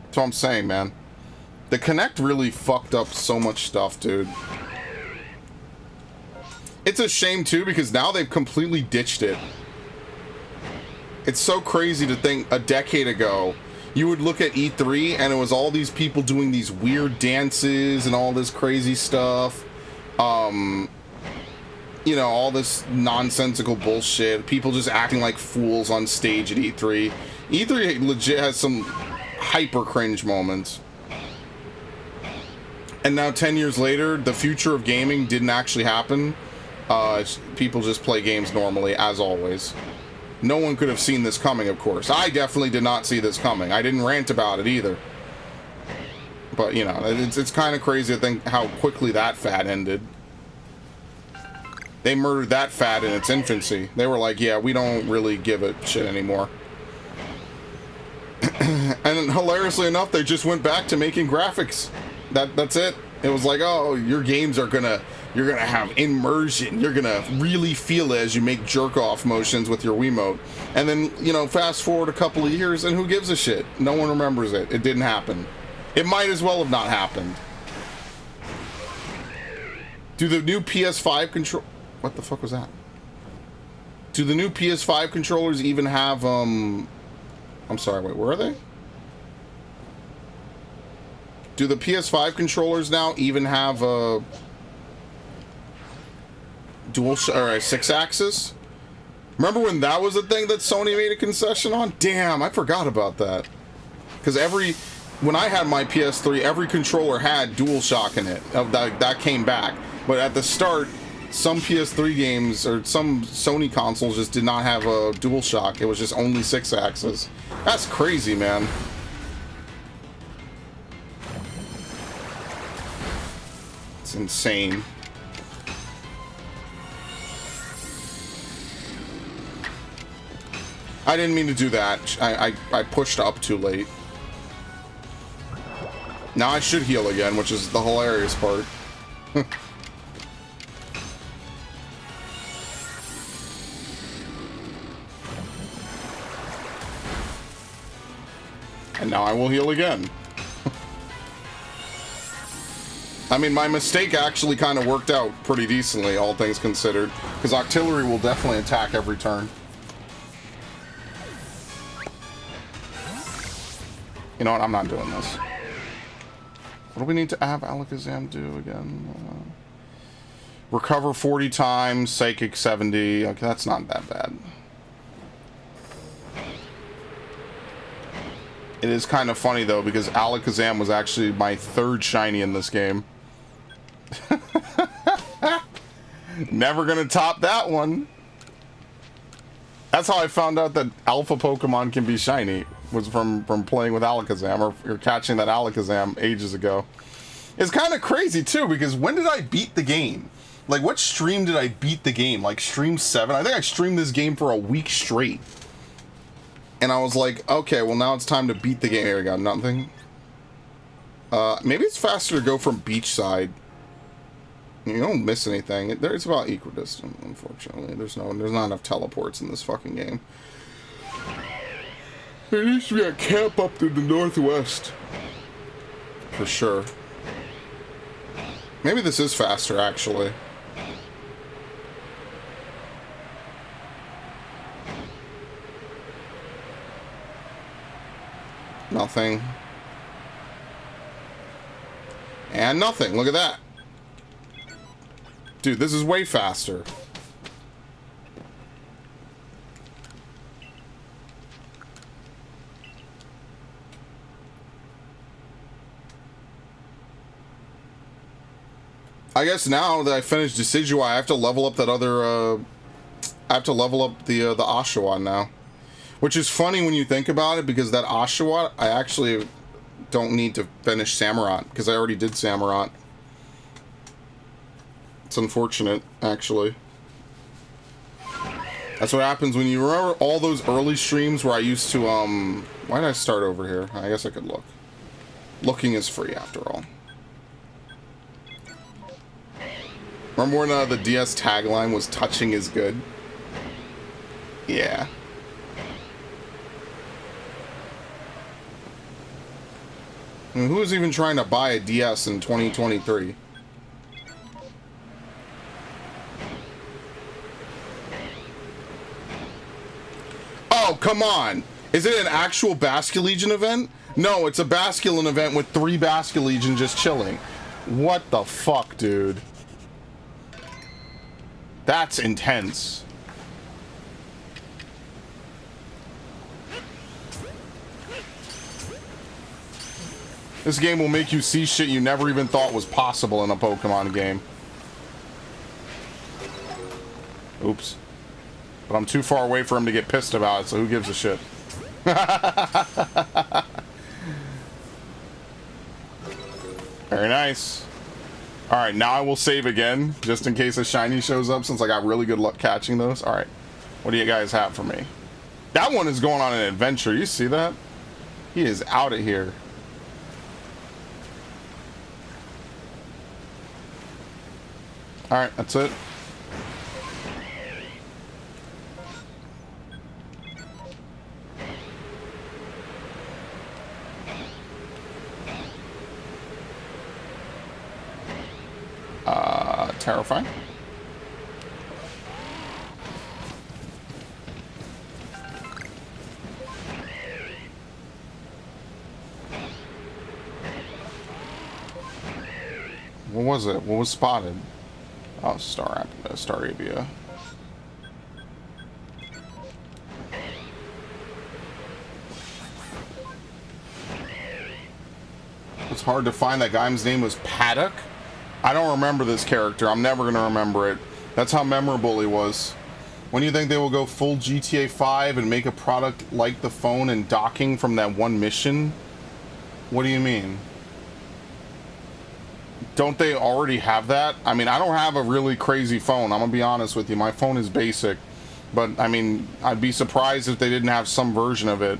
That's what I'm saying, man. The Kinect really fucked up so much stuff, dude. It's a shame, too, because now they've completely ditched it. It's so crazy to think a decade ago, you would look at E3 and it was all these people doing these weird dances and all this crazy stuff. You know, all this nonsensical bullshit. People just acting like fools on stage at E3. E3 legit has some hyper cringe moments. And now 10 years later, the future of gaming didn't actually happen. People just play games normally, as always. No one could have seen this coming, of course. I definitely did not see this coming. I didn't rant about it either. But, you know, it's kind of crazy to think how quickly that fad ended. They murdered that fad in its infancy. They were like, yeah, we don't really give a shit anymore. And hilariously enough, they just went back to making graphics. That's it. It was like, oh, your games are you're gonna have immersion. You're gonna really feel it as you make jerk-off motions with your Wiimote. And then, you know, fast forward a couple of years, and who gives a shit? No one remembers it. It didn't happen. It might as well have not happened. Do the new PS5 control... What the fuck was that? Do the new PS5 controllers even have, I'm sorry, wait, where are they? Do the PS5 controllers now even have a dual or a 6-axis? Remember when that was a thing that Sony made a concession on? Damn, I forgot about that. Because when I had my PS3, every controller had DualShock in it. That came back. But at the start, some PS3 games or some Sony consoles just did not have a DualShock. It was just only 6-axis. That's crazy, man. It's insane. I didn't mean to do that. I pushed up too late. Now I should heal again, which is the hilarious part. And now I will heal again. I mean, my mistake actually kind of worked out pretty decently, all things considered. Because Octillery will definitely attack every turn. You know what? I'm not doing this. What do we need to have Alakazam do again? Recover 40 times, Psychic 70. Okay, that's not that bad. It is kind of funny, though, because Alakazam was actually my 3rd shiny in this game. Never gonna top that one. That's how I found out that Alpha Pokemon can be shiny. Was from playing with Alakazam or catching that Alakazam ages ago. It's kind of crazy too, because when did I beat the game? Like, what stream did I beat the game? Like stream 7? I think I streamed this game for a week straight. And I was like, okay, well now it's time to beat the game. Here we go, nothing. Maybe it's faster to go from beachside. You don't miss anything. It's about equidistant, unfortunately. There's not enough teleports in this fucking game. There used to be a camp up to the northwest. For sure. Maybe this is faster, actually. Nothing. And nothing. Look at that. Dude, this is way faster. I guess now that I finished Decidueye, I have to level up that other, I have to level up the Oshawott now. Which is funny when you think about it, because that Oshawott, I actually don't need to finish Samurott, because I already did Samurott. It's unfortunate, actually. That's what happens when you remember all those early streams where I used to, why did I start over here? I guess I could look. Looking is free, after all. Remember when the DS tagline was "touching is good"? Yeah. I mean, who is even trying to buy a DS in 2023? Oh, come on! Is it an actual Basculegion event? No, it's a Basculin event with 3 Basculegion just chilling. What the fuck, dude? That's intense. This game will make you see shit you never even thought was possible in a Pokemon game. Oops. But I'm too far away for him to get pissed about it, so who gives a shit? Very nice. Alright, now I will save again, just in case a shiny shows up, since I got really good luck catching those. Alright, what do you guys have for me? That one is going on an adventure. You see that? He is out of here. Alright, that's it. Terrifying. What was it? What was spotted? Oh, Starabia. It's hard to find. That guy's name was Paddock. I don't remember this character. I'm never gonna remember it. That's how memorable he was. When do you think they will go full GTA 5 and make a product like the phone and docking from that one mission? What do you mean? Don't they already have that? I mean, I don't have a really crazy phone. I'm gonna be honest with you. My phone is basic. But, I mean, I'd be surprised if they didn't have some version of it.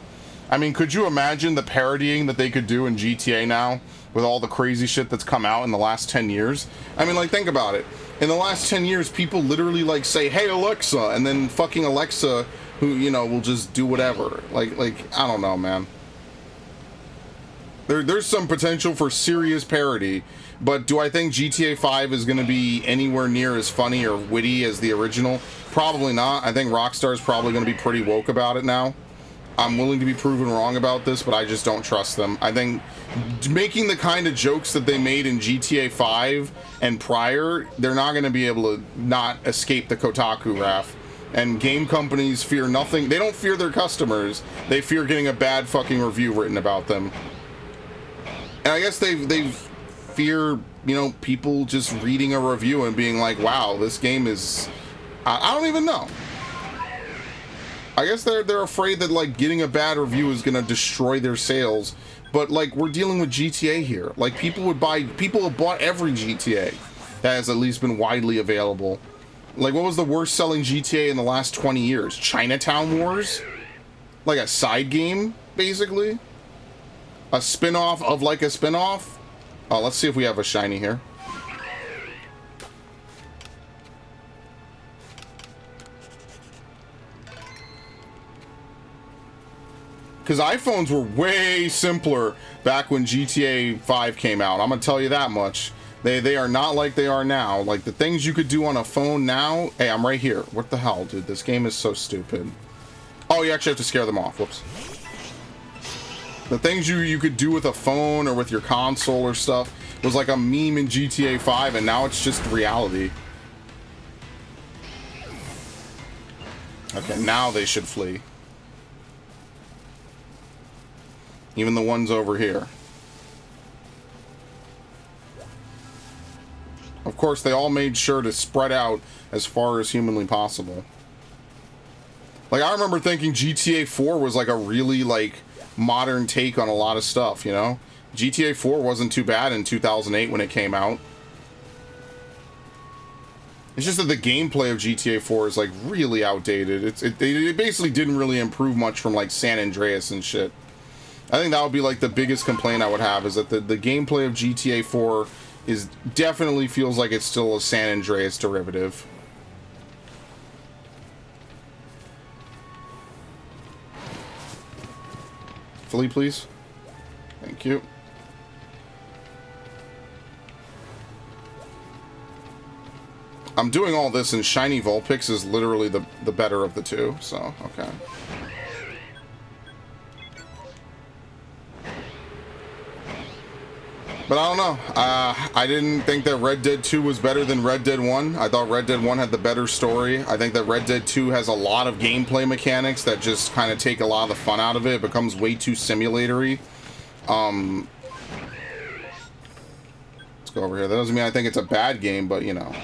I mean, could you imagine the parodying that they could do in GTA now? With all the crazy shit that's come out in the last 10 years. I mean, like, think about it. In the last 10 years, people literally, like, say, hey, Alexa, and then fucking Alexa, who, you know, will just do whatever. Like, I don't know, man. There's some potential for serious parody, but do I think GTA 5 is going to be anywhere near as funny or witty as the original? Probably not. I think Rockstar's probably going to be pretty woke about it now. I'm willing to be proven wrong about this, but I just don't trust them. I think making the kind of jokes that they made in GTA 5 and prior, they're not going to be able to not escape the Kotaku wrath. And game companies fear nothing. They don't fear their customers. They fear getting a bad fucking review written about them. And I guess they fear, you know, people just reading a review and being like, wow, this game is... I don't even know. I guess they're afraid that, like, getting a bad review is gonna destroy their sales. But, like, we're dealing with GTA here. Like, people have bought every GTA that has at least been widely available. Like, what was the worst selling GTA in the last 20 years? Chinatown Wars? Like a side game, basically? A spin-off of like a spin-off? Oh, let's see if we have a shiny here. Because iPhones were way simpler back when GTA 5 came out. I'm going to tell you that much. They are not like they are now. Like, the things you could do on a phone now... Hey, I'm right here. What the hell, dude? This game is so stupid. Oh, you actually have to scare them off. Whoops. The things you could do with a phone or with your console or stuff was like a meme in GTA 5, and now it's just reality. Okay, now they should flee. Even the ones over here. Of course, they all made sure to spread out as far as humanly possible. Like, I remember thinking GTA 4 was like a really, like, modern take on a lot of stuff, you know? GTA 4 wasn't too bad in 2008 when it came out. It's just that the gameplay of GTA 4 is, like, really outdated. It basically didn't really improve much from, like, San Andreas and shit. I think that would be, like, the biggest complaint I would have, is that the gameplay of GTA 4 is definitely feels like it's still a San Andreas derivative. Flee, please. Thank you. I'm doing all this, and Shiny Vulpix is literally the better of the two, so, okay. But I don't know. I didn't think that Red Dead 2 was better than Red Dead 1. I thought Red Dead 1 had the better story. I think that Red Dead 2 has a lot of gameplay mechanics that just kind of take a lot of the fun out of it. It becomes way too simulatory. Let's go over here. That doesn't mean I think it's a bad game, but, you know.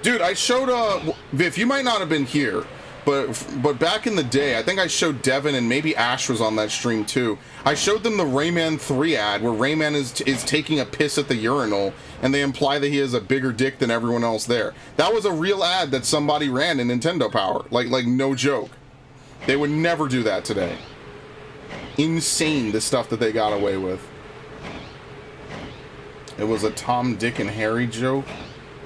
Dude, I showed, Viv, you might not have been here, but back in the day, I think I showed Devin and maybe Ash was on that stream too. I showed them the Rayman 3 ad where Rayman is taking a piss at the urinal, and they imply that he has a bigger dick than everyone else there. That was a real ad that somebody ran in Nintendo Power. Like no joke. They would never do that today. Insane, the stuff that they got away with. It was a Tom, Dick, and Harry joke,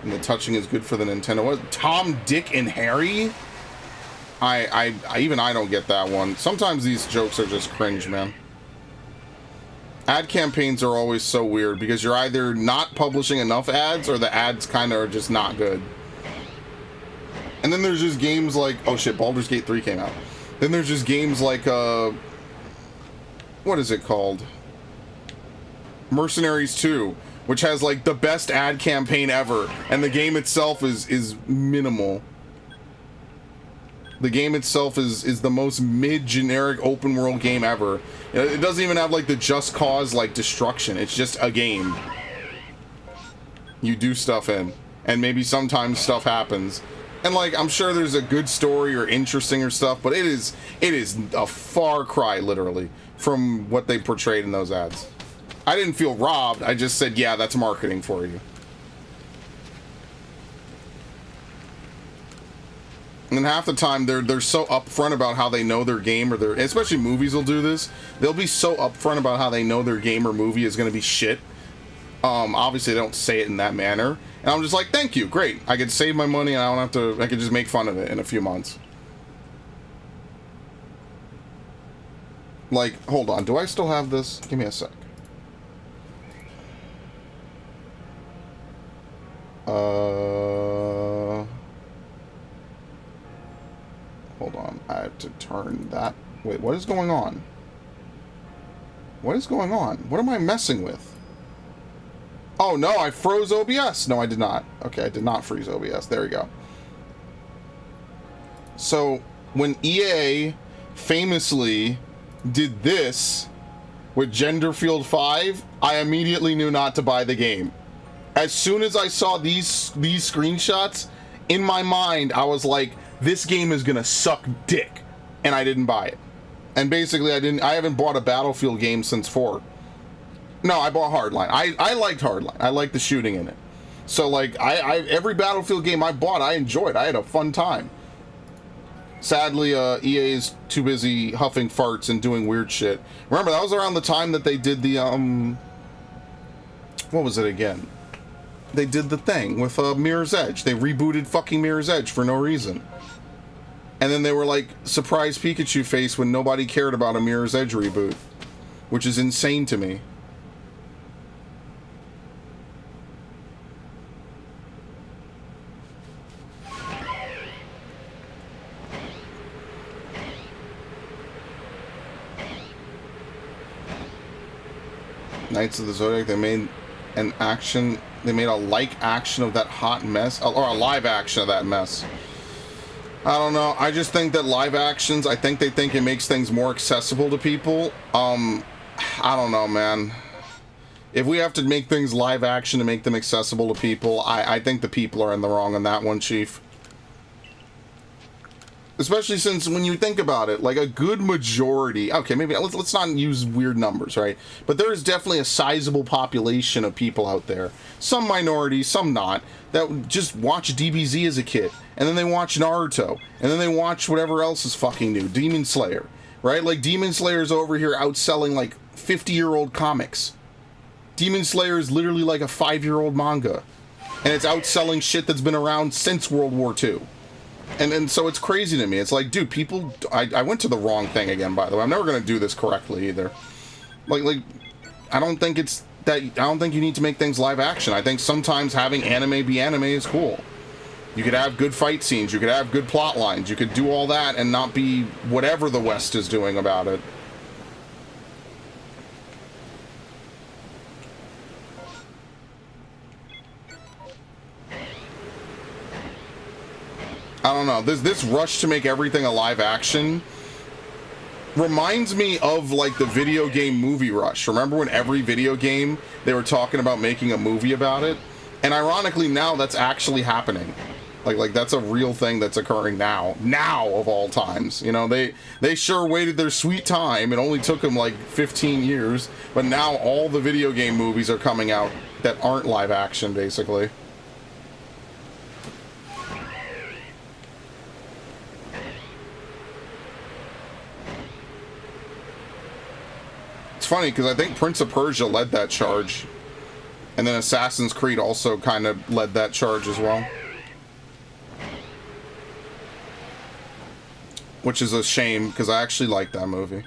and the touching is good for the Nintendo. What? Tom, Dick, and Harry? Even I don't get that one. Sometimes these jokes are just cringe, man. Ad campaigns are always so weird because you're either not publishing enough ads or the ads kind of are just not good. And then there's just games like, oh shit, Baldur's Gate 3 came out. Then there's just games like, what is it called? Mercenaries 2, which has like the best ad campaign ever, and the game itself is minimal. The game itself is the most mid-generic open world game ever. It doesn't even have like the Just Cause like destruction. It's just a game. You do stuff in, and maybe sometimes stuff happens. And like I'm sure there's a good story or interesting or stuff, but it is a far cry literally from what they portrayed in those ads. I didn't feel robbed. I just said, yeah, that's marketing for you. And half the time they're so upfront about how they know their game, or especially movies will do this. They'll be so upfront about how they know their game or movie is going to be shit. Obviously they don't say it in that manner, and I'm just like, thank you, great. I could save my money and I don't have to. I could just make fun of it in a few months. Like, hold on, do I still have this? Give me a sec. Hold on, I have to turn that. Wait, what is going on? What is going on? What am I messing with? Oh no, I froze OBS. No, I did not. Okay, I did not freeze OBS. There we go. So, when EA famously did this with Genderfield 5, I immediately knew not to buy the game. As soon as I saw these screenshots, in my mind, I was like, this game is gonna suck dick, and I didn't buy it. And basically, I haven't bought a Battlefield game since 4. No, I bought Hardline. I liked Hardline. I liked the shooting in it. So like, every Battlefield game I bought, I enjoyed. I had a fun time. Sadly, EA is too busy huffing farts and doing weird shit. Remember, that was around the time that they did the what was it again? They did the thing with Mirror's Edge. They rebooted fucking Mirror's Edge for no reason. And then they were like, surprise Pikachu face when nobody cared about a Mirror's Edge reboot. Which is insane to me. Knights of the Zodiac, they made an action, they made a like action of that hot mess, or a live action of that mess. I don't know. I just think that live actions, I think they think it makes things more accessible to people. I don't know, man. If we have to make things live action to make them accessible to people, I think the people are in the wrong on that one, Chief. Especially since when you think about it, like a good majority, okay, maybe let's not use weird numbers, right? But there is definitely a sizable population of people out there, some minorities, some not, that just watch DBZ as a kid, and then they watch Naruto, and then they watch whatever else is fucking new, Demon Slayer, right? Like Demon Slayer's over here outselling like 50-year-old comics. Demon Slayer is literally like a 5-year-old manga, and it's outselling shit that's been around since World War II. And so it's crazy to me. It's like, dude, people... I went to the wrong thing again, by the way. I'm never going to do this correctly, either. Like, I don't think it's that... I don't think you need to make things live action. I think sometimes having anime be anime is cool. You could have good fight scenes. You could have good plot lines. You could do all that and not be whatever the West is doing about it. I don't know, this rush to make everything a live action reminds me of like the video game movie rush. Remember when every video game they were talking about making a movie about it? And ironically now that's actually happening. Like that's a real thing that's occurring now of all times. You know, they sure waited their sweet time. It only took them like 15 years, but now all the video game movies are coming out that aren't live action, basically. It's funny because I think Prince of Persia led that charge, and then Assassin's Creed also kind of led that charge as well. Which is a shame, because I actually like that movie.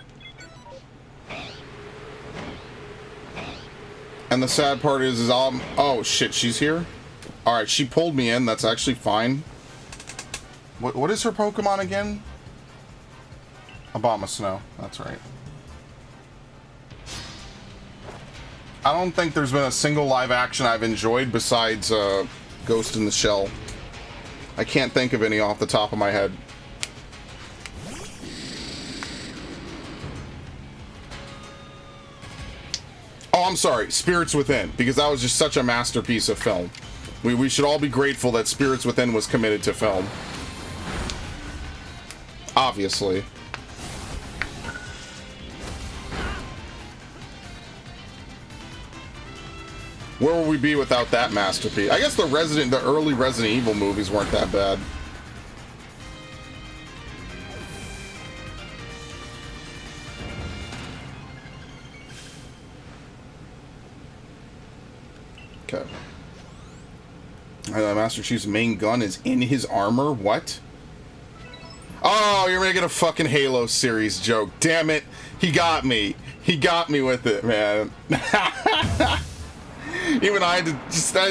And the sad part is oh shit, she's here? Alright, she pulled me in, that's actually fine. What is her Pokemon again? Abomasnow, that's right. I don't think there's been a single live action I've enjoyed besides Ghost in the Shell. I can't think of any off the top of my head. Oh, I'm sorry, Spirits Within, because that was just such a masterpiece of film. We should all be grateful that Spirits Within was committed to film. Obviously. Where would we be without that masterpiece? I guess the early Resident Evil movies weren't that bad. Okay. Master Chief's main gun is in his armor? What? Oh, you're making a fucking Halo series joke. Damn it. He got me. He got me with it, man. Even I had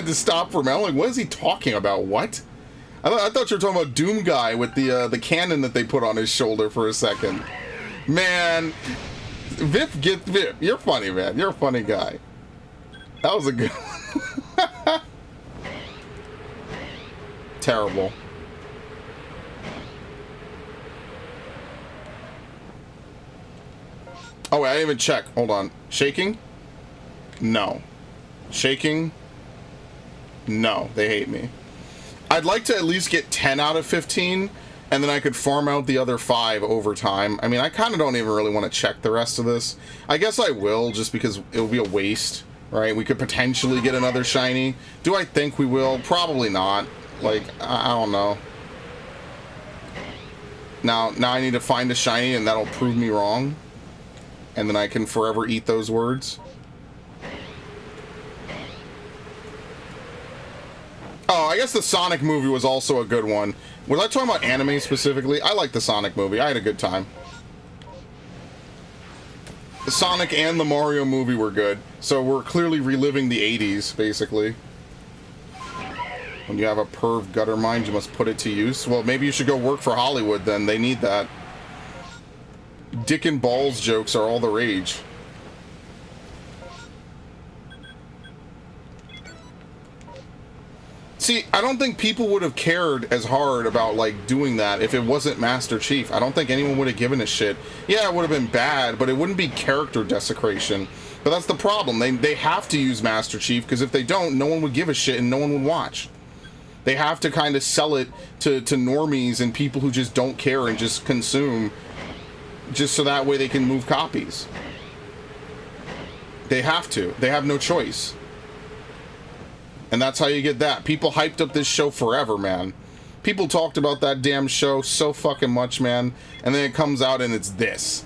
to stop for a minute. I'm like, what is he talking about? What? I thought you were talking about Doom Guy with the cannon that they put on his shoulder for a second. Man. Vip, you're funny, man. You're a funny guy. That was a good one. Terrible. Oh wait, I didn't even check. Hold on. Shaking? No. Shaking? No. They hate me. I'd like to at least get 10 out of 15, and then I could farm out the other 5 over time. I mean, I kind of don't even really want to check the rest of this. I guess I will, just because it will be a waste, right? We could potentially get another shiny. Do I think we will? Probably not. Like, I don't know. Now I need to find a shiny, and that'll prove me wrong. And then I can forever eat those words. Oh, I guess the Sonic movie was also a good one. Was I talking about anime specifically? I like the Sonic movie. I had a good time. The Sonic and the Mario movie were good. So we're clearly reliving the 80s, basically. When you have a perv gutter mind, you must put it to use. Well, maybe you should go work for Hollywood then. They need that. Dick and balls jokes are all the rage. See, I don't think people would have cared as hard about, like, doing that if it wasn't Master Chief. I don't think anyone would have given a shit. Yeah, it would have been bad, but it wouldn't be character desecration. But that's the problem. They have to use Master Chief, because if they don't, no one would give a shit and no one would watch. They have to kind of sell it to normies and people who just don't care and just consume, just so that way they can move copies. They have to. They have no choice. And that's how you get that. People hyped up this show forever, man. People talked about that damn show so fucking much, man. And then it comes out and it's this.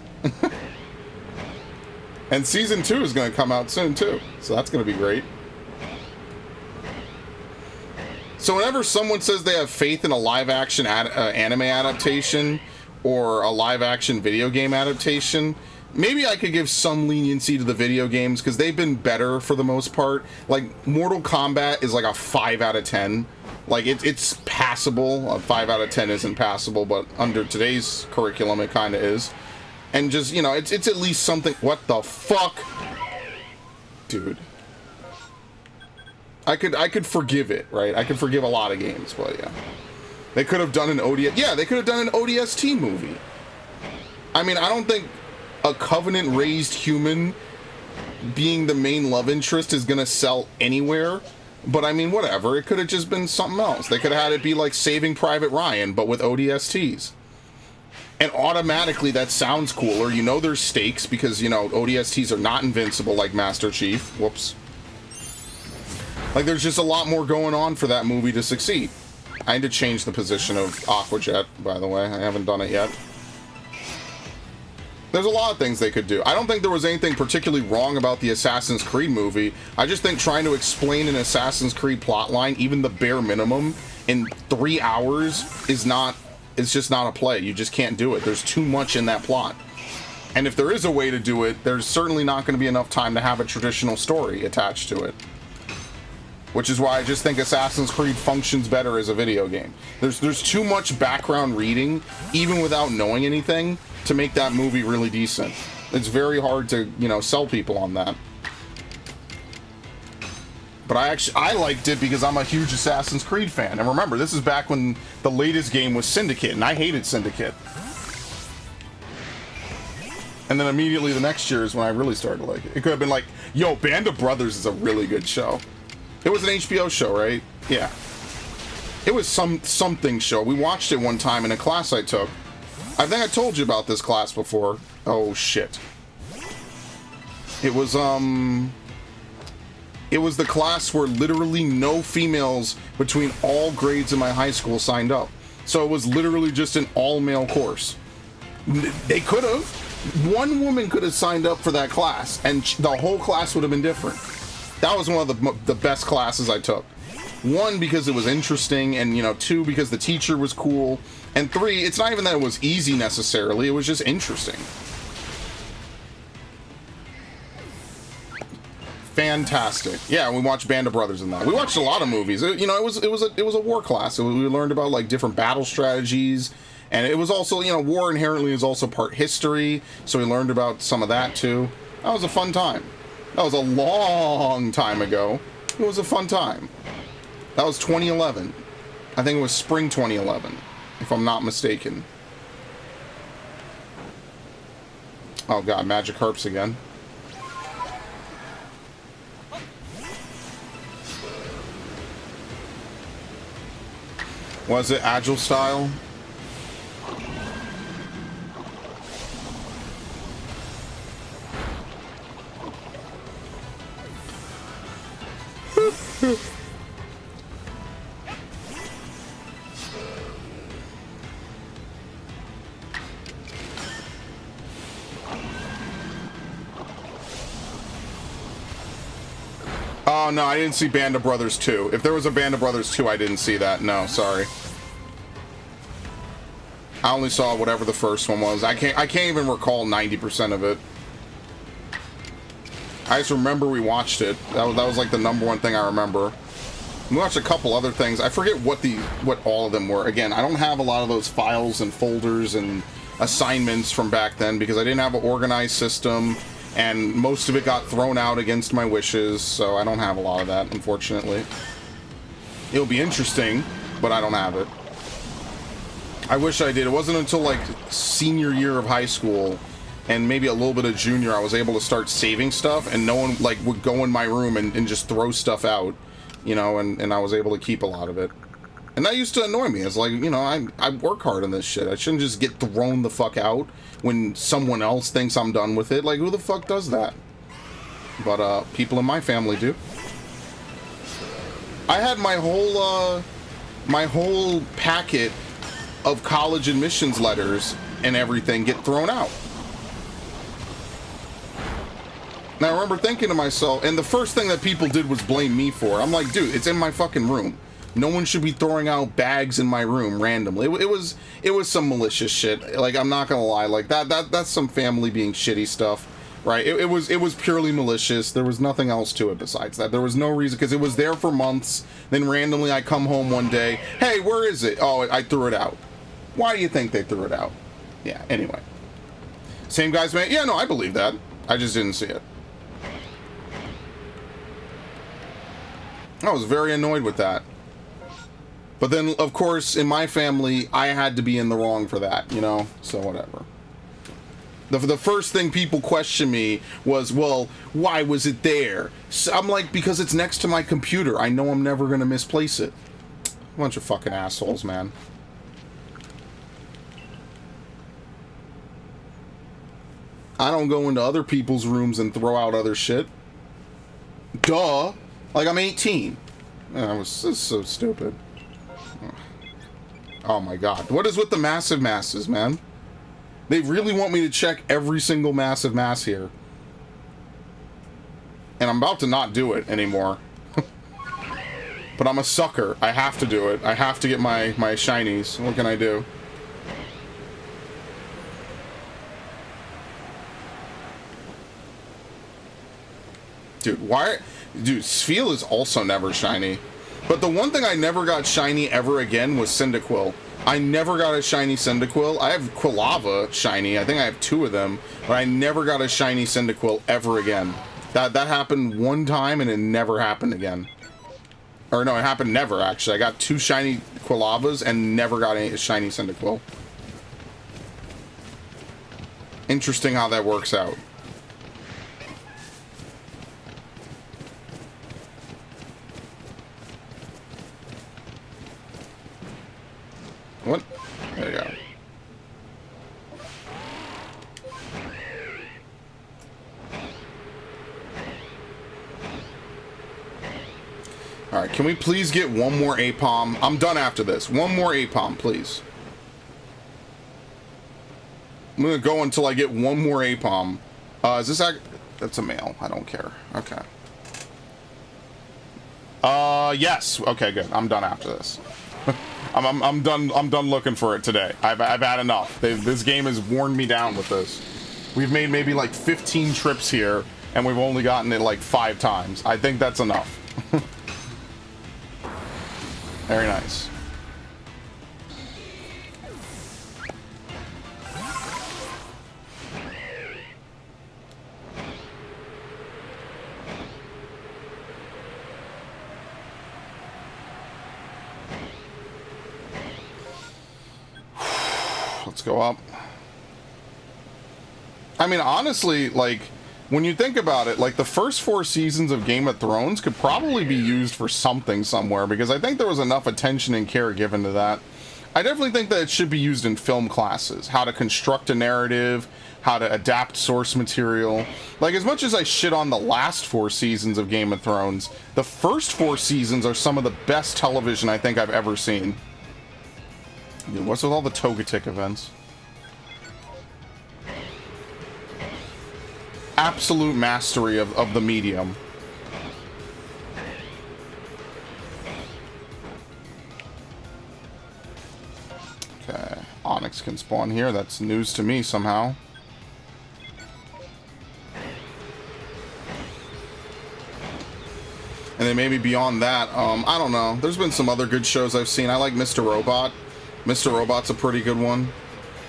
And season 2 is going to come out soon, too. So that's going to be great. So whenever someone says they have faith in a live-action anime adaptation or a live-action video game adaptation, maybe I could give some leniency to the video games, because they've been better for the most part. Like, Mortal Kombat is like a 5 out of 10. Like, it's passable. A 5 out of 10 isn't passable, but under today's curriculum, it kind of is. And just, you know, it's at least something... What the fuck? Dude. I could forgive it, right? I could forgive a lot of games, but yeah. They could have done an ODS... Yeah, they could have done an ODST movie. I mean, I don't think a Covenant-raised human being the main love interest is gonna sell anywhere. But I mean, whatever. It could have just been something else. They could have had it be like Saving Private Ryan, but with ODSTs. And automatically that sounds cooler. You know there's stakes because, you know, ODSTs are not invincible like Master Chief. Whoops. Like, there's just a lot more going on for that movie to succeed. I need to change the position of Aquajet, by the way. I haven't done it yet. There's a lot of things they could do. I don't think there was anything particularly wrong about the Assassin's Creed movie. I just think trying to explain an Assassin's Creed plotline, even the bare minimum, in 3 hours is not... It's just not a play. You just can't do it. There's too much in that plot. And if there is a way to do it, there's certainly not going to be enough time to have a traditional story attached to it. Which is why I just think Assassin's Creed functions better as a video game. There's too much background reading, even without knowing anything, to make that movie really decent. It's very hard to, you know, sell people on that. But I liked it because I'm a huge Assassin's Creed fan. And remember, this is back when the latest game was Syndicate, and I hated Syndicate. And then immediately the next year is when I really started to like it. It could have been like, yo, Band of Brothers is a really good show. It was an HBO show, right? Yeah. It was something show. We watched it one time in a class I took. I think I told you about this class before. Oh, shit. It was the class where literally no females between all grades in my high school signed up. So it was literally just an all-male course. They could have. One woman could have signed up for that class, and the whole class would have been different. That was one of the best classes I took. One, because it was interesting, and, you know, two, because the teacher was cool, and three, it's not even that it was easy necessarily, it was just interesting. Fantastic. Yeah, we watched Band of Brothers in that. We watched a lot of movies. You know, it was a war class. We learned about like different battle strategies, and it was also, you know, war inherently is also part history, so we learned about some of that too. That was a fun time. That was a long time ago. It was a fun time. That was 2011. I think it was spring 2011, if I'm not mistaken. Oh god, Magic Harps again. Was it Agile style? Oh, no, I didn't see Band of Brothers 2. If there was a Band of Brothers 2, I didn't see that. No, sorry. I only saw whatever the first one was. I can't even recall 90% of it. I just remember we watched it. That was like the #1 thing I remember. We watched a couple other things. I forget what all of them were. Again, I don't have a lot of those files and folders and assignments from back then because I didn't have an organized system, and most of it got thrown out against my wishes, so I don't have a lot of that, unfortunately. It'll be interesting, but I don't have it. I wish I did. It wasn't until like senior year of high school and maybe a little bit of junior I was able to start saving stuff, and no one like would go in my room and just throw stuff out, you know, and I was able to keep a lot of it. And that used to annoy me. It's like, you know, I work hard on this shit. I shouldn't just get thrown the fuck out when someone else thinks I'm done with it. Like, who the fuck does that? But people in my family do. I had my whole packet of college admissions letters and everything get thrown out. Now I remember thinking to myself, and the first thing that people did was blame me for it. I'm like, dude, it's in my fucking room. No one should be throwing out bags in my room randomly. It was some malicious shit. Like, I'm not gonna lie, like that's some family being shitty stuff, right? It was purely malicious. There was nothing else to it besides that. There was no reason, because it was there for months. Then randomly I come home one day, hey, where is it? Oh, I threw it out. Why do you think they threw it out? Yeah, anyway. Same guys, man. Yeah, no, I believe that. I just didn't see it. I was very annoyed with that. But then, of course, in my family, I had to be in the wrong for that, you know? So, whatever. The first thing people questioned me was, well, why was it there? So I'm like, because it's next to my computer. I know I'm never going to misplace it. Bunch of fucking assholes, man. I don't go into other people's rooms and throw out other shit. Duh. Like, I'm 18. This is so stupid. Oh my god. What is with the massive masses, man? They really want me to check every single massive mass here. And I'm about to not do it anymore. But I'm a sucker. I have to do it. I have to get my shinies. What can I do? Dude, why? Dude, Spheal is also never shiny. But the one thing I never got shiny ever again was Cyndaquil. I never got a shiny Cyndaquil. I have Quilava shiny. I think I have 2 of them. But I never got a shiny Cyndaquil ever again. That happened one time and it never happened again. Or no, it happened never, actually. I got 2 shiny Quilavas and never got a shiny Cyndaquil. Interesting how that works out. What? There you go. Alright, can we please get one more Apom? I'm done after this. One more Apom, please. I'm gonna go until I get one more Apom. Is this that's a male. I don't care. Okay. Yes. Okay, good. I'm done after this. I'm done looking for it today. I've had enough. This game has worn me down with this. We've made maybe like 15 trips here, and we've only gotten it like 5 times. I think that's enough. Very nice. Let's go up. I mean, honestly, like, when you think about it, like, the first 4 seasons of Game of Thrones could probably be used for something somewhere, because I think there was enough attention and care given to that. I definitely think that it should be used in film classes. How to construct a narrative, how to adapt source material. Like, as much as I shit on the last 4 seasons of Game of Thrones, the first 4 seasons are some of the best television I think I've ever seen. Dude, what's with all the Togetic events? Absolute mastery of the medium. Okay, Onyx can spawn here. That's news to me somehow. And then maybe beyond that, I don't know. There's been some other good shows I've seen. I like Mr. Robot. Mr. Robot's a pretty good one.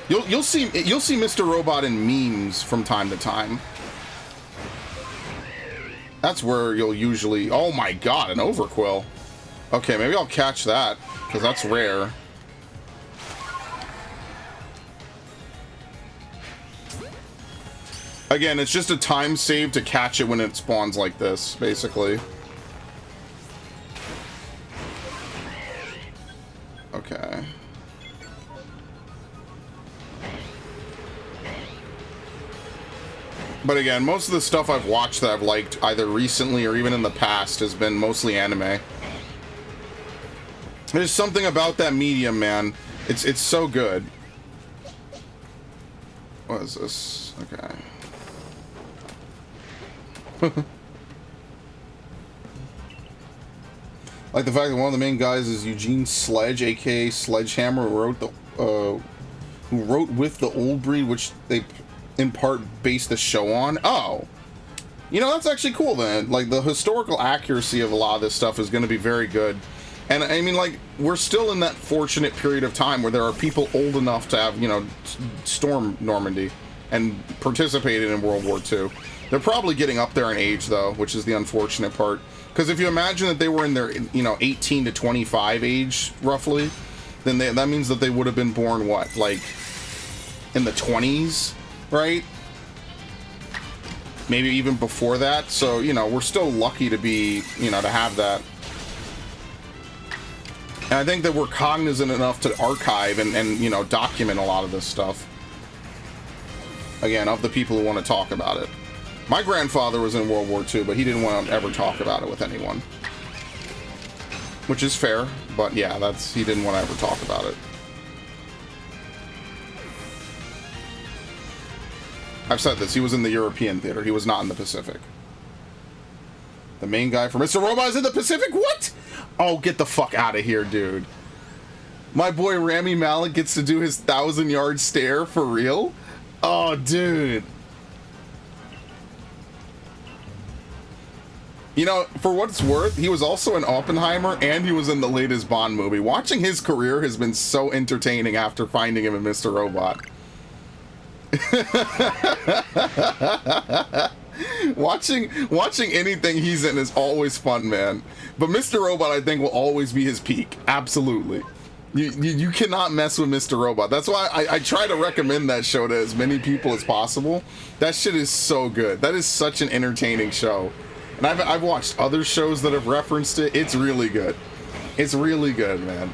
You'll see Mr. Robot in memes from time to time. That's where you'll usually... Oh my god, an Overquill. Okay, maybe I'll catch that, because that's rare. Again, it's just a time save to catch it when it spawns like this, basically. Okay. But again, most of the stuff I've watched that I've liked, either recently or even in the past, has been mostly anime. There's something about that medium, man. It's so good. What is this? Okay. Like the fact that one of the main guys is Eugene Sledge, aka Sledgehammer, who wrote with the Old Breed, which they in part based the show on. Oh, you know, that's actually cool then. Like, the historical accuracy of a lot of this stuff is going to be very good. And I mean, like, we're still in that fortunate period of time where there are people old enough to have, you know, storm Normandy and participated in World War II. They're probably getting up there in age, though, which is the unfortunate part. Because if you imagine that they were in their, you know, 18 to 25 age, roughly, then that means that they would have been born, what, like, in the 20s? right? Maybe even before that. So, you know, we're still lucky to be, you know, to have that. And I think that we're cognizant enough to archive and you know, document a lot of this stuff. Again, of the people who want to talk about it. My grandfather was in World War II, but he didn't want to ever talk about it with anyone. Which is fair, but yeah, he didn't want to ever talk about it. I've said this, he was in the European theater, he was not in the Pacific. The main guy for Mr. Robot is in the Pacific? What? Oh, get the fuck out of here, dude. My boy Rami Malek gets to do his 1,000-yard stare for real? Oh, dude. You know, for what it's worth, he was also in Oppenheimer, and he was in the latest Bond movie. Watching his career has been so entertaining after finding him in Mr. Robot. Watching anything he's in is always fun, man. But Mr. Robot, I think, will always be his peak. Absolutely. You cannot mess with Mr. Robot. That's why I try to recommend that show to as many people as possible. That shit is so good. That is such an entertaining show. And I've watched other shows that have referenced it. It's really good. It's really good, man.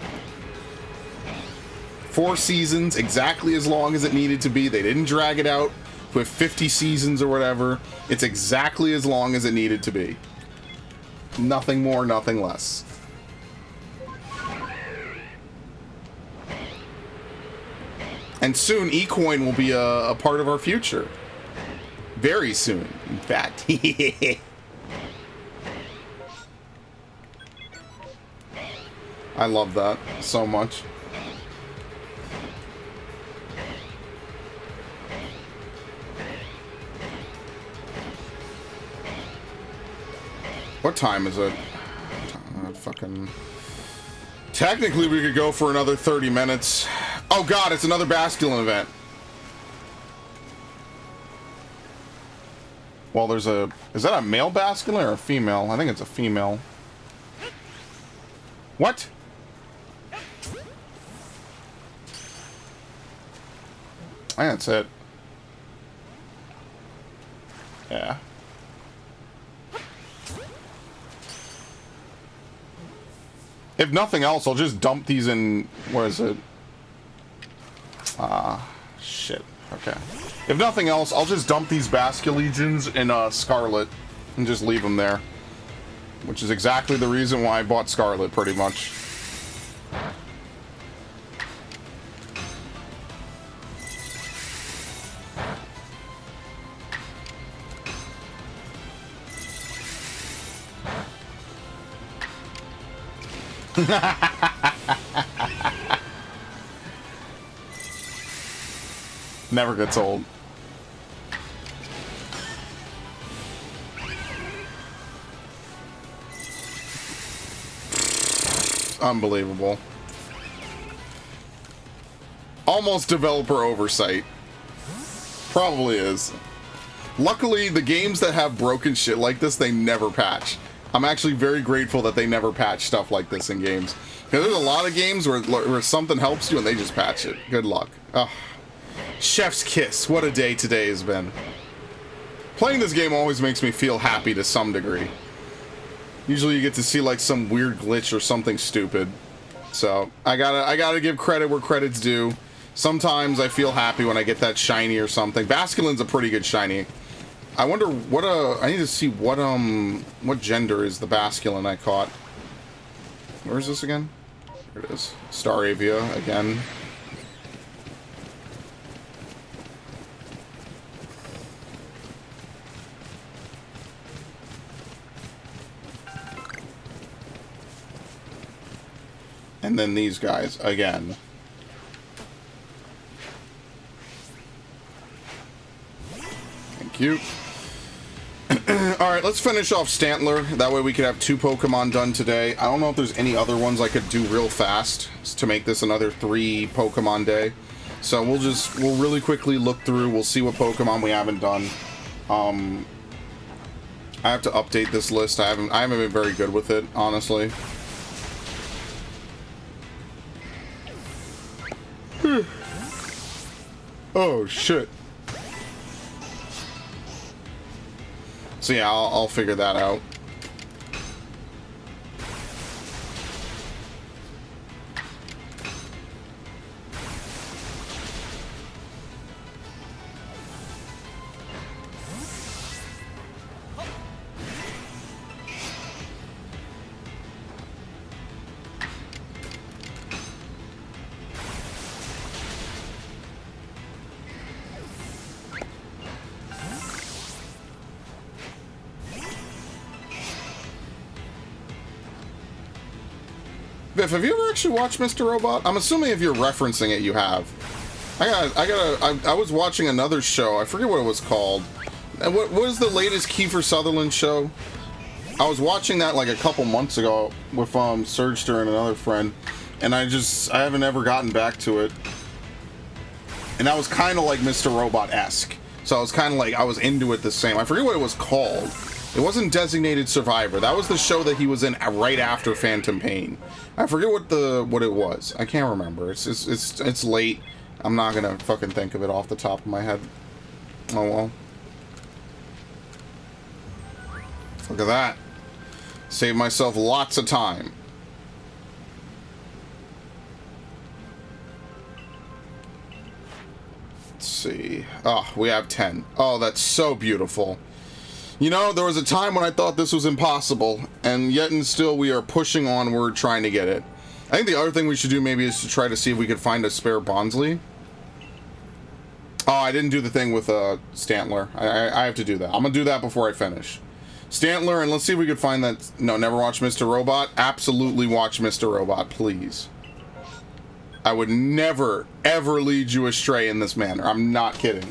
4 seasons, exactly as long as it needed to be. They didn't drag it out with 50 seasons or whatever. It's exactly as long as it needed to be. Nothing more, nothing less. And soon, eCoin will be a part of our future. Very soon, in fact. I love that so much. What time is it? Fucking... Technically, we could go for another 30 minutes. Oh god, it's another Basculin event. Well, there's a... Is that a male Basculin or a female? I think it's a female. What? I think that's it. Yeah. If nothing else, I'll just dump these in... Where is it? Shit. Okay. If nothing else, I'll just dump these Basculegions in Scarlet and just leave them there. Which is exactly the reason why I bought Scarlet, pretty much. Never gets old. Unbelievable. Almost developer oversight. Probably is. Luckily, the games that have broken shit like this, they never patch. I'm actually very grateful that they never patch stuff like this in games. Because there's a lot of games where something helps you and they just patch it. Good luck. Ugh. Chef's kiss. What a day today has been. Playing this game always makes me feel happy to some degree. Usually you get to see like some weird glitch or something stupid. So I gotta give credit where credit's due. Sometimes I feel happy when I get that shiny or something. Basculin's a pretty good shiny. I wonder what I need to see what gender is the Basculin I caught. Where is this again? Here it is. Staravia again. And then these guys again. Thank you. Alright, let's finish off Stantler. That way we could have 2 Pokemon done today. I don't know if there's any other ones I could do real fast to make this another 3 Pokemon day. So we'll really quickly look through. We'll see what Pokemon we haven't done. I have to update this list. I haven't been very good with it, honestly. Oh, shit. So yeah, I'll figure that out. Biff, have you ever actually watched Mr. Robot? I'm assuming if you're referencing it, you have. I was watching another show. I forget what it was called. And what was the latest Kiefer Sutherland show? I was watching that like a couple months ago with Surgster and another friend, and I haven't ever gotten back to it. And that was kind of like Mr. Robot-esque. So I was kind of like, I was into it the same. I forget what it was called. It wasn't Designated Survivor. That was the show that he was in right after Phantom Pain. I forget what it was. I can't remember. It's late. I'm not gonna fucking think of it off the top of my head. Oh well. Look at that. Saved myself lots of time. Let's see. Oh, we have 10. Oh, that's so beautiful. You know, there was a time when I thought this was impossible, and yet and still we are pushing onward trying to get it. I think the other thing we should do maybe is to try to see if we could find a spare Bonsly. Oh, I didn't do the thing with Stantler. I have to do that. I'm going to do that before I finish. Stantler, and let's see if we could find that. No, never watch Mr. Robot. Absolutely watch Mr. Robot, please. I would never, ever lead you astray in this manner. I'm not kidding.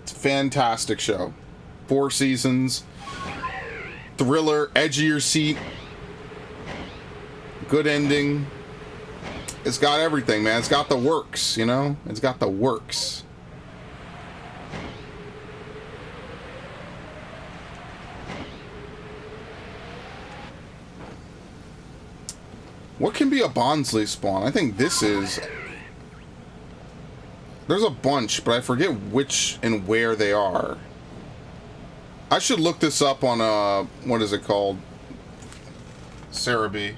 Fantastic show. 4 seasons. Thriller, edge of your seat. Good ending. It's got everything, man. It's got the works, you know? It's got the works. What can be a Bonsly spawn? I think this is... There's a bunch, but I forget which and where they are. I should look this up on, what is it called? Cerebi.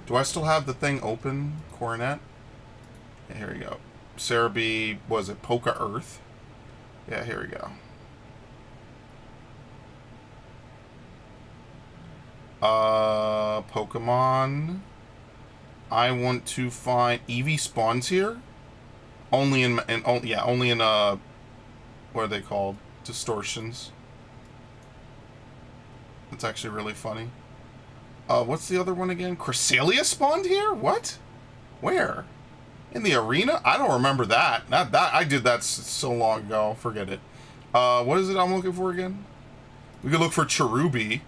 Do I still have the thing open? Coronet? Yeah, here we go. Cerebi, was it Poca Earth? Yeah, here we go. Pokemon. I want to find... Eevee spawns here? Only in what are they called? Distortions. That's actually really funny. What's the other one again? Cresselia spawned here? What? Where? In the arena? I don't remember that. Not that. I did that so long ago. Forget it. What is it I'm looking for again? We could look for Cherubi.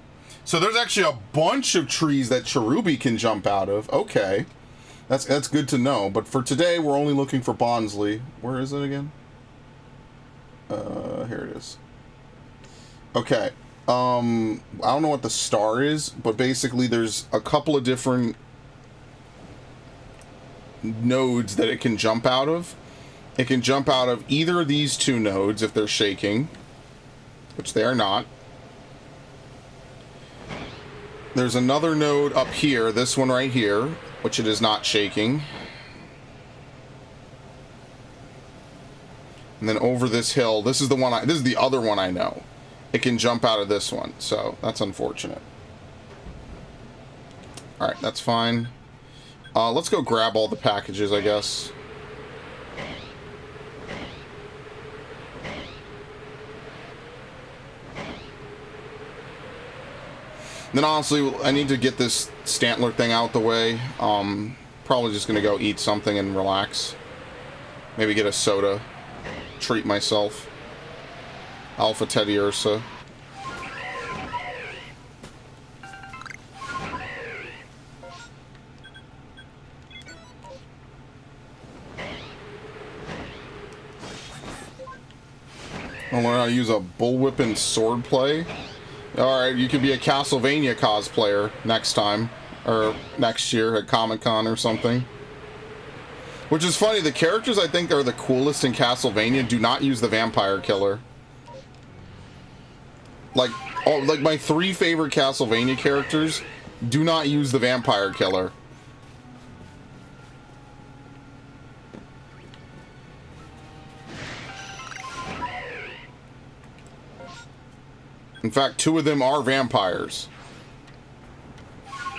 So there's actually a bunch of trees that Cherubi can jump out of. Okay. That's good to know. But for today, we're only looking for Bonsly. Where is it again? Here it is. Okay. I don't know what the star is, but basically there's a couple of different nodes that it can jump out of. It can jump out of either of these 2 nodes if they're shaking, which they are not. There's another node up here, this one right here, which it is not shaking. And then over this hill, this is the other one I know. It can jump out of this one, so that's unfortunate. Alright, that's fine. Let's go grab all the packages, I guess. Then honestly, I need to get this Stantler thing out the way. Probably just gonna go eat something and relax. Maybe get a soda. Treat myself. Alpha Teddy Ursa. I learn how to use a bullwhipping sword play. Alright, you could be a Castlevania cosplayer next time. Or next year at Comic-Con or something. Which is funny, the characters I think are the coolest in Castlevania do not use the vampire killer. Like, like my 3 favorite Castlevania characters do not use the vampire killer. In fact, 2 of them are vampires.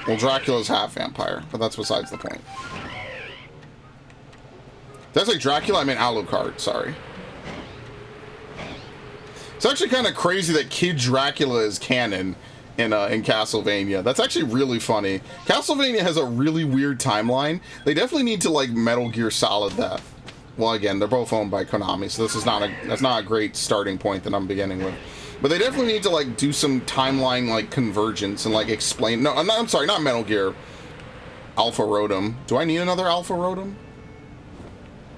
Well, Dracula's half vampire, but that's besides the point. Did I say Dracula? I meant Alucard, sorry. It's actually kind of crazy that Kid Dracula is canon in Castlevania. That's actually really funny. Castlevania has a really weird timeline. They definitely need to, like, Metal Gear Solid that. Well, again, they're both owned by Konami, so this is that's not a great starting point that I'm beginning with. But they definitely need to, like, do some timeline, like, convergence and, like, explain... No, I'm sorry, not Metal Gear. Alpha Rotom. Do I need another Alpha Rotom?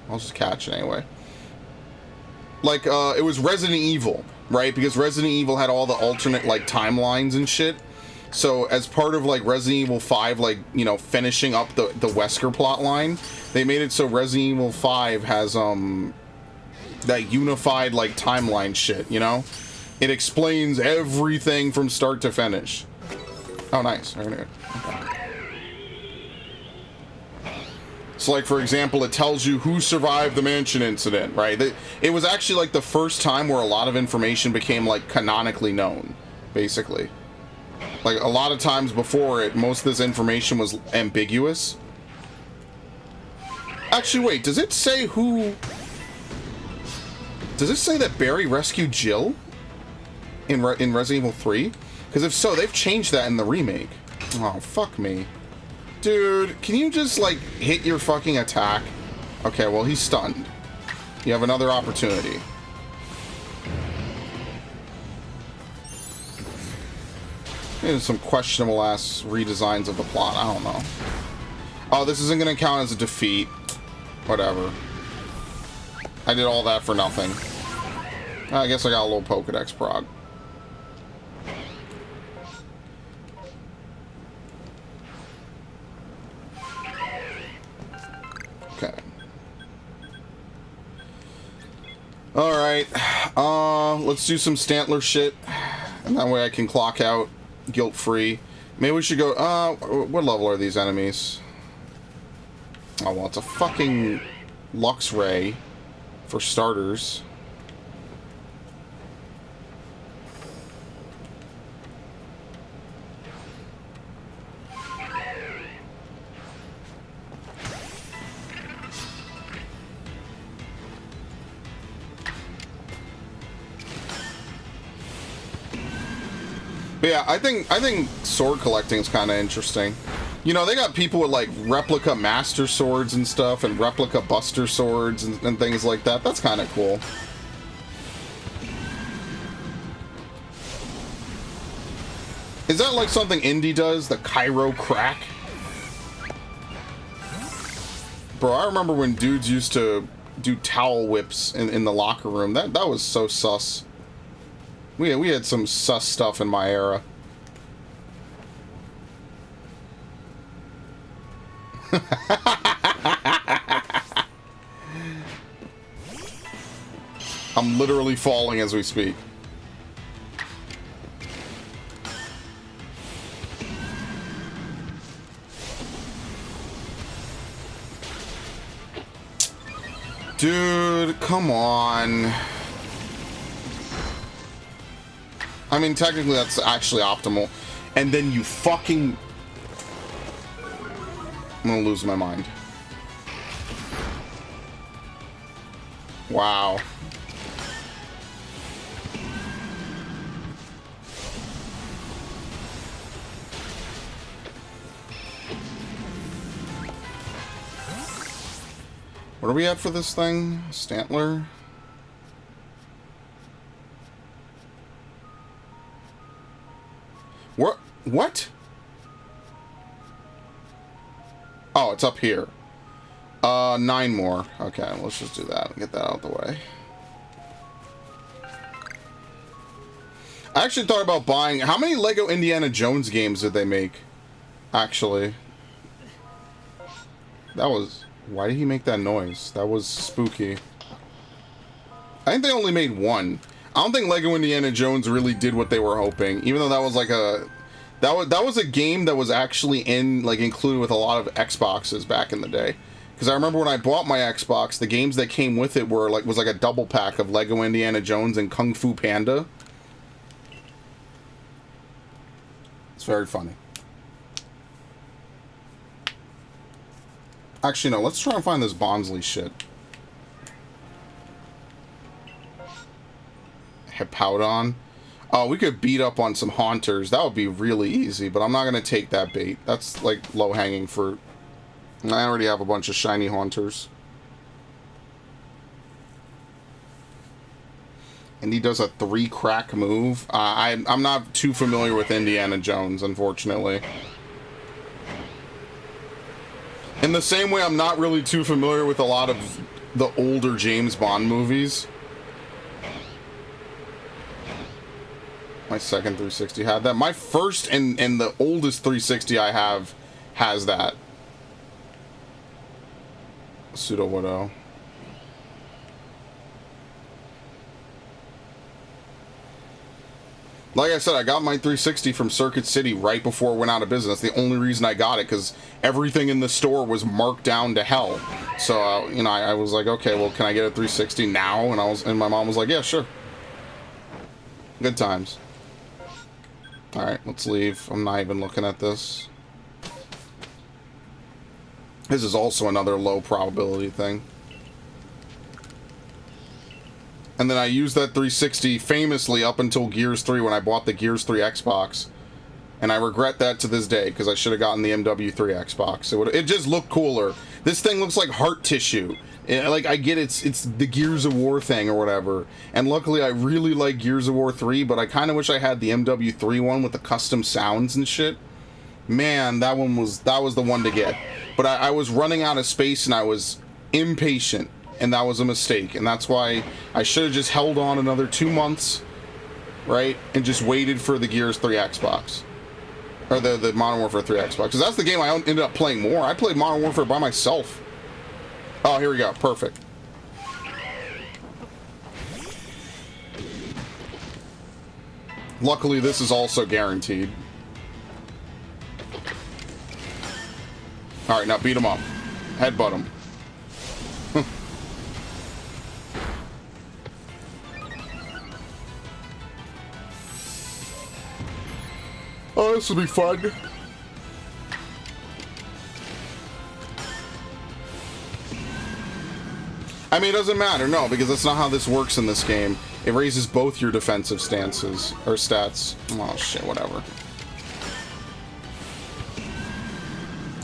I'll just catch it anyway. Like, it was Resident Evil, right? Because Resident Evil had all the alternate, like, timelines and shit. So, as part of, like, Resident Evil 5, like, you know, finishing up the Wesker plotline, they made it so Resident Evil 5 has, that unified, like, timeline shit, you know? It explains everything from start to finish. Oh, nice. Very good. Okay. So, like, for example, it tells you who survived the mansion incident, right? It was actually, like, the first time where a lot of information became, like, canonically known, basically. Like, a lot of times before it, most of this information was ambiguous. Actually, wait, does it say who... Does it say that Barry rescued Jill in Resident Evil 3? Because if so, they've changed that in the remake. Oh, fuck me. Dude, can you just, like, hit your fucking attack? Okay, well, he's stunned. You have another opportunity. There's some questionable-ass redesigns of the plot. I don't know. Oh, this isn't going to count as a defeat. Whatever. I did all that for nothing. I guess I got a little Pokedex prog. Okay. Alright. Let's do some Stantler shit. And that way I can clock out guilt-free. Maybe we should go... what level are these enemies? Oh, well, it's a fucking Lux Ray, for starters. But yeah, I think sword collecting is kind of interesting. You know, they got people with, like, replica Master Swords and stuff, and replica Buster Swords and things like that. That's kind of cool. Is that, like, something Indy does? The Cairo Crack? Bro, I remember when dudes used to do towel whips in the locker room. That was so sus. We had some sus stuff in my era. I'm literally falling as we speak. Dude, come on. I mean, technically that's actually optimal. And then you fucking... I'm gonna lose my mind. Wow. What are we at for this thing? Stantler? What? Oh, it's up here. 9 more. Okay, let's just do that and get that out of the way. I actually thought about buying... How many Lego Indiana Jones games did they make? Actually. That was Why did he make that noise? That was spooky. I think they only made one. I don't think Lego Indiana Jones really did what they were hoping, even though that was like a that was a game that was actually included with a lot of Xboxes back in the day. Because I remember when I bought my Xbox, the games that came with it were was like a double pack of Lego Indiana Jones and Kung Fu Panda. It's very funny. Actually, no, let's try and find this Bonsley shit. Hippowdon. Oh, we could beat up on some Haunters. That would be really easy, but I'm not going to take that bait. That's like low-hanging fruit. I already have a bunch of shiny Haunters. And he does a 3-crack move. I'm not too familiar with Indiana Jones, unfortunately. In the same way, I'm not really too familiar with a lot of the older James Bond movies. My second 360 had that. My first and the oldest 360 I have has that. Pseudo Widow. Like I said, I got my 360 from Circuit City right before it went out of business. The only reason I got it, because everything in the store was marked down to hell. So, you know, I was like, okay, well, can I get a 360 now? And my mom was like, yeah, sure. Good times. Alright, let's leave. I'm not even looking at this. This is also another low probability thing. And then I used that 360 famously up until Gears 3 when I bought the Gears 3 Xbox. And I regret that to this day, because I should have gotten the MW3 Xbox. It just looked cooler. This thing looks like heart tissue. Like, I get it's the Gears of War thing or whatever. And luckily, I really like Gears of War 3, but I kind of wish I had the MW3 one with the custom sounds and shit. Man, that was the one to get. But I was running out of space and I was impatient. And that was a mistake. And that's why I should have just held on another 2 months, right? And just waited for the Gears 3 Xbox. Or the Modern Warfare 3 Xbox. Because that's the game I ended up playing more. I played Modern Warfare by myself. Oh, here we go. Perfect. Luckily, this is also guaranteed. Alright, now beat him up. Headbutt him. Oh, this will be fun. I mean, it doesn't matter, no, because that's not how this works in this game. It raises both your defensive stances, or stats. Oh, shit, whatever.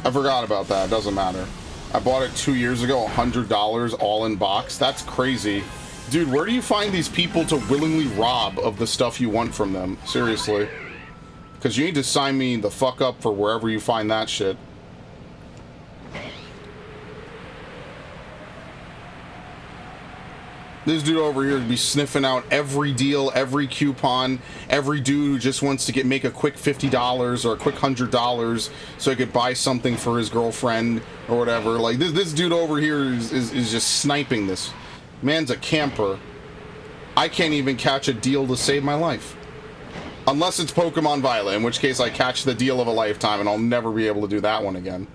I forgot about that, it doesn't matter. I bought it 2 years ago, $100 all in box. That's crazy. Dude, where do you find these people to willingly rob of the stuff you want from them? Seriously. Because you need to sign me the fuck up for wherever you find that shit. This dude over here would be sniffing out every deal, every coupon, every dude who just wants to make a quick $50 or a quick $100 so he could buy something for his girlfriend or whatever. Like, this dude over here is just sniping this. Man's a camper. I can't even catch a deal to save my life. Unless it's Pokemon Violet, in which case I catch the deal of a lifetime and I'll never be able to do that one again.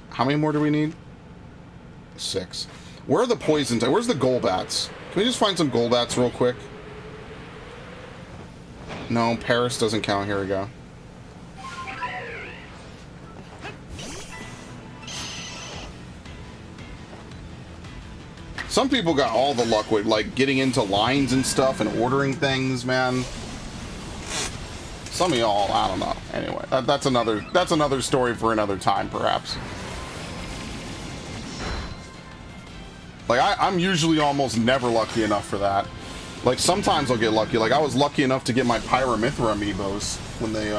How many more do we need? 6. Where are the poison types? Where's the Golbats? Can we just find some Golbats real quick? No, Paris doesn't count. Here we go. Some people got all the luck with, like, getting into lines and stuff and ordering things, man. Some of y'all, I don't know. Anyway, that's another story for another time, perhaps. Like, I'm usually almost never lucky enough for that. Like, sometimes I'll get lucky. Like, I was lucky enough to get my Pyramithra amiibos when they,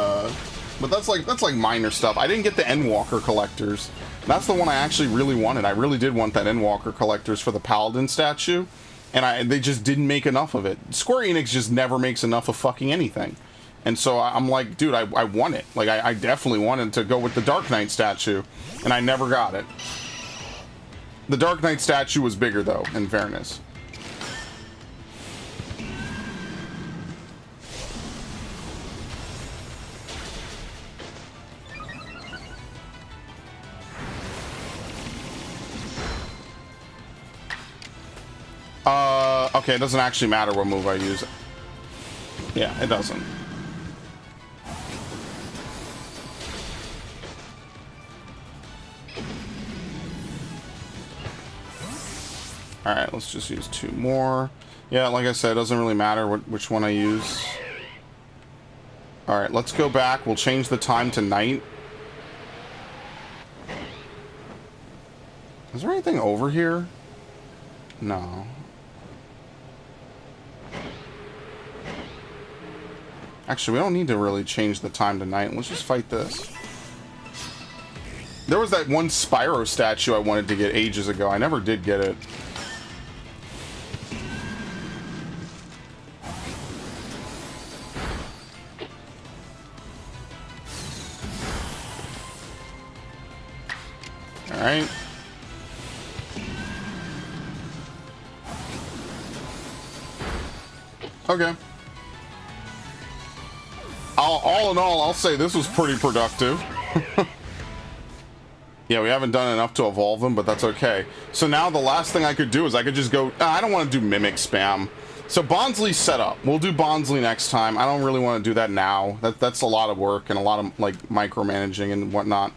but that's like minor stuff. I didn't get the Endwalker collectors. That's the one I actually really wanted. I really did want that Endwalker collectors for the Paladin statue. And they just didn't make enough of it. Square Enix just never makes enough of fucking anything. And so I'm like, dude, I want it. Like, I definitely wanted to go with the Dark Knight statue. And I never got it. The Dark Knight statue was bigger, though, in fairness. Okay, it doesn't actually matter what move I use. Yeah, it doesn't. Alright, let's just use 2 more. Yeah, like I said, it doesn't really matter which one I use. Alright, let's go back. We'll change the time to night. Is there anything over here? No. Actually, we don't need to really change the time to night. Let's just fight this. There was that one Spyro statue I wanted to get ages ago. I never did get it. Alright. Okay. All in all, I'll say this was pretty productive. Yeah, we haven't done enough to evolve them, but that's okay. So now the last thing I could do is I could just go... I don't want to do Mimic spam. So Bonsly's set up. We'll do Bonsly next time. I don't really want to do that now. That's a lot of work and a lot of, like, micromanaging and whatnot.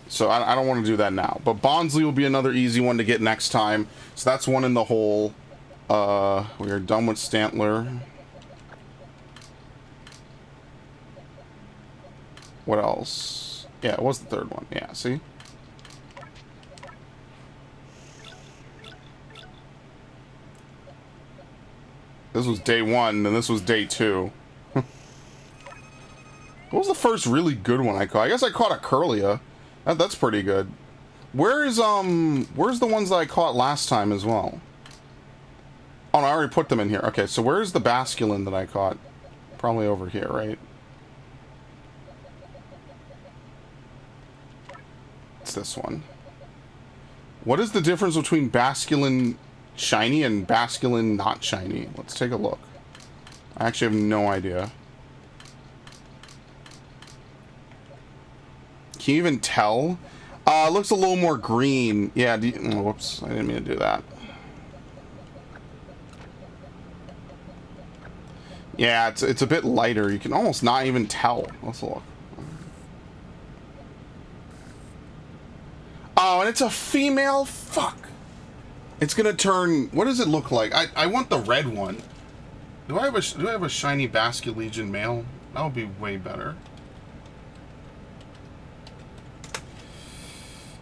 So I don't want to do that now. But Bonsly will be another easy one to get next time. So that's one in the hole. We are done with Stantler. What else? Yeah, it was the third one. Yeah, see? This was day 1, and this was day 2. What was the first really good one I caught? I guess I caught a Curlia. That's pretty good. Where's the ones that I caught last time as well? Oh, no, I already put them in here. Okay, so where's the Basculin that I caught? Probably over here, right? It's this one. What is the difference between Basculin shiny and Basculin not shiny? Let's take a look. I actually have no idea. Can you even tell? It looks a little more green. Yeah, oh, whoops. I didn't mean to do that. Yeah, it's a bit lighter. You can almost not even tell. Let's look. Oh, and it's a female? Fuck. It's gonna turn... What does it look like? I want the red one. Do I have a shiny Basculegion male? That would be way better.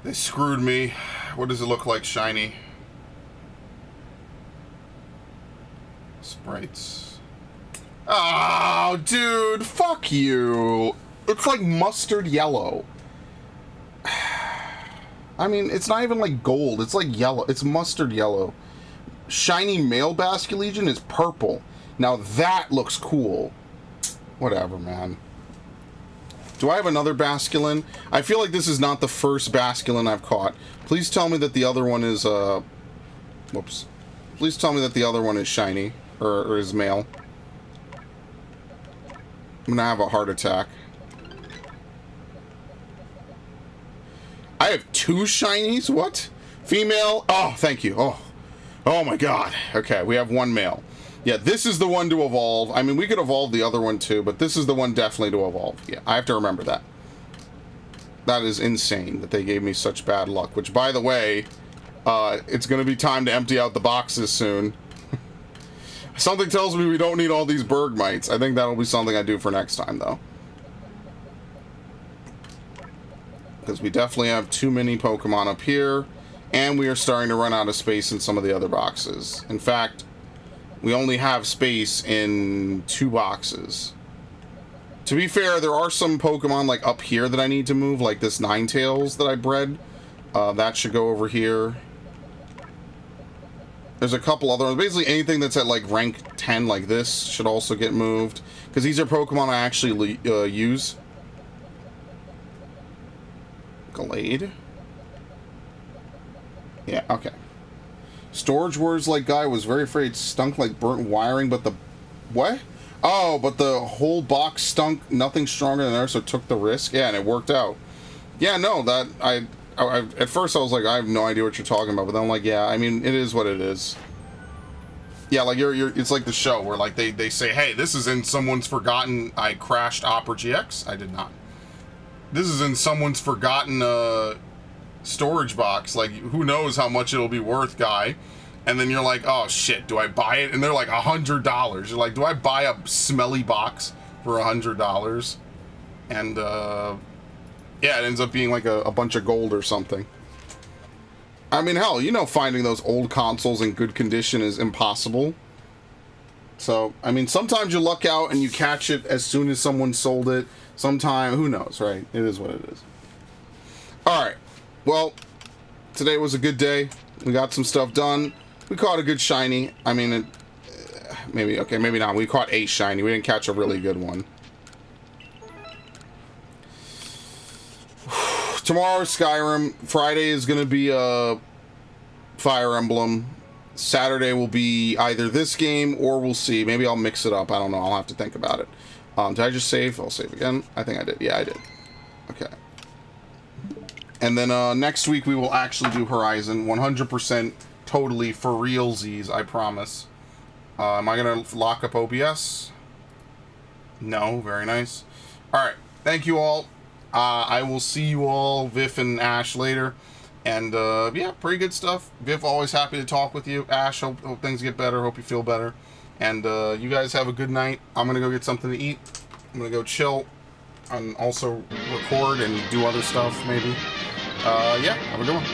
They screwed me. What does it look like shiny? Sprites. Oh, dude. Fuck you. It's like mustard yellow. I mean, it's not even like gold. It's like yellow. It's mustard yellow. Shiny male Basculegion is purple. Now that looks cool. Whatever, man. Do I have another Basculin? I feel like this is not the first Basculin I've caught. Please tell me that the other one is, whoops. Please tell me that the other one is shiny. Or is male. I'm gonna have a heart attack. I have 2 shinies? What? Female? Oh, thank you. Oh my god. Okay, we have 1 male. Yeah, this is the one to evolve. I mean, we could evolve the other one too, but this is the one definitely to evolve. Yeah, I have to remember that. That is insane that they gave me such bad luck. Which, by the way, it's going to be time to empty out the boxes soon. Something tells me we don't need all these Bergmites. I think that'll be something I do for next time, though. Because we definitely have too many Pokemon up here, and we are starting to run out of space in some of the other boxes. In fact, we only have space in 2 boxes. To be fair, there are some Pokemon like up here that I need to move, like this Ninetales that I bred. That should go over here. There's a couple other ones. Basically anything that's at like rank 10 like this should also get moved. Because these are Pokemon I actually use. Glade. Yeah, okay. Storage Wars like guy was very afraid it stunk like burnt wiring, but the... What? Oh, but the whole box stunk nothing stronger than there, so took the risk. Yeah, and it worked out. Yeah, no, that... I at first I was like, I have no idea what you're talking about, but then I'm like, yeah, I mean, it is what it is. Yeah, like you're it's like the show where like they say, hey, this is in someone's forgotten... I crashed Opera GX? I did not. This is in someone's forgotten storage box. Like, who knows how much it'll be worth, guy. And then you're like, oh shit, do I buy it? And they're like $100. You're like, do I buy a smelly box for $100? And yeah, it ends up being like a bunch of gold or something. I mean, hell, you know, finding those old consoles in good condition is impossible. So, I mean, sometimes you luck out and you catch it as soon as someone sold it. Sometimes, who knows, right? It is what it is. Alright, well, today was a good day. We got some stuff done. We caught a good shiny. I mean, maybe, okay, maybe not. We caught a shiny. We didn't catch a really good one. Tomorrow, Skyrim. Friday is going to be Fire Emblem. Saturday will be either this game or we'll see. Maybe I'll mix it up. I don't know. I'll have to think about it. Did I just save? I'll save again. I think I did. Yeah, I did. Okay. And then next week we will actually do Horizon. 100% totally for realsies, I promise. Am I going to lock up OBS? No. Very nice. Alright. Thank you all. I will see you all, Viv and Ash, later. And, yeah, pretty good stuff. Viv, always happy to talk with you. Ash, hope things get better. Hope you feel better. And, you guys have a good night. I'm gonna go get something to eat. I'm gonna go chill. And also record and do other stuff, maybe. Yeah, have a good one.